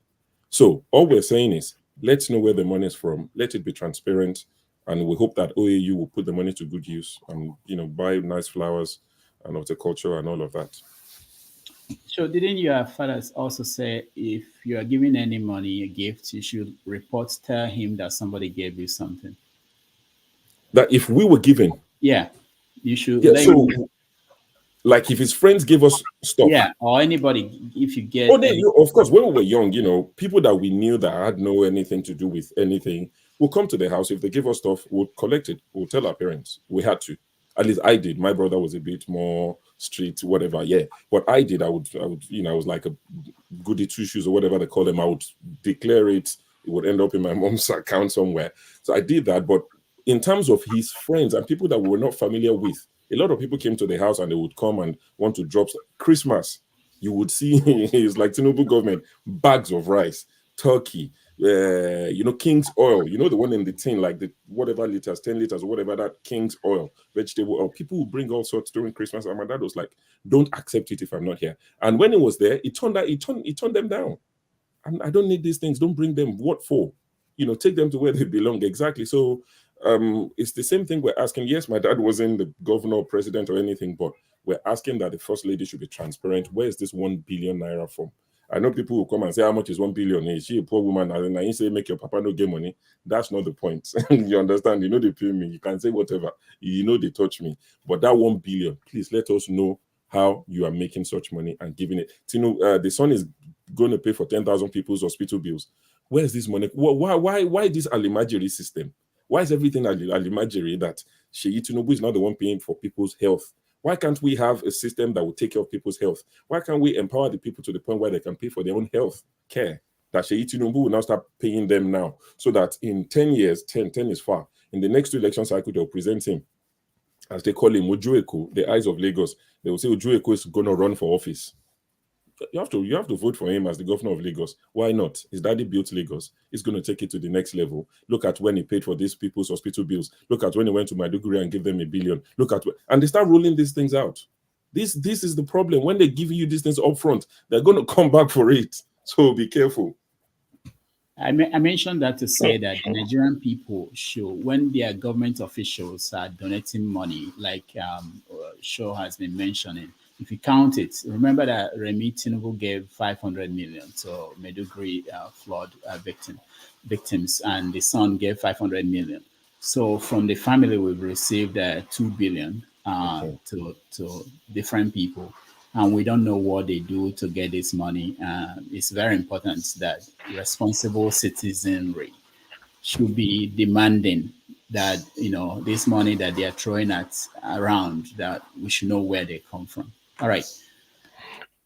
So all we're saying is, let's know where the money is from. Let it be transparent. And we hope that OAU will put the money to good use and, buy nice flowers and horticulture and all of that. So didn't your fathers also say if you are giving any money, a gift, you should tell him that somebody gave you something? That if we were given, yeah, you should. Yeah, so like if his friends give us stuff, or anybody, if you get. Of course, when we were young, people that we knew that had no anything to do with anything will come to the house. If they give us stuff, we'll collect it. We'll tell our parents. We had to. At least I did. My brother was a bit more street, whatever. Yeah, what I did, I would, I was like a goody two shoes or whatever they call them. I would declare it. It would end up in my mom's account somewhere. So I did that. But in terms of his friends and people that we were not familiar with, a lot of people came to the house and they would come and want to drop Christmas. You would see it's like Tinubu government, bags of rice, turkey, King's oil, the one in the tin, like the whatever liters, 10 liters or whatever, that King's oil, vegetable oil. People would bring all sorts during Christmas. And my dad was like, don't accept it if I'm not here. And when it was there, it turned them down. I don't need these things. Don't bring them. What for? Take them to where they belong. Exactly. So it's the same thing we're asking. Yes, my dad wasn't the governor or president or anything, but we're asking that the first lady should be transparent. Where is this 1 billion naira from? I know people will come and say, how much is 1 billion? Is she a poor woman? And you say, make your papa no get money. That's not the point. You understand? They pay me. You can say whatever. They touch me. But that 1 billion, please let us know how you are making such money and giving it. The son is going to pay for 10,000 people's hospital bills. Where's this money? Why this alimajiri system? Why is everything alimajiri that Sheyi Tinubu is not the one paying for people's health? Why can't we have a system that will take care of people's health? Why can't we empower the people to the point where they can pay for their own health care? That Sheyi Tinubu will now start paying them now, so that in 10 years, 10 is far, in the next 2 election cycle, they'll present him, as they call him, Ojueko, the eyes of Lagos. They will say Ojueko is going to run for office. You have to vote for him as the governor of Lagos. Why not? His daddy built Lagos. He's going to take it to the next level. Look at when he paid for these people's hospital bills. Look at when he went to Maiduguri and gave them $1 billion. Look at and they start rolling these things out. This is the problem. When they give you these things up front, they're going to come back for it. So be careful. I mentioned that to say that Nigerian people should, when their government officials are donating money, like Shaw has been mentioning, if you count it, remember that Remi Tinubu gave 500 million to Maiduguri flood victims, and the son gave 500 million. So from the family, we've received 2 billion to different people, and we don't know what they do to get this money. It's very important that responsible citizenry should be demanding that, this money that they are throwing around, that we should know where they come from. All right.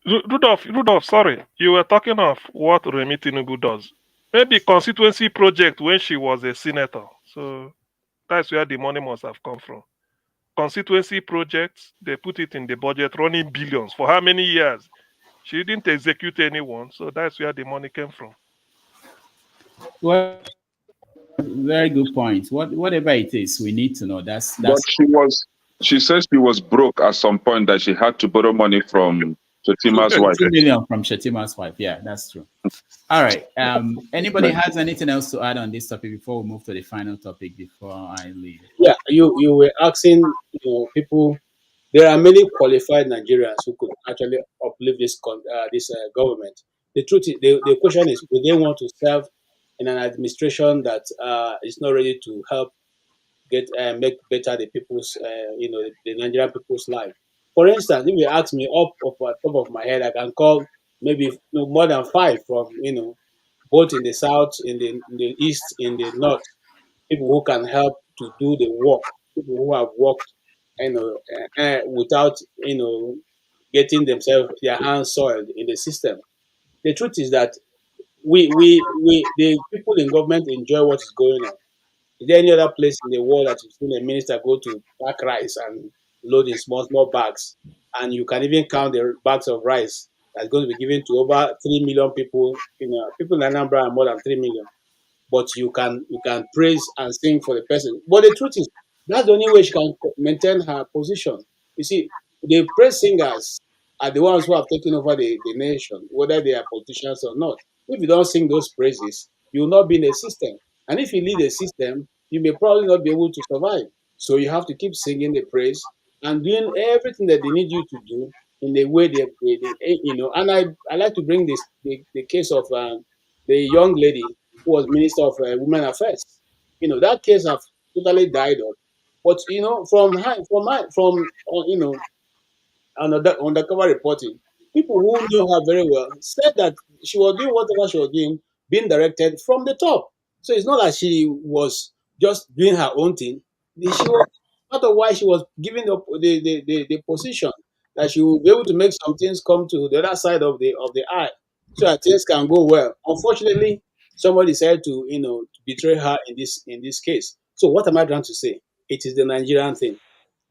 Rudolph, sorry. You were talking of what Remi Tinubu does. Maybe constituency project when she was a senator. So that's where the money must have come from. Constituency projects, they put it in the budget, running billions. For how many years? She didn't execute anyone. So that's where the money came from. Well, very good point. Whatever it is, we need to know. But she says she was broke at some point, that she had to borrow money from Shetima's wife. 2 million from Shetima's wife. Yeah, that's true. All right. Anybody has anything else to add on this topic before we move to the final topic before I leave? Yeah, you were asking, people. There are many qualified Nigerians who could actually uplift this government. The truth is, the question is, do they want to serve in an administration that is not ready to help make better the people's, the Nigerian people's life? For instance, if you ask me up at top of my head, I can call maybe more than 5 from, both in the south, in the east, in the north, people who can help to do the work, people who have worked, without, getting their hands soiled in the system. The truth is that the people in government enjoy what is going on. Is there any other place in the world that you've seen a minister go to pack rice and load in small bags, and you can even count the bags of rice that's going to be given to over 3 million people? People in Anambra are more than 3 million. But you can praise and sing for the person. But the truth is, that's the only way she can maintain her position. You see, the praise singers are the ones who have taken over the nation, whether they are politicians or not. If you don't sing those praises, you will not be in the system. And if you lead the system, you may probably not be able to survive. So you have to keep singing the praise and doing everything that they need you to do in the way they And I like to bring the case of the young lady who was Minister of Women Affairs. That case have totally died off. But undercover reporting, people who knew her very well said that she was doing whatever she was doing, being directed from the top. So it's not that she was just doing her own thing. She was part of why she was given the position, that she will be able to make some things come to the other side of the eye, so that things can go well. Unfortunately, somebody decided to betray her in this case. So what am I trying to say? It is the Nigerian thing.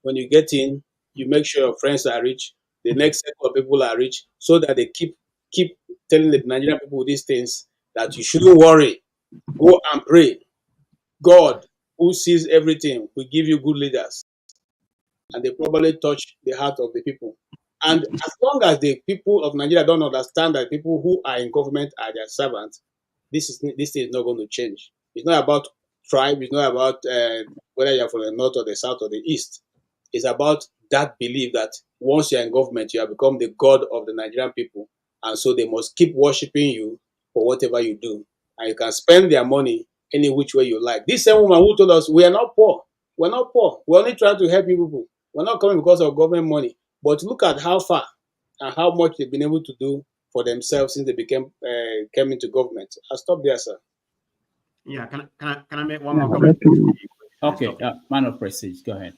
When you get in, you make sure your friends are rich, the next set of people are rich, so that they keep telling the Nigerian people these things, that you shouldn't worry, go and pray. God, who sees everything, will give you good leaders. And they probably touch the heart of the people. And as long as the people of Nigeria don't understand that people who are in government are their servants, this thing is not going to change. It's not about tribe. It's not about whether you're from the north or the south or the east. It's about that belief that once you're in government, you have become the God of the Nigerian people. And so they must keep worshiping you for whatever you do. And you can spend their money any which way you like. This same woman who told us, we are not poor. We're not poor. We're only trying to help you people. We're not coming because of government money. But look at how far and how much they've been able to do for themselves since they came into government. I'll stop there, sir. Yeah, can I make one more comment? Okay, man of prestige, go ahead.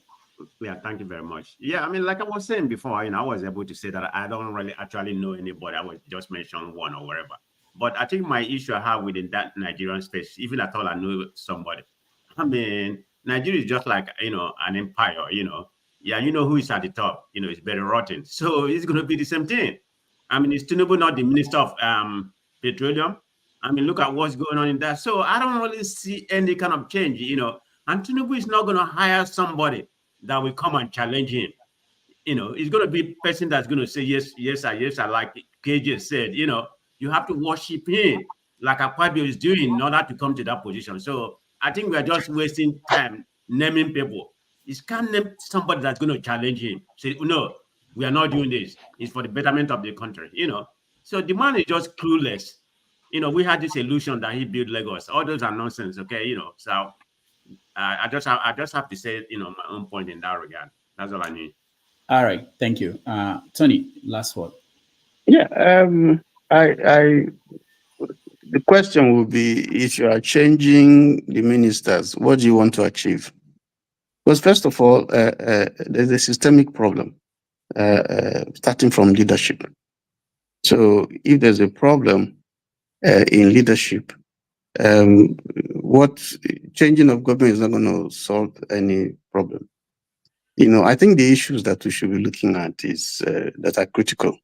Yeah, thank you very much. Yeah, I mean, like I was saying before, I was able to say that I don't really actually know anybody. I was just mention one or whatever. But I think my issue I have within that Nigerian space, even at all I know somebody. I mean, Nigeria is just like, an empire, Yeah, you know who is at the top, it's very rotten. So it's going to be the same thing. I mean, is Tinubu not the minister of petroleum? I mean, look at what's going on in that. So I don't really see any kind of change, And Tinubu is not going to hire somebody that will come and challenge him. He's going to be a person that's going to say, yes, yes, I like KJ said, you have to worship him like Akpabio is doing in order to come to that position. So I think we're just wasting time naming people. You can't name somebody that's going to challenge him. Say, no, we are not doing this. It's for the betterment of the country, So the man is just clueless. We had this illusion that he built Lagos. All those are nonsense, okay, So I just have to say, my own point in that regard. That's all I need. All right, thank you, Tony. Last word. Yeah, the question would be, if you are changing the ministers, what do you want to achieve? Because first of all, there's a systemic problem, starting from leadership. So if there's a problem in leadership, what changing of government is not going to solve any problem. I think the issues that we should be looking at is that are critical.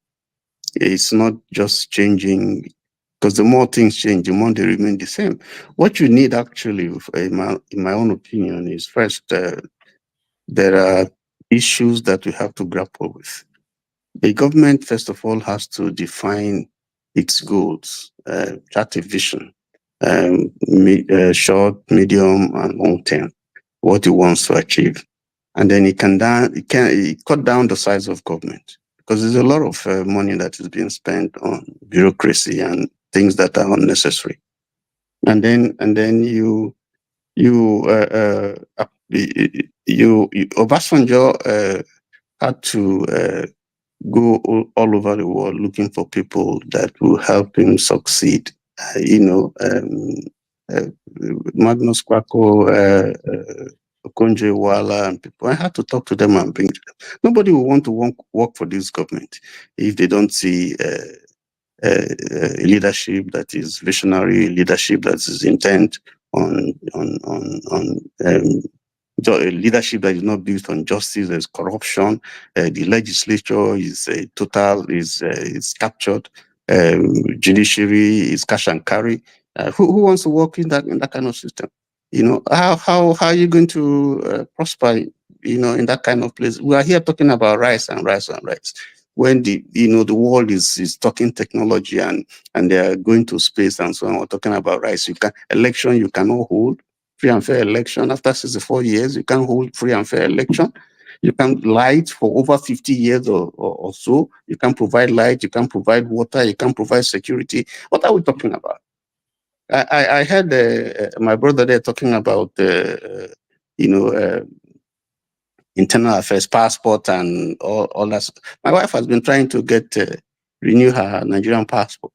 It's not just changing, because the more things change, the more they remain the same. What you need actually, in my own opinion, is first, there are issues that we have to grapple with. The government, first of all, has to define its goals, chart a vision, short, medium, and long term, what it wants to achieve. And then it can cut down the size of government, because there's a lot of money that is being spent on bureaucracy and things that are unnecessary. And then Obasanjo had to go all over the world looking for people that will help him succeed. Magnus Kwako, Okonjo Iweala, and people. I had to talk to them and bring to them. Nobody will want to work for this government if they don't see leadership that is visionary, leadership that is intent on leadership that is not built on justice. There's corruption. The legislature is is captured. Judiciary is cash and carry. Who wants to work in that kind of system? How are you going to prosper? In that kind of place. We are here talking about rice and rice and rice. When the world is talking technology and they are going to space and so on, we're talking about rice. You cannot hold free and fair election after 64 years. You can't hold free and fair election. You can light for over 50 years or so. You can provide light. You can provide water. You can provide security. What are we talking about? I heard my brother there talking about internal affairs, passport, and all that. My wife has been trying to renew her Nigerian passport.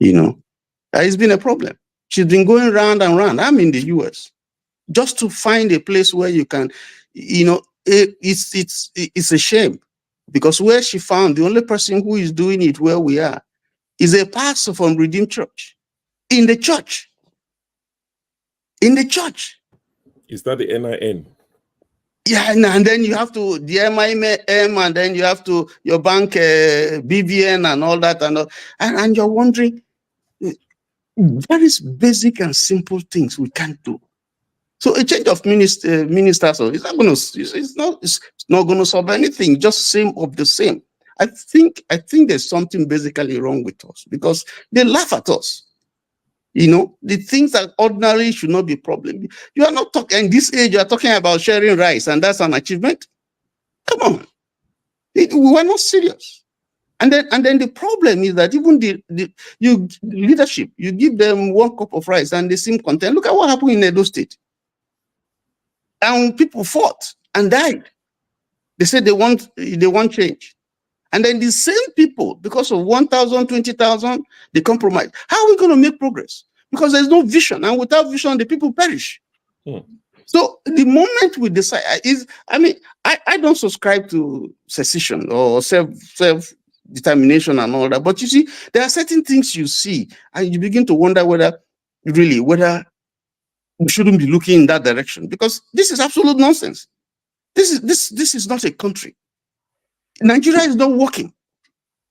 It's been a problem. She's been going round and round. I'm in the US just to find a place where you can, it's a shame, because where she found the only person who is doing it where we are is a pastor from Redeemed Church. In the church. Is that the NIN? Yeah, and then you have to the MIM, and then you have to your bank BVN and all that, and you're wondering, very basic and simple things we can't do. So a change of ministers, it's not going to solve anything. Just same of the same. I think there's something basically wrong with us, because they laugh at us. The things that ordinarily should not be a problem. You are not talking, in this age, you are talking about sharing rice, and that's an achievement. Come on. We were not serious. And then the problem is that even the leadership, you give them 1 cup of rice and they seem content. Look at what happened in Edo State. And people fought and died. They said they want change. And then the same people, because of 1,000, 20,000, they compromise. How are we going to make progress? Because there's no vision, and without vision, the people perish. So the moment we decide I don't subscribe to secession or self-determination and all that. But you see, there are certain things you see, and you begin to wonder whether we shouldn't be looking in that direction, because this is absolute nonsense. This is not a country. Nigeria is not working.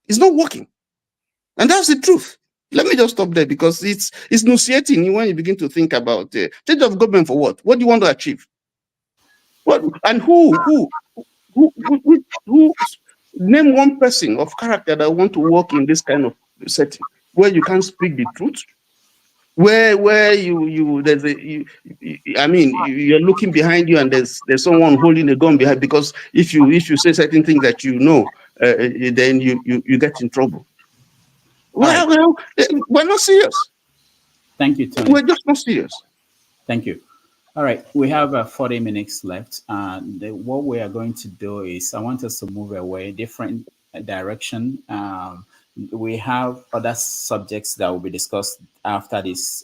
It's not working. And that's the truth. Let me just stop there, because it's nauseating when you begin to think about change of government for what? What do you want to achieve? What and who name one person of character that want to work in this kind of setting where you can't speak the truth, where you're looking behind you and there's someone holding a gun behind, because if you say certain things that then you get in trouble. Well, we're not serious. Thank you, Tony. We're just not serious. Thank you. All right, we have 40 minutes left. What we are going to do is I want us to move away, different direction. We have other subjects that will be discussed after this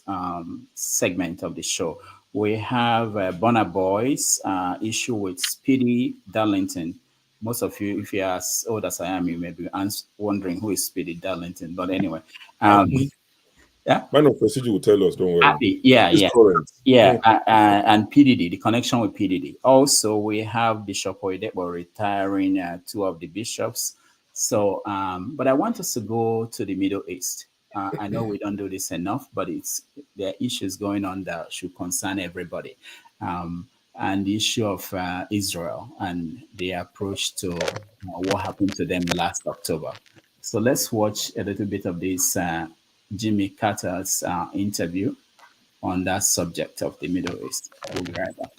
segment of the show. We have Burna Boy's issue with Speedy Darlington. Most of you, if you're as old as I am, you may be wondering who is Speedy Darlington. But anyway, yeah. Man of procedure will tell us, don't worry. It's current. And PDD, the connection with PDD. Also, we have Bishop Oyedepo retiring 2 of the bishops. So, but I want us to go to the Middle East. I know we don't do this enough, but there are issues going on that should concern everybody. And the issue of Israel and the approach to what happened to them last October. So let's watch a little bit of this Jimmy Carter's interview on that subject of the Middle East. We'll be right back.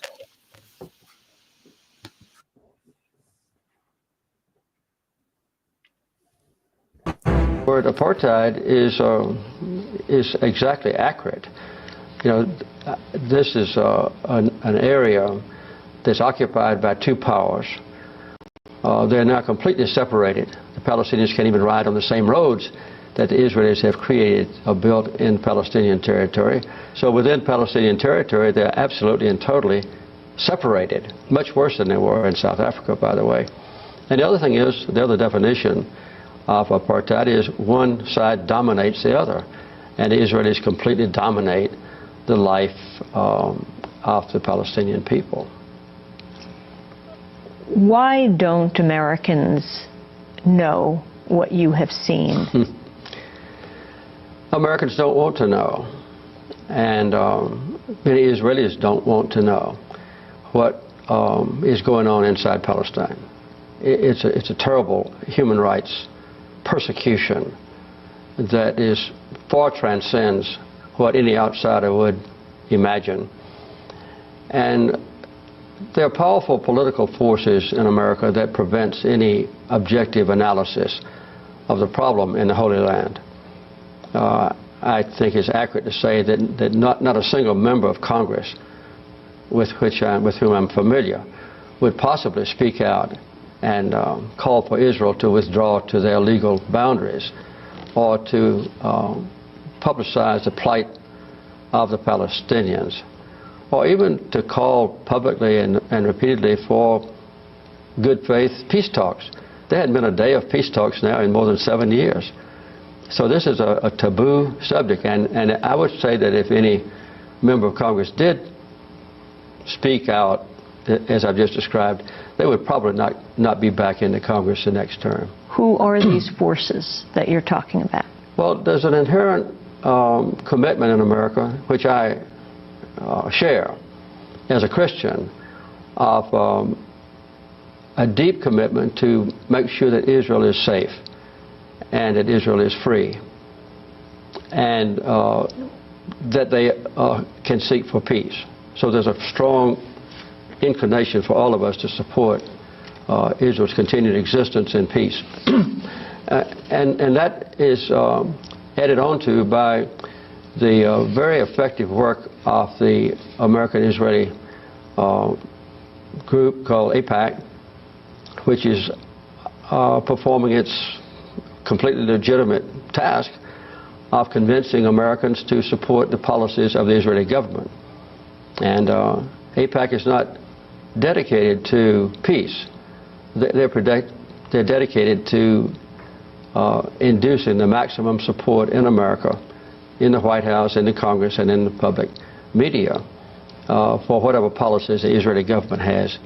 Word apartheid is exactly accurate. You know, this is an area that's occupied by 2 powers. They're now completely separated. The Palestinians can't even ride on the same roads that the Israelis have created or built in Palestinian territory. So within Palestinian territory, they're absolutely and totally separated, much worse than they were in South Africa, by the way. And the other thing is, the other definition of apartheid is one side dominates the other, and the Israelis completely dominate the life of the Palestinian people. Why don't Americans know what you have seen? Americans don't want to know, and many Israelis don't want to know what is going on inside Palestine. It's a terrible human rights persecution that far transcends what any outsider would imagine. And there are powerful political forces in America that prevents any objective analysis of the problem in the Holy Land. I think it's accurate to say that not a single member of Congress with whom I'm familiar would possibly speak out and call for Israel to withdraw to their legal boundaries or to publicize the plight of the Palestinians, or even to call publicly and repeatedly for good faith peace talks. There hadn't been a day of peace talks now in more than 7 years. So this is a taboo subject, and I would say that if any member of Congress did speak out, as I've just described, they would probably not be back into Congress the next term. Who are these forces that you're talking about? Well, there's an inherent commitment in America, which I share as a Christian, of a deep commitment to make sure that Israel is safe and that Israel is free, and that they can seek for peace. So there's a strong inclination for all of us to support Israel's continued existence in peace. And that is added on to by the very effective work of the American-Israeli group called AIPAC, which is performing its completely legitimate task of convincing Americans to support the policies of the Israeli government. And AIPAC is not dedicated to peace. They're dedicated to inducing the maximum support in America, in the White House, in the Congress, and in the public media for whatever policies the Israeli government has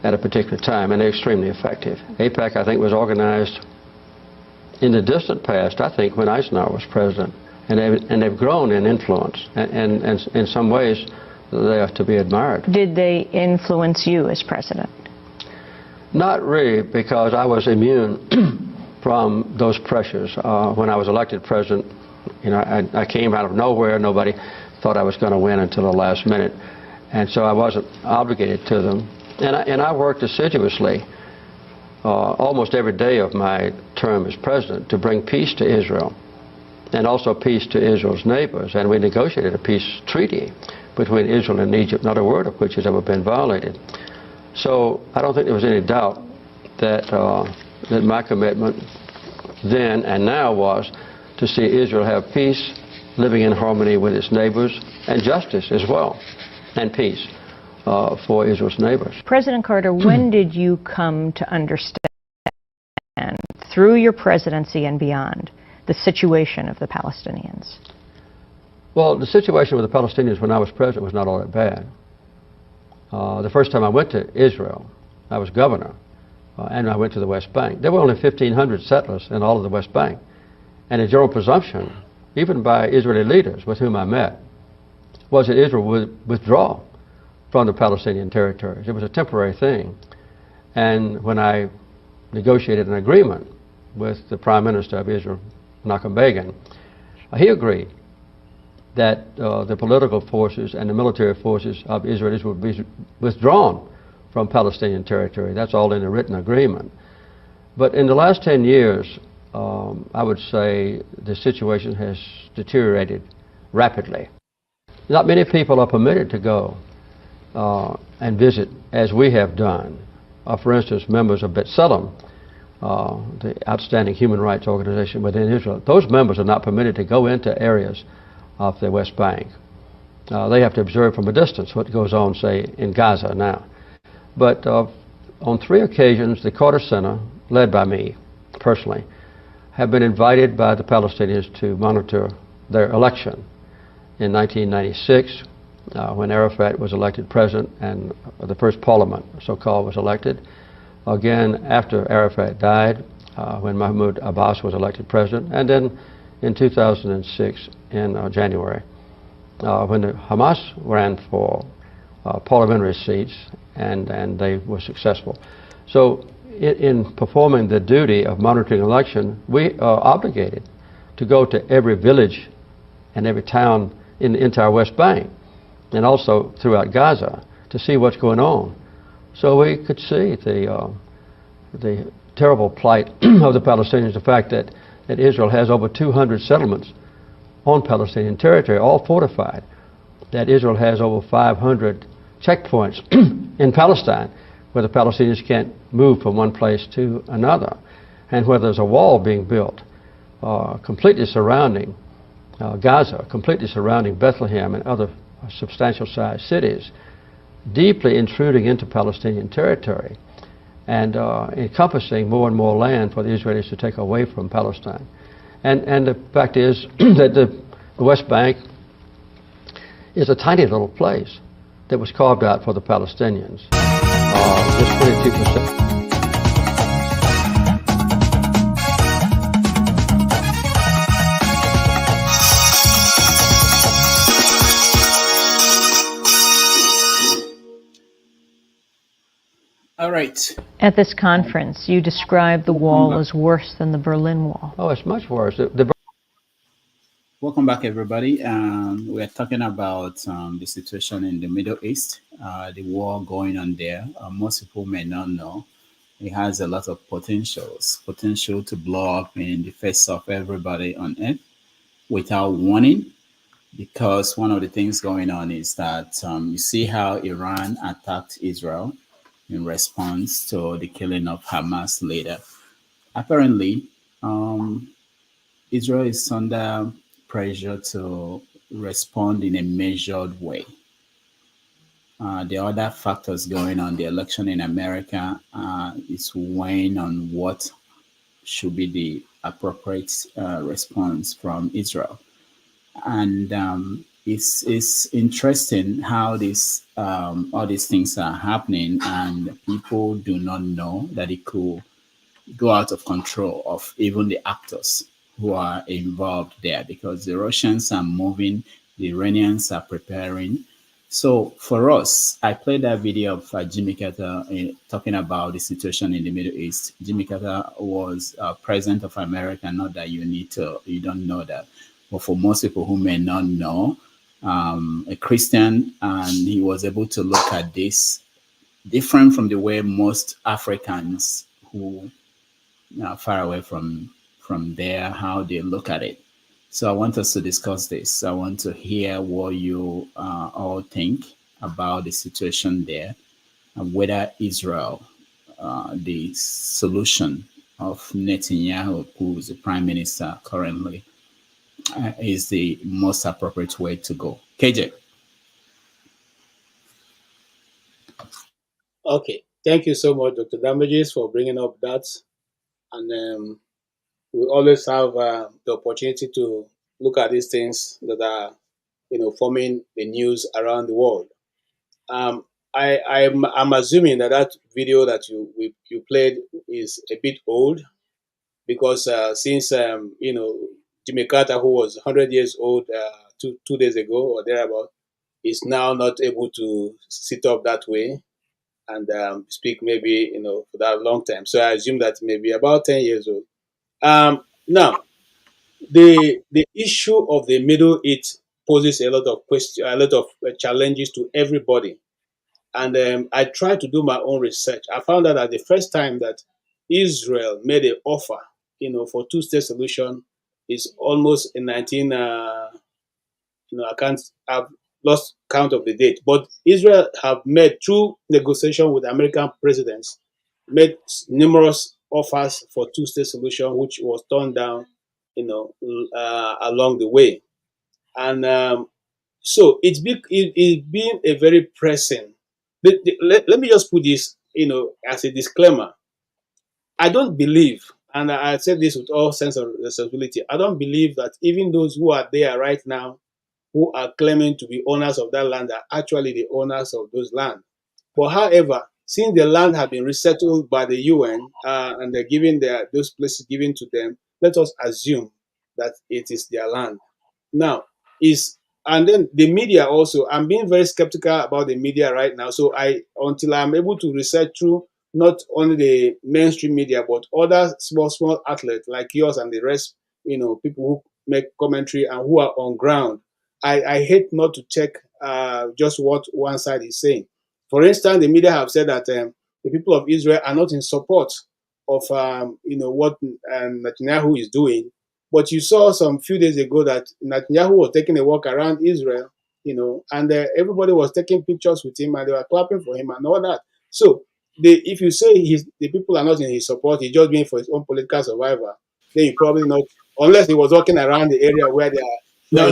at a particular time, and they're extremely effective. AIPAC, I think, was organized in the distant past, I think, when Eisenhower was president, and they've grown in influence, and in some ways they are to be admired. Did they influence you as president? Not really, because I was immune from those pressures. When I was elected president, you know, I came out of nowhere. Nobody thought I was going to win until the last minute, and so I wasn't obligated to them. And I worked assiduously almost every day of my term as president to bring peace to Israel, and also peace to Israel's neighbors. And we negotiated a peace treaty between Israel and Egypt, not a word of which has ever been violated. So I don't think there was any doubt that that my commitment then and now was to see Israel have peace, living in harmony with its neighbors, and justice as well, and peace for Israel's neighbors. President Carter, when did you come to understand, through your presidency and beyond, the situation of the Palestinians? Well, the situation with the Palestinians when I was president was not all that bad. The first time I went to Israel, I was governor, and I went to the West Bank. There were only 1,500 settlers in all of the West Bank. And the general presumption, even by Israeli leaders with whom I met, was that Israel would withdraw from the Palestinian territories. It was a temporary thing. And when I negotiated an agreement with the Prime Minister of Israel, Menachem Begin, he agreed that the political forces and the military forces of Israelis would be withdrawn from Palestinian territory. That's all in a written agreement. But in the last 10 years, I would say the situation has deteriorated rapidly. Not many people are permitted to go and visit as we have done. For instance, members of B'Tselem, the outstanding human rights organization within Israel, those members are not permitted to go into areas of the West Bank. They have to observe from a distance what goes on, say, in Gaza now. But on 3 occasions, the Carter Center, led by me personally, have been invited by the Palestinians to monitor their election. In 1996, when Arafat was elected president and the first parliament, so-called, was elected. Again, after Arafat died, when Mahmoud Abbas was elected president, and then in 2006 in January, when the Hamas ran for parliamentary seats, and they were successful. So in performing the duty of monitoring election, we are obligated to go to every village and every town in the entire West Bank, and also throughout Gaza, to see what's going on. So we could see the terrible plight of the Palestinians, the fact that Israel has over 200 settlements on Palestinian territory, all fortified, that Israel has over 500 checkpoints in Palestine where the Palestinians can't move from one place to another, and where there's a wall being built completely surrounding Gaza, completely surrounding Bethlehem and other substantial sized cities, deeply intruding into Palestinian territory and encompassing more and more land for the Israelis to take away from Palestine. And the fact is that the West Bank is a tiny little place that was carved out for the Palestinians. Just 22%. All right. At this conference, you described the wall as worse than the Berlin Wall. Oh, it's much worse. Welcome back, everybody. We're talking about the situation in the Middle East, the war going on there. Most people may not know. It has a lot of potential to blow up in the face of everybody on earth without warning. Because one of the things going on is that you see how Iran attacked Israel in response to the killing of Hamas leader. apparently, Israel is under pressure to respond in a measured way. The other factors going on, the election in America is weighing on what should be the appropriate response from Israel. And it's interesting how this all these things are happening, and people do not know that it could go out of control of even the actors who are involved there, because the Russians are moving, the Iranians are preparing. So for us, I played that video of Jimmy Carter talking about the situation in the Middle East. Jimmy Carter was president of America. Not that you don't know that, but for most people who may not know, a Christian, and he was able to look at this different from the way most Africans who far away from there, how they look at it. So I want us to discuss this. I want to hear what you all think about the situation there, and whether Israel, the solution of Netanyahu, who is the prime minister currently, is the most appropriate way to go. KJ. Okay, thank you so much, Dr. Damages, for bringing up that. And we always have the opportunity to look at these things that are, forming the news around the world. I'm assuming that video that you played is a bit old, because since Jimmy Carter, who was 100 years old 2 days ago or thereabout, is now not able to sit up that way and speak maybe for that long time. So I assume that maybe about 10 years old. Now, the issue of the Middle East poses a lot of challenges to everybody. And I tried to do my own research. I found out that the first time that Israel made an offer, for two-state solution is almost in 19. I've lost count of the date. But Israel have made, through negotiation with American presidents, made numerous offers for two-state solution, which was turned down, along the way. And so it's been a very pressing. Let me just put this, as a disclaimer. I don't believe, and I said this with all sense of responsibility, I don't believe that even those who are there right now, who are claiming to be owners of that land, are actually the owners of those land. But however, since the land has been resettled by the UN and they're giving those places given to them, let us assume that it is their land. Now, and then the media also, I'm being very skeptical about the media right now. So until I'm able to research through not only the mainstream media, but other small outlets like yours and the rest, people who make commentary and who are on ground, I hate not to check just what one side is saying. For instance, the media have said that the people of Israel are not in support of what Netanyahu is doing. But you saw some few days ago that Netanyahu was taking a walk around Israel, and everybody was taking pictures with him and they were clapping for him and all that. So if you say the people are not in his support, he's just being for his own political survival, then you probably not, unless he was walking around the area where they are. No.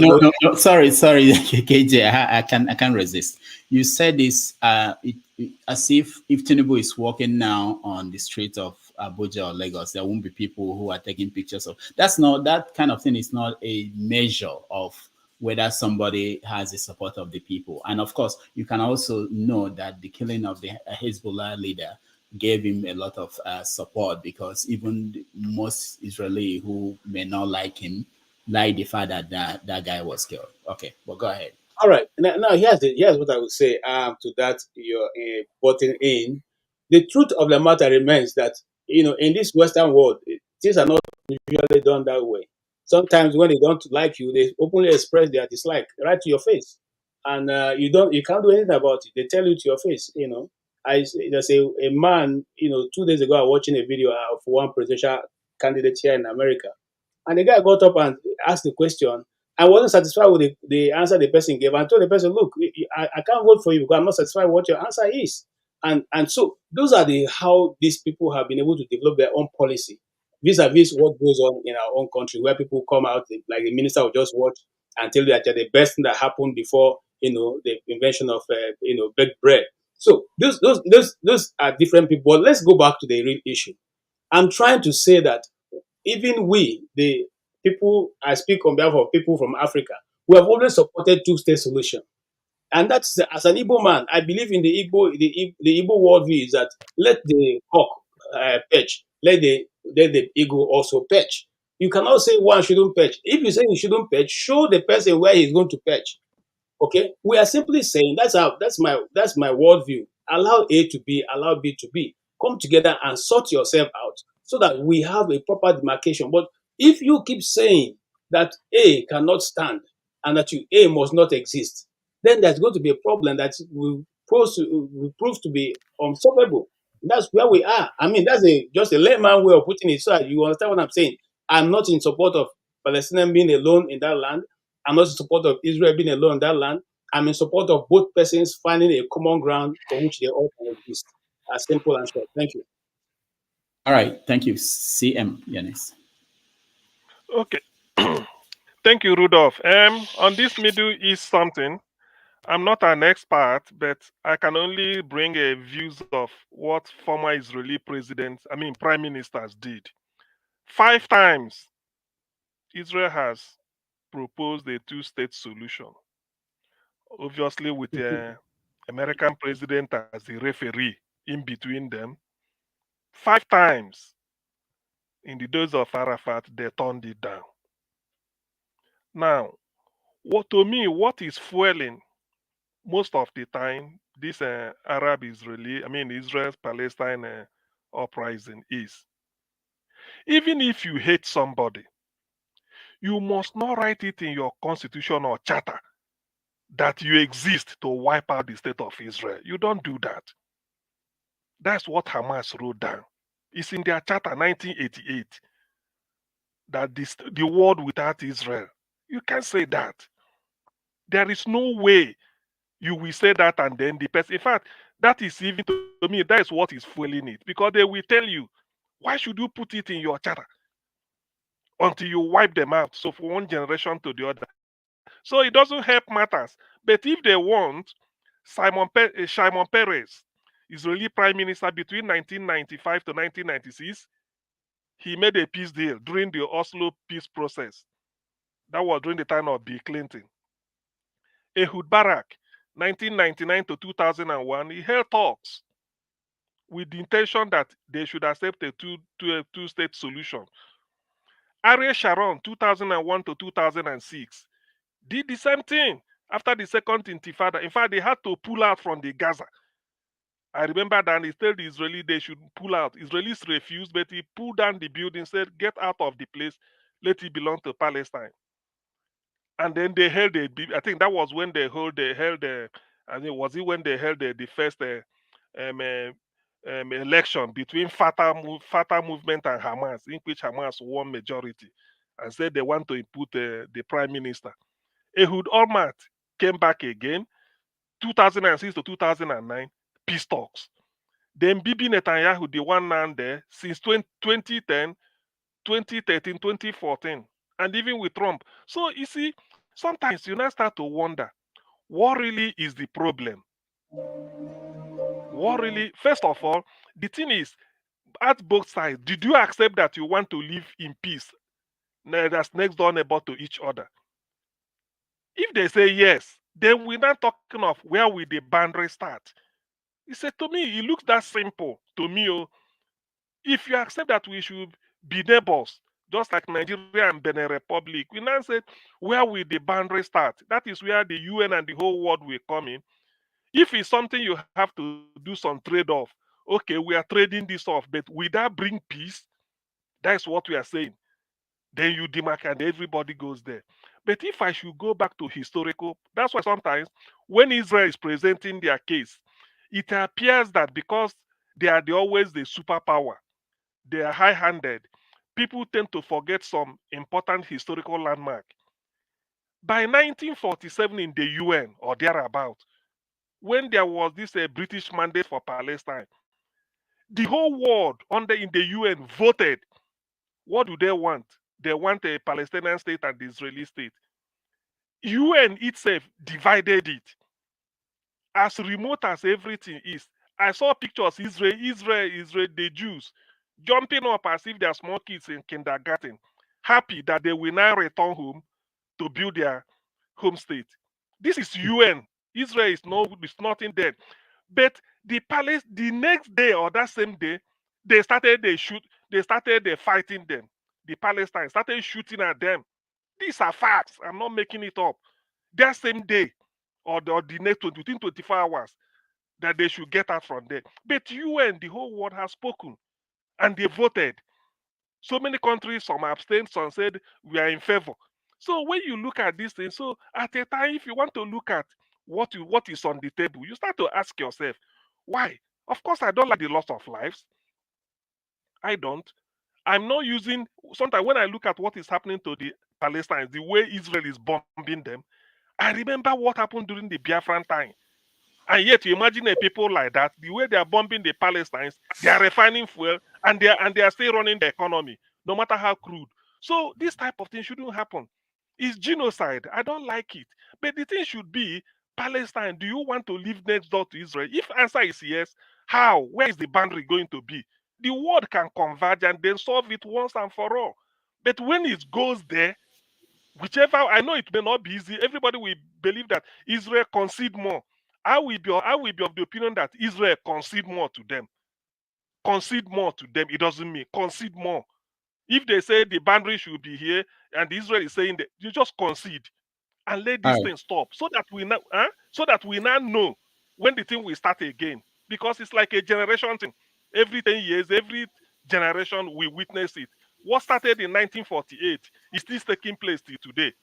Sorry, KJ. I can't resist. You said this as if Tinubu is walking now on the street of Abuja or Lagos, there won't be people who are taking pictures of. That kind of thing is not a measure of whether somebody has the support of the people. And of course, you can also know that the killing of the Hezbollah leader gave him a lot of support, because even most Israeli who may not like him like the fact that that guy was killed. Okay, but go ahead. All right. Now here's what I would say to that you're butting in. The truth of the matter remains that, in this Western world, things are not usually done that way. Sometimes when they don't like you, they openly express their dislike right to your face. And you can't do anything about it. They tell you to your face, There's a man, 2 days ago, I was watching a video of one presidential candidate here in America. And the guy got up and asked the question. I wasn't satisfied with the answer the person gave. I told the person, look, I can't vote for you because I'm not satisfied with what your answer is. And so those are how these people have been able to develop their own policy. vis-a-vis what goes on in our own country, where people come out, like the minister will just watch and tell you that they're the best thing that happened before, the invention of, baked bread. So those are different people. But let's go back to the real issue. I'm trying to say that even we, the people, I speak on behalf of people from Africa, we have always supported two-state solution. And that's, as an Igbo man, I believe in the Igbo worldview is that let the hawk perch, let the eagle also perch. You cannot say one shouldn't perch. If you say he shouldn't perch, show the person where he's going to perch. Okay, we are simply saying that's my worldview. Allow A to B, allow B to B. Come together and sort yourself out so that we have a proper demarcation. But if you keep saying that A cannot stand and that A must not exist, then there's going to be a problem that will prove to be unsolvable. That's where we are. I mean, that's just a layman way of putting it. So that you understand what I'm saying. I'm not in support of Palestinians being alone in that land. I'm not in support of Israel being alone in that land. I'm in support of both persons finding a common ground for which they all can exist. As simple and short. Thank you. All right. Thank you, CM Yanis. Okay. Thank you, Rudolph. On this Middle East something, I'm not an expert, but I can only bring a views of what former Israeli presidents, I mean prime ministers did. 5 times Israel has proposed a two-state solution, obviously with the American president as the referee in between them. 5 times in the days of Arafat, they turned it down. Now, what is fueling most of the time this Israel Palestine uprising is, even if you hate somebody, you must not write it in your constitution or charter that you exist to wipe out the state of Israel. You don't do that. That's what Hamas wrote down. It's in their charter 1988 that the world without Israel. You can't say that. There is no way you will say that and then the person. In fact, that is even to me, that is what is fueling it. Because they will tell you, why should you put it in your charter until you wipe them out? So from one generation to the other. So it doesn't help matters. But if they want, Shimon Peres, Israeli Prime Minister between 1995 to 1996, he made a peace deal during the Oslo peace process. That was during the time of Bill Clinton. Ehud Barak, 1999 to 2001, he held talks with the intention that they should accept a two-state solution. Ariel Sharon, 2001 to 2006, did the same thing after the second intifada. In fact, they had to pull out from the Gaza. I remember that he told the Israelis they should pull out. Israelis refused, but he pulled down the building, said, get out of the place, let it belong to Palestine. And then they held I think that was when they held I mean, was it when they held the first election between Fatah movement and Hamas, in which Hamas won majority, and said they want to input the prime minister. Ehud Olmert came back again, 2006 to 2009, peace talks. Then Bibi Netanyahu, the one now there, since 2010, 2013, 2014, and even with Trump. So you see, sometimes you now start to wonder, what really is the problem? What really, first of all, the thing is, at both sides, did you accept that you want to live in peace, that's next door neighbor to each other? If they say yes, then we're not talking of where will the boundary start. He said to me, it looks that simple to me. Oh, if you accept that we should be neighbors, just like Nigeria and Benin Republic, we now said, where will the boundary start? That is where the UN and the whole world will come in. If it's something you have to do some trade-off, okay, we are trading this off, but will that bring peace? That's what we are saying. Then you demarcate and everybody goes there. But if I should go back to historical, that's why sometimes when Israel is presenting their case, it appears that because they are always the superpower, they are high-handed, people tend to forget some important historical landmark. By 1947 in the UN or thereabout, when there was this British mandate for Palestine, the whole world in the UN voted What do they want? They want a Palestinian state and the Israeli state. UN itself divided it. As remote as everything is, I saw pictures Israel, the Jews jumping up as if they're small kids in kindergarten, happy that they will now return home to build their home state. This is UN. Israel is nothing there. But the palace, the next day or that same day, they started fighting them. The Palestinians started shooting at them. These are facts. I'm not making it up. That same day or the next within 24 hours, that they should get out from there. But UN, the whole world has spoken and they voted. So many countries, some abstained, some said we are in favor. So when you look at these things, so at a time, if you want to look at what is on the table, you start to ask yourself, why? Of course, I don't like the loss of lives. I don't. I'm not using, sometimes when I look at what is happening to the Palestinians, the way Israel is bombing them, I remember what happened during the Biafran time. And yet, you imagine a people like that, the way they are bombing the Palestinians, they are refining fuel, and they are still running the economy, no matter how crude. So this type of thing shouldn't happen. It's genocide. I don't like it. But the thing should be, Palestine, do you want to live next door to Israel? If answer is yes, how? Where is the boundary going to be? The world can converge and then solve it once and for all. But when it goes there, whichever, I know it may not be easy. Everybody will believe that Israel concede more. I will be of the opinion that Israel concede more to them. Concede more to them. It doesn't mean concede more. If they say the boundary should be here and Israel is saying that, you just concede and let All this right. thing stop so that we now know when the thing will start again. Because it's like a generation thing. Every 10 years, every generation we witness it. What started in 1948 is still taking place till today.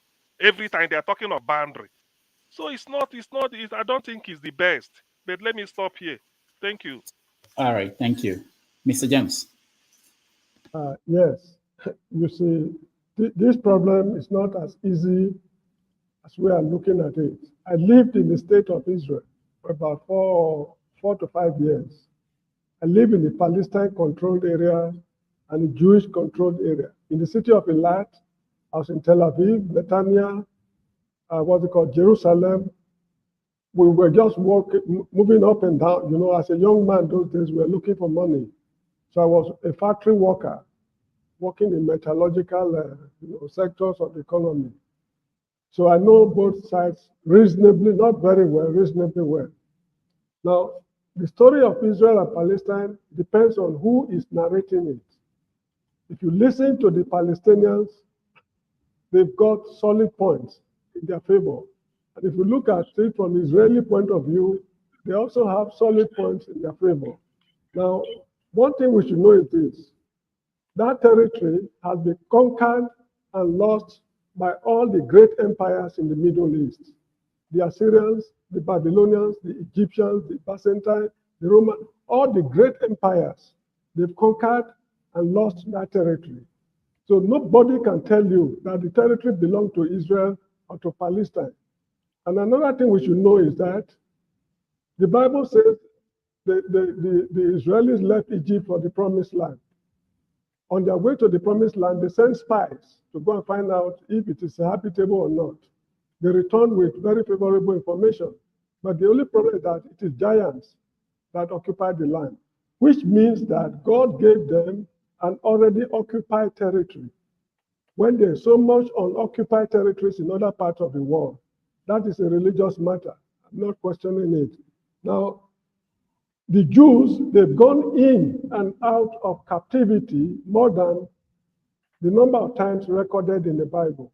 Every time they are talking of boundary. So I don't think it's the best. But let me stop here. Thank you. All right. Thank you. Mr. James. Yes, you see, this problem is not as easy as we are looking at it. I lived in the state of Israel for about four to 5 years. I live in the Palestine-controlled area and the Jewish-controlled area. In the city of Eilat, I was in Tel Aviv, Netanya, Jerusalem. We were just moving up and down. You know, as a young man those days, we were looking for money. So I was a factory worker, working in metallurgical sectors of the economy. So I know both sides reasonably, not very well, reasonably well. Now, the story of Israel and Palestine depends on who is narrating it. If you listen to the Palestinians, they've got solid points in their favor. And if you look at it from the Israeli point of view, they also have solid points in their favor. Now, one thing we should know is this. That territory has been conquered and lost by all the great empires in the Middle East. The Assyrians, the Babylonians, the Egyptians, the Byzantine, the Romans, all the great empires, they've conquered and lost that territory. So nobody can tell you that the territory belongs to Israel or to Palestine. And another thing we should know is that the Bible says the Israelis left Egypt for the promised land. On their way to the promised land, they sent spies to go and find out if it is habitable or not. They returned with very favorable information. But the only problem is that it is giants that occupy the land, which means that God gave them an already occupied territory. When there's so much unoccupied territories in other parts of the world, that is a religious matter. I'm not questioning it. Now, the Jews, they've gone in and out of captivity more than the number of times recorded in the Bible.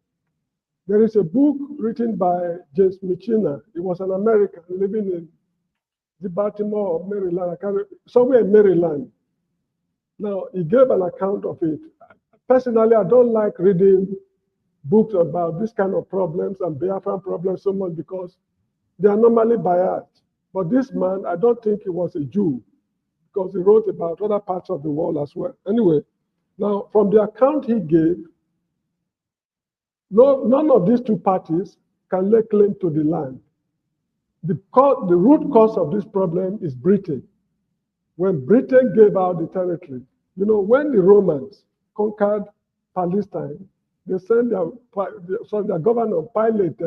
There is a book written by James Michina. He was an American living in the Baltimore or Maryland, somewhere in Maryland. Now, he gave an account of it. Personally, I don't like reading books about this kind of problems and Biafran problems so much because they are normally biased. But this man, I don't think he was a Jew because he wrote about other parts of the world as well. Anyway, now from the account he gave, none of these two parties can lay claim to the land. The root cause of this problem is Britain. When Britain gave out the territory, you know, when the Romans conquered Palestine. They sent their governor, Pilate,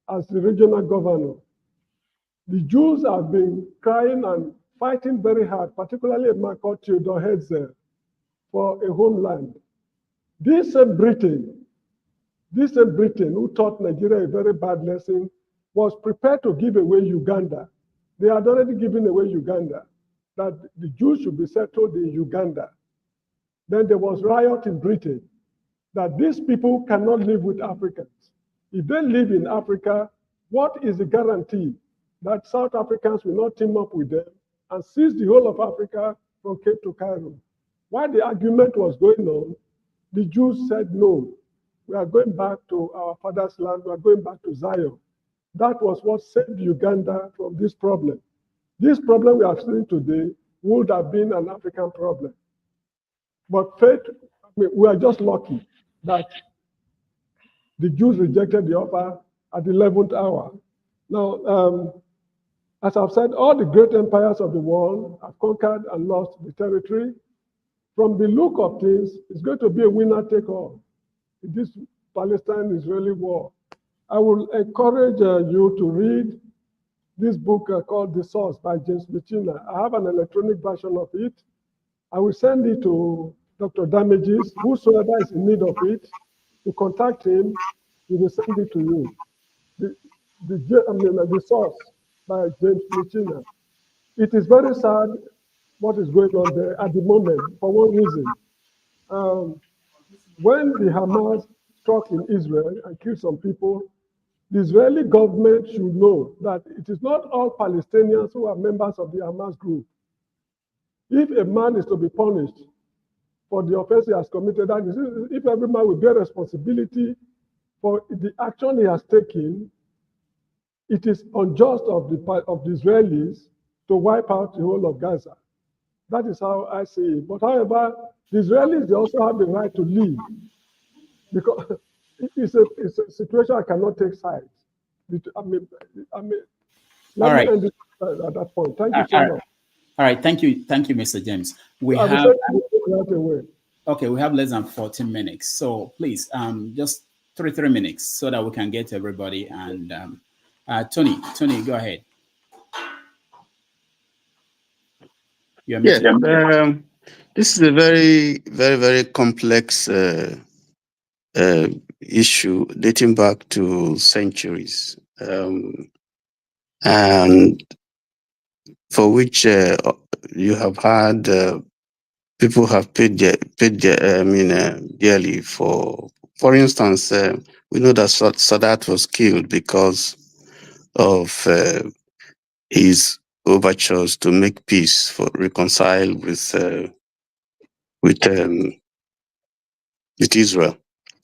as the regional governor. The Jews have been crying and fighting very hard, particularly a man called Theodor Herzl, for a homeland. This Britain, who taught Nigeria a very bad lesson, was prepared to give away Uganda. They had already given away Uganda, that the Jews should be settled in Uganda. Then there was riot in Britain, that these people cannot live with Africans. If they live in Africa, what is the guarantee that South Africans will not team up with them and seize the whole of Africa from Cape to Cairo? While the argument was going on, the Jews said, no, we are going back to our father's land, we are going back to Zion. That was what saved Uganda from this problem. This problem we are seeing today would have been an African problem. But fate, we are just lucky that the Jews rejected the offer at the 11th hour. Now, as I've said, all the great empires of the world have conquered and lost the territory. From the look of things, it's going to be a winner-take-all in this Palestine-Israeli war. I will encourage you to read this book called The Source by James Michina. I have an electronic version of it. I will send it to Dr. Damages. Whosoever is in need of it, to contact him, he will send it to you. The Source by James Michina. It is very sad what is going on there at the moment for one reason. When the Hamas struck in Israel and killed some people, the Israeli government should know that it is not all Palestinians who are members of the Hamas group. If a man is to be punished for the offense he has committed, that is, if every man will bear responsibility for the action he has taken, it is unjust of the Israelis to wipe out the whole of Gaza. That is how I see it. But however, the Israelis, they also have the right to leave, because it's a situation I cannot take sides. Let me end it at that point. Thank you so much. All right, thank you, Mr. James. We have less than 14 minutes, so please, just 3 minutes so that we can get to everybody. And Tony, go ahead. Yes, this is a very, very, very complex issue dating back to centuries, and for which you have had people have paid dearly for. For instance, we know that Sadat was killed because of his overtures to make peace, for reconcile with Israel.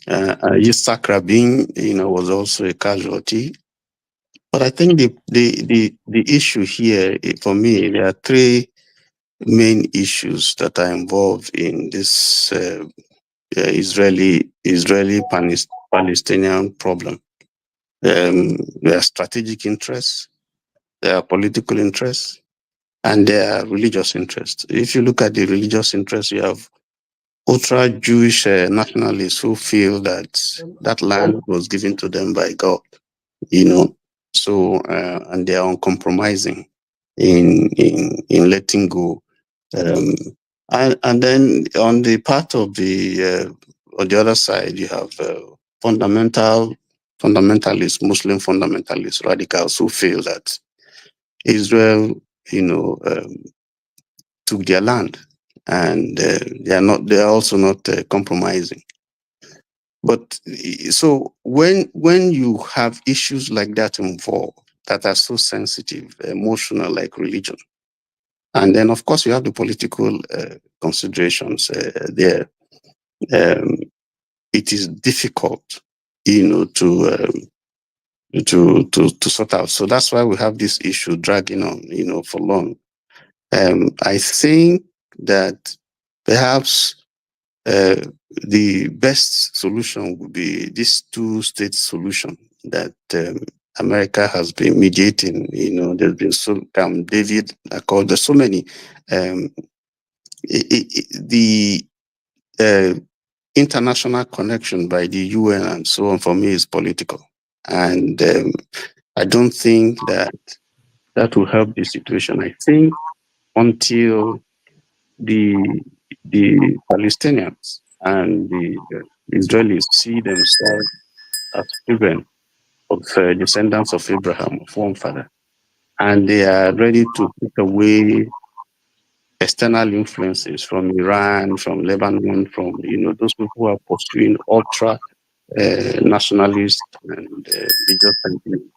Yitzhak Rabin, was also a casualty. But I think the issue here, for me, there are 3 main issues that are involved in this Israeli-Palestinian problem. There are strategic interests, there are political interests, and there are religious interests. If you look at the religious interests, you have ultra-Jewish nationalists who feel that that land was given to them by God, so and they are uncompromising in letting go. And then on the part of the other side, you have fundamentalists, Muslim fundamentalists, radicals who feel that Israel, took their land, and they are also not compromising. But so when you have issues like that involved that are so sensitive, emotional, like religion, and then of course you have the political considerations there, it is difficult, to sort out. So that's why we have this issue dragging on, for long. I think that perhaps the best solution would be this 2-state solution that America has been mediating. There's been David Accord. There's so many. The international connection by the UN and so on, for me, is political. And I don't think that will help the situation. I think until the Palestinians and the Israelis see themselves as children of descendants of Abraham, of one father, and they are ready to put away external influences from Iran, from Lebanon, from those people who are pursuing ultra nationalist and religious sentiments.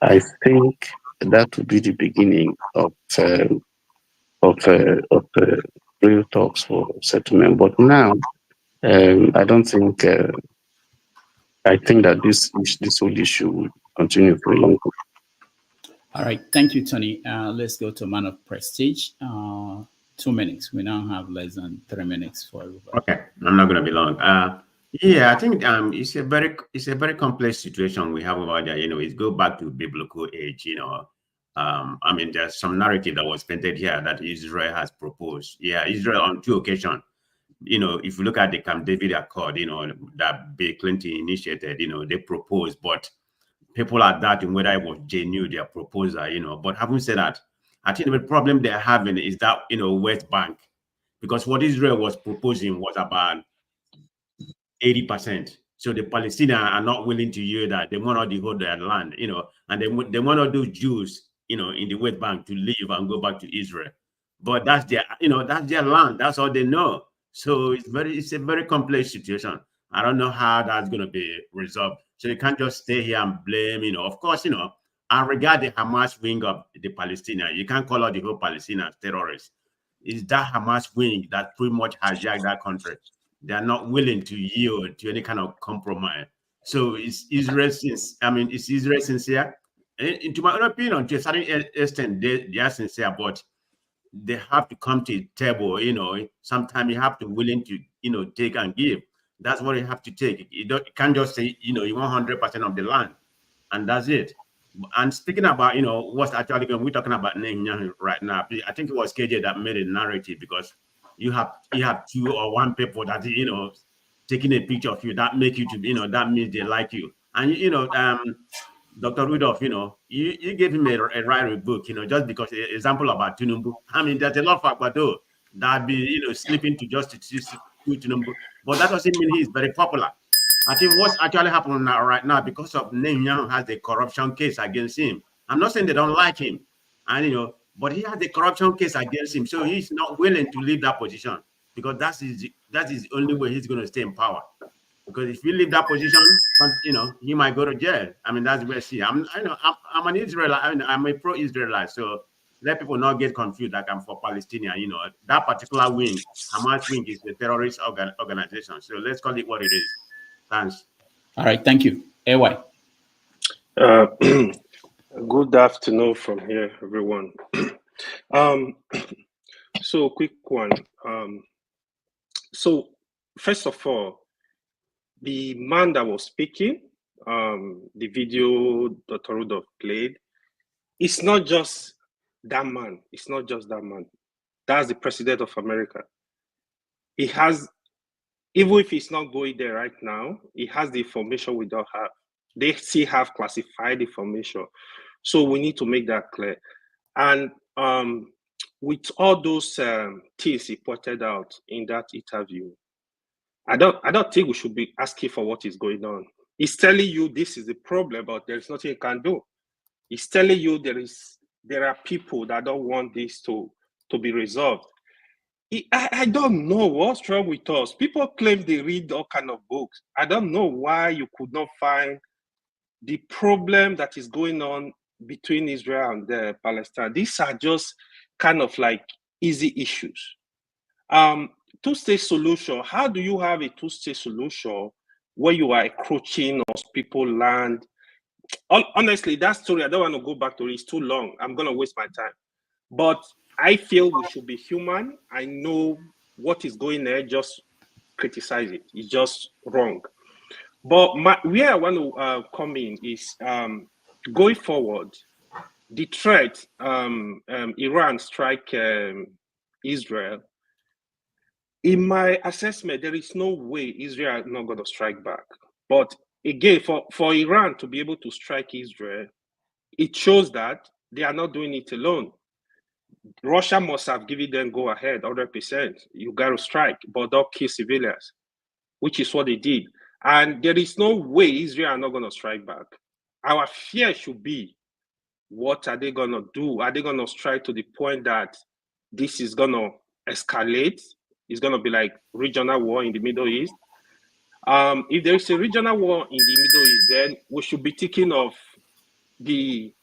I think that would be the beginning of real talks for settlement. But now, I don't think. I think that this whole issue will continue for a long time. All right, thank you, Tony. Let's go to Man of Prestige. 2 minutes. We now have less than 3 minutes for everybody. Okay, I'm not going to be long. Yeah, I think it's a very complex situation we have over there. It goes back to biblical age. I mean, there's some narrative that was painted here that Israel has proposed. Yeah, Israel on 2 occasions. If you look at the Camp David Accord, that Bill Clinton initiated, they proposed, but people are doubting whether it was genuine, their proposal, But having said that, I think the problem they're having is that, West Bank, because what Israel was proposing was about 80%. So the Palestinians are not willing to hear that. They want to hold their land, and they want all those Jews, in the West Bank to leave and go back to Israel. But that's their, that's their land. That's all they know. So it's a very complex situation. I don't know how that's going to be resolved. So you can't just stay here and blame, Of course, I regard the Hamas wing of the Palestinians. You can't call out the whole Palestinians terrorists. It's that Hamas wing that pretty much hijacked that country. They are not willing to yield to any kind of compromise. So is Israel sincere? And to my own opinion, to a certain extent, they are sincere, but they have to come to the table. Sometimes you have to willing to take and give. That's what you have to take. You can't just say you want 100% of the land, and that's it. And speaking about what's actually going, we're talking about Netanyahu right now. I think it was KJ that made a narrative, because you have 2 or 1 people that taking a picture of you that make you to that means they like you. And Dr. Rudolph, you gave him a right book, just because an example about Tinubu. I mean, there's a lot of Agbado that be sleeping to justice to Tinubu, but that doesn't mean he's very popular. I think what's actually happening right now, because of Netanyahu has the corruption case against him. I'm not saying they don't like him, and but he has the corruption case against him, so he's not willing to leave that position, because that is the only way he's going to stay in power. Because if you leave that position, he might go to jail. I mean, that's where see. I'm an Israelite. I'm a pro-Israelite, so let people not get confused. Like I'm for Palestinian. That particular wing, Hamas wing, is a terrorist organization. So let's call it what it is. Thanks. All right, thank you. AY. Good afternoon from here, everyone. So quick one. So first of all, the man that was speaking, the video Dr. Rudolph played, it's not just that man. It's not just that man. That's the president of America. He has, even if he's not going there right now, he has the information we don't have. They still have classified information. So we need to make that clear. And with all those things he pointed out in that interview, I don't think we should be asking for what is going on. He's telling you this is the problem, but there's nothing you can do. He's telling you there are people that don't want this to be resolved. I don't know what's wrong with us. People claim they read all kind of books. I don't know why you could not find the problem that is going on between Israel and Palestine. These are just kind of like easy issues. Two-state solution. How do you have a two-state solution where you are encroaching on people's land? Honestly, that story, I don't want to go back to it. It's too long. I'm going to waste my time. But I feel we should be human. I know what is going there, just criticize it. It's just wrong. But where I want to come in is going forward, the threat, Iran strike Israel, In my assessment, there is no way Israel is not going to strike back. But again, for Iran to be able to strike Israel, it shows that they are not doing it alone. Russia must have given them go ahead 100%. You got to strike, but don't kill civilians, which is what they did. And there is no way Israel are not going to strike back. Our fear should be, what are they going to do? Are they going to strike to the point that this is going to escalate? It's going to be like regional war in the Middle East. If there is a regional war in the Middle East, then we should be thinking of the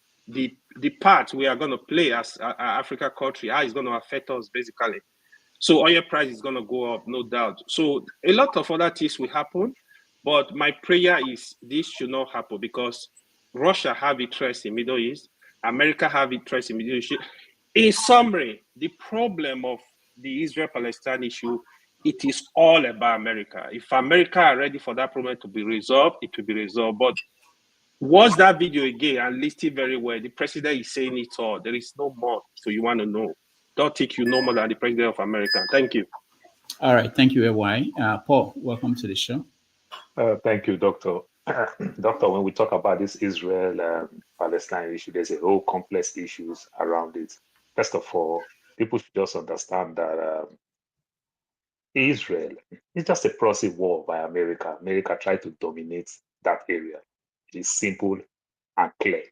part we are going to play as an African country, how it's going to affect us basically. So oil price is going to go up, no doubt. So a lot of other things will happen, but my prayer is this should not happen because Russia have interest in Middle East, America have interest in Middle East. In summary, the problem of the Israel-Palestine issue, it is all about America. If America are ready for that problem to be resolved, it will be resolved. But watch that video again and listen very well. The president is saying it all. There is no more. So you want to know. Don't think you know more than the president of America. Thank you. All right. Thank you, AY. Paul, welcome to the show. Thank you, Doctor. Doctor, when we talk about this Israel-Palestine issue, there's a whole complex issues around it. First of all, people should just understand that Israel is just a proxy war by America. America tried to dominate that area. It is simple and clear.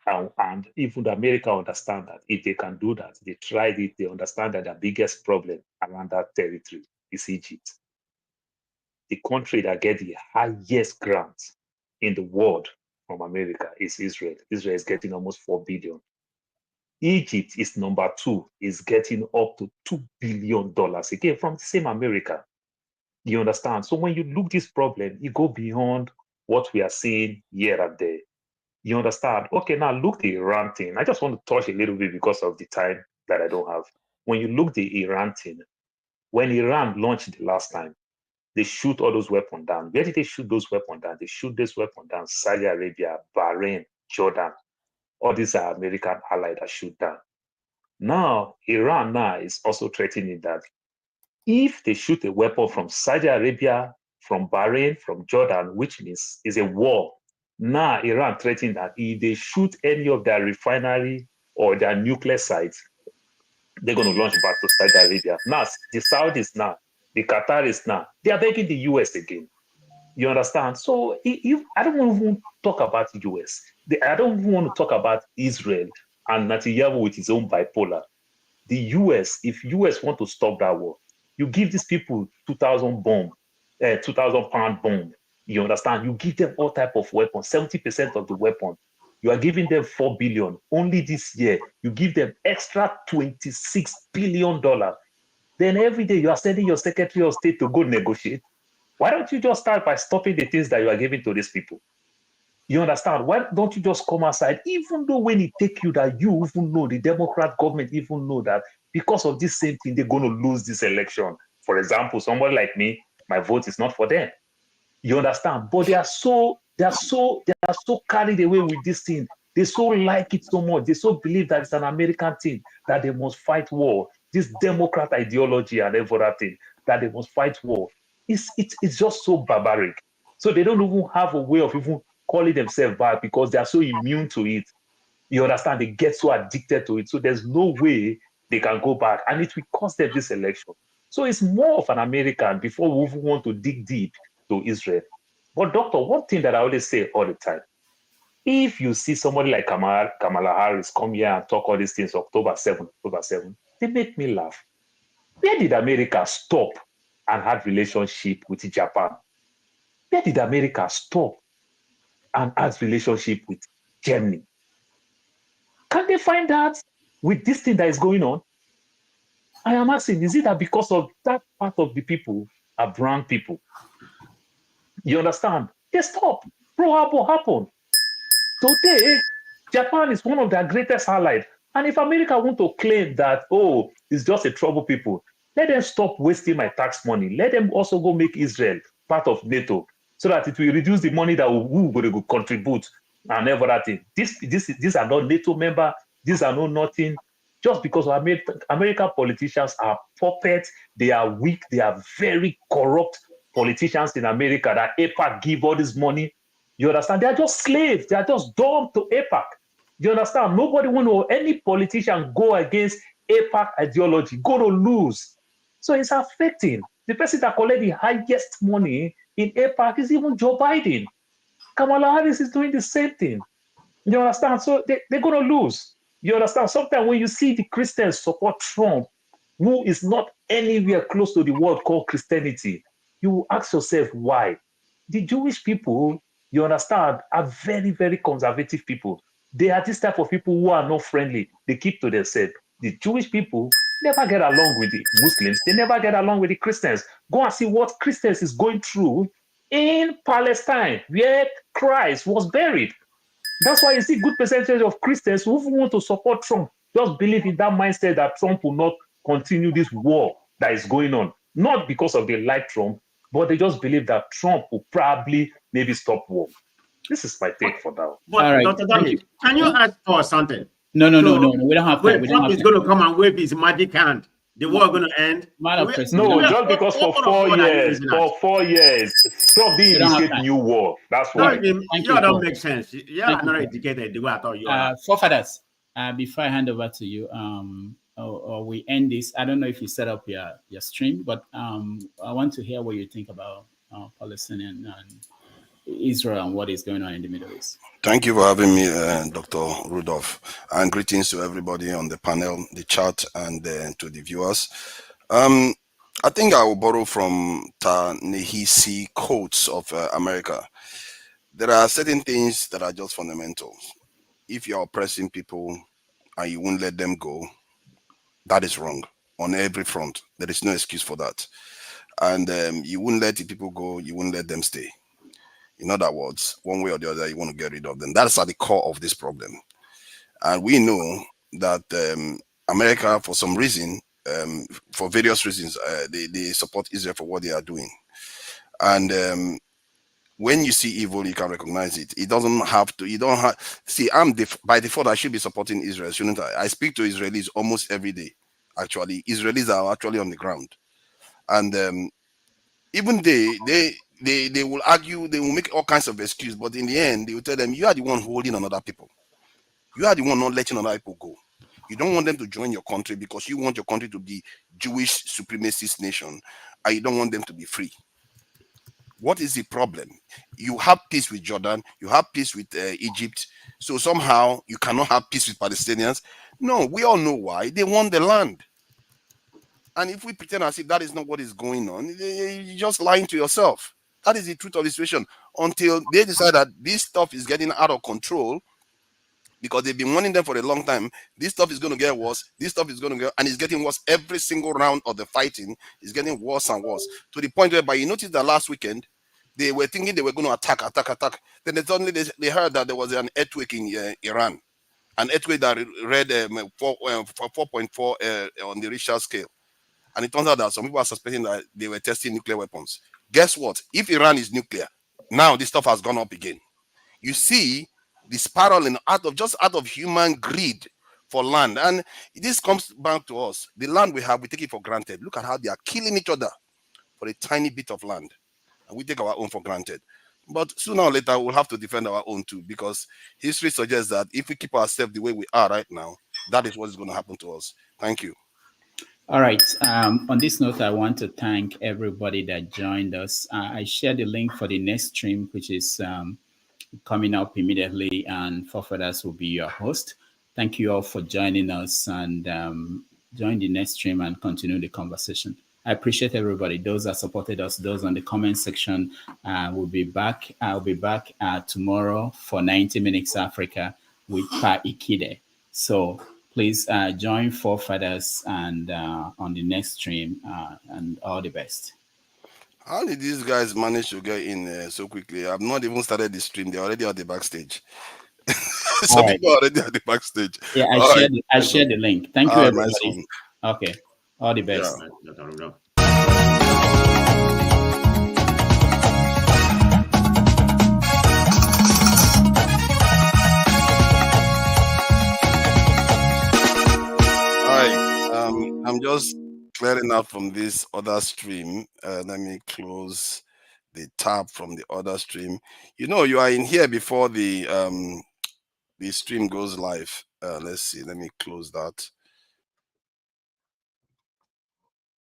And even the America understand that if they can do that, they tried it, they understand that the biggest problem around that territory is Egypt. The country that gets the highest grants in the world from America is Israel. Israel is getting almost $4 billion. Egypt is number 2, is getting up to $2 billion, again, from the same America. You understand? So when you look this problem, you go beyond what we are seeing here and there. You understand? Okay, now look the Iran thing. I just want to touch a little bit because of the time that I don't have. When you look the Iran thing, when Iran launched the last time, they shoot all those weapons down. Where did they shoot those weapons down? They shoot this weapon down. Saudi Arabia, Bahrain, Jordan. All these are American allies that shoot down. Now, Iran now is also threatening that if they shoot a weapon from Saudi Arabia, from Bahrain, from Jordan, which means is a war, now Iran threatening that if they shoot any of their refinery or their nuclear sites, they're going to launch back to Saudi Arabia. Now, the Saudis now, the Qataris now, they are begging the US again. You understand? So if I don't even talk about the US. I don't even want to talk about Israel and Netanyahu with his own bipolar. The US, if US want to stop that war, you give these people 2,000 pound bomb. You understand? You give them all type of weapons, 70% of the weapon. You are giving them $4 billion. Only this year, you give them extra $26 billion. Then every day you are sending your Secretary of State to go negotiate. Why don't you just start by stopping the things that you are giving to these people? You understand? Why don't you just come outside, even though when it take you that you even know, the Democrat government even know that because of this same thing, they're going to lose this election. For example, somebody like me, my vote is not for them. You understand? But they are so carried away with this thing. They so like it so much. They so believe that it's an American thing, that they must fight war. This Democrat ideology and everything, that they must fight war. It's just so barbaric. So they don't even have a way of even calling themselves back because they are so immune to it. You understand? They get so addicted to it. So there's no way they can go back. And it will cost them this election. So it's more of an American before we even want to dig deep to Israel. But doctor, one thing that I always say all the time, if you see somebody like Kamala Harris come here and talk all these things October 7, they make me laugh. Where did America stop and have relationship with Japan? Where did America stop and have relationship with Germany? Can they find that with this thing that is going on? I am asking, is it that because of that part of the people are brown people? You understand? They stop. What happened? Today, Japan is one of their greatest allies. And if America want to claim that, oh, it's just a trouble people, let them stop wasting my tax money. Let them also go make Israel part of NATO so that it will reduce the money that we will contribute and everything. These are not NATO member. These are not nothing. just because American politicians are puppets, they are weak, they are very corrupt politicians in America that APAC give all this money. You understand? They are just slaves. They are just dumb to APAC. You understand? Nobody want to, any politician go against APAC ideology, go to lose. So it's affecting. The person that collect the highest money in APAC is even Joe Biden. Kamala Harris is doing the same thing. You understand? So they're going to lose. You understand? Sometimes when you see the Christians support Trump, who is not anywhere close to the word called Christianity, you will ask yourself why. The Jewish people, you understand, are very, very conservative people. They are this type of people who are not friendly. They keep to themselves. The Jewish people never get along with the Muslims. They never get along with the Christians. Go and see what Christians is going through in Palestine, where Christ was buried. That's why you see good percentage of Christians who want to support Trump just believe in that mindset that Trump will not continue this war that is going on. Not because of they like Trump, but they just believe that Trump will probably maybe stop war. This is my take for now. But All right, Dr. Dami, can you ask for something? No. We don't have time. Trump is going to come and wave his magic hand. The war going to end. No, just because for 4 years, Trump didn't initiate new war. That's why. You don't make sense. You are not educated the way I thought you are. Forefathers, before I hand over to you, or we end this, I don't know if you set up your stream, but I want to hear what you think about Palestinian and Israel and what is going on in the Middle East. Thank you for having me, Dr. Rudolph, and greetings to everybody on the panel, the chat, and to the viewers. I think I will borrow from Ta-Nehisi quotes of America. There are certain things that are just fundamental. If you're oppressing people and you won't let them go, that is wrong on every front. There is no excuse for that. And you wouldn't let the people go, you wouldn't let them stay. In other words, one way or the other, you want to get rid of them. That's at the core of this problem. And we know that America, for some reason, for various reasons, they support Israel for what they are doing. And when you see evil, you can recognize it. It doesn't have to, you don't have, see, by default, I should be supporting Israel, shouldn't I? I speak to Israelis almost every day, actually. Israelis are actually on the ground. And even they will argue, they will make all kinds of excuses, but in the end, they will tell them, you are the one holding on other people. You are the one not letting other people go. You don't want them to join your country because you want your country to be Jewish supremacist nation, and you don't want them to be free. What is the problem? You have peace with Jordan, you have peace with Egypt, so somehow you cannot have peace with Palestinians. No, we all know why. They want the land. And if we pretend as if that is not what is going on, you're just lying to yourself. That is the truth of the situation. Until they decide that this stuff is getting out of control, because they've been warning them for a long time, this stuff is going to get worse, this stuff is going to get, and it's getting worse every single round of the fighting is getting worse and worse. To the point where, you noticed that last weekend, they were thinking they were going to attack. Then suddenly they heard that there was an earthquake in Iran. An earthquake that read 4.4 on the Richter scale. And it turns out that some people are suspecting that they were testing nuclear weapons. Guess what? If Iran is nuclear, now this stuff has gone up again. You see the spiraling out of human greed for land. And this comes back to us. The land we have, we take it for granted. Look at how they are killing each other for a tiny bit of land. And we take our own for granted. But sooner or later, we'll have to defend our own too, because history suggests that if we keep ourselves the way we are right now, that is what is going to happen to us. Thank you. All right. On this note, I want to thank everybody that joined us. I shared the link for the next stream, which is coming up immediately, and Forefathers will be your host. Thank you all for joining us, and join the next stream and continue the conversation. I appreciate everybody. Those that supported us, those on the comment section, will be back. I'll be back tomorrow for 90 Minutes Africa with Pa Ikide. So please join Forefathers and on the next stream, and all the best. How did these guys manage to get in so quickly? I've not even started the stream. They're already at the backstage. Some people are already at the backstage. Yeah, I shared the link. Thank you, everybody. Nice. Okay. All the best. Yeah. just clearing out from this other stream. Let me close the tab from the other stream. You know, you are in here before the stream goes live. Let's see. Let me close that.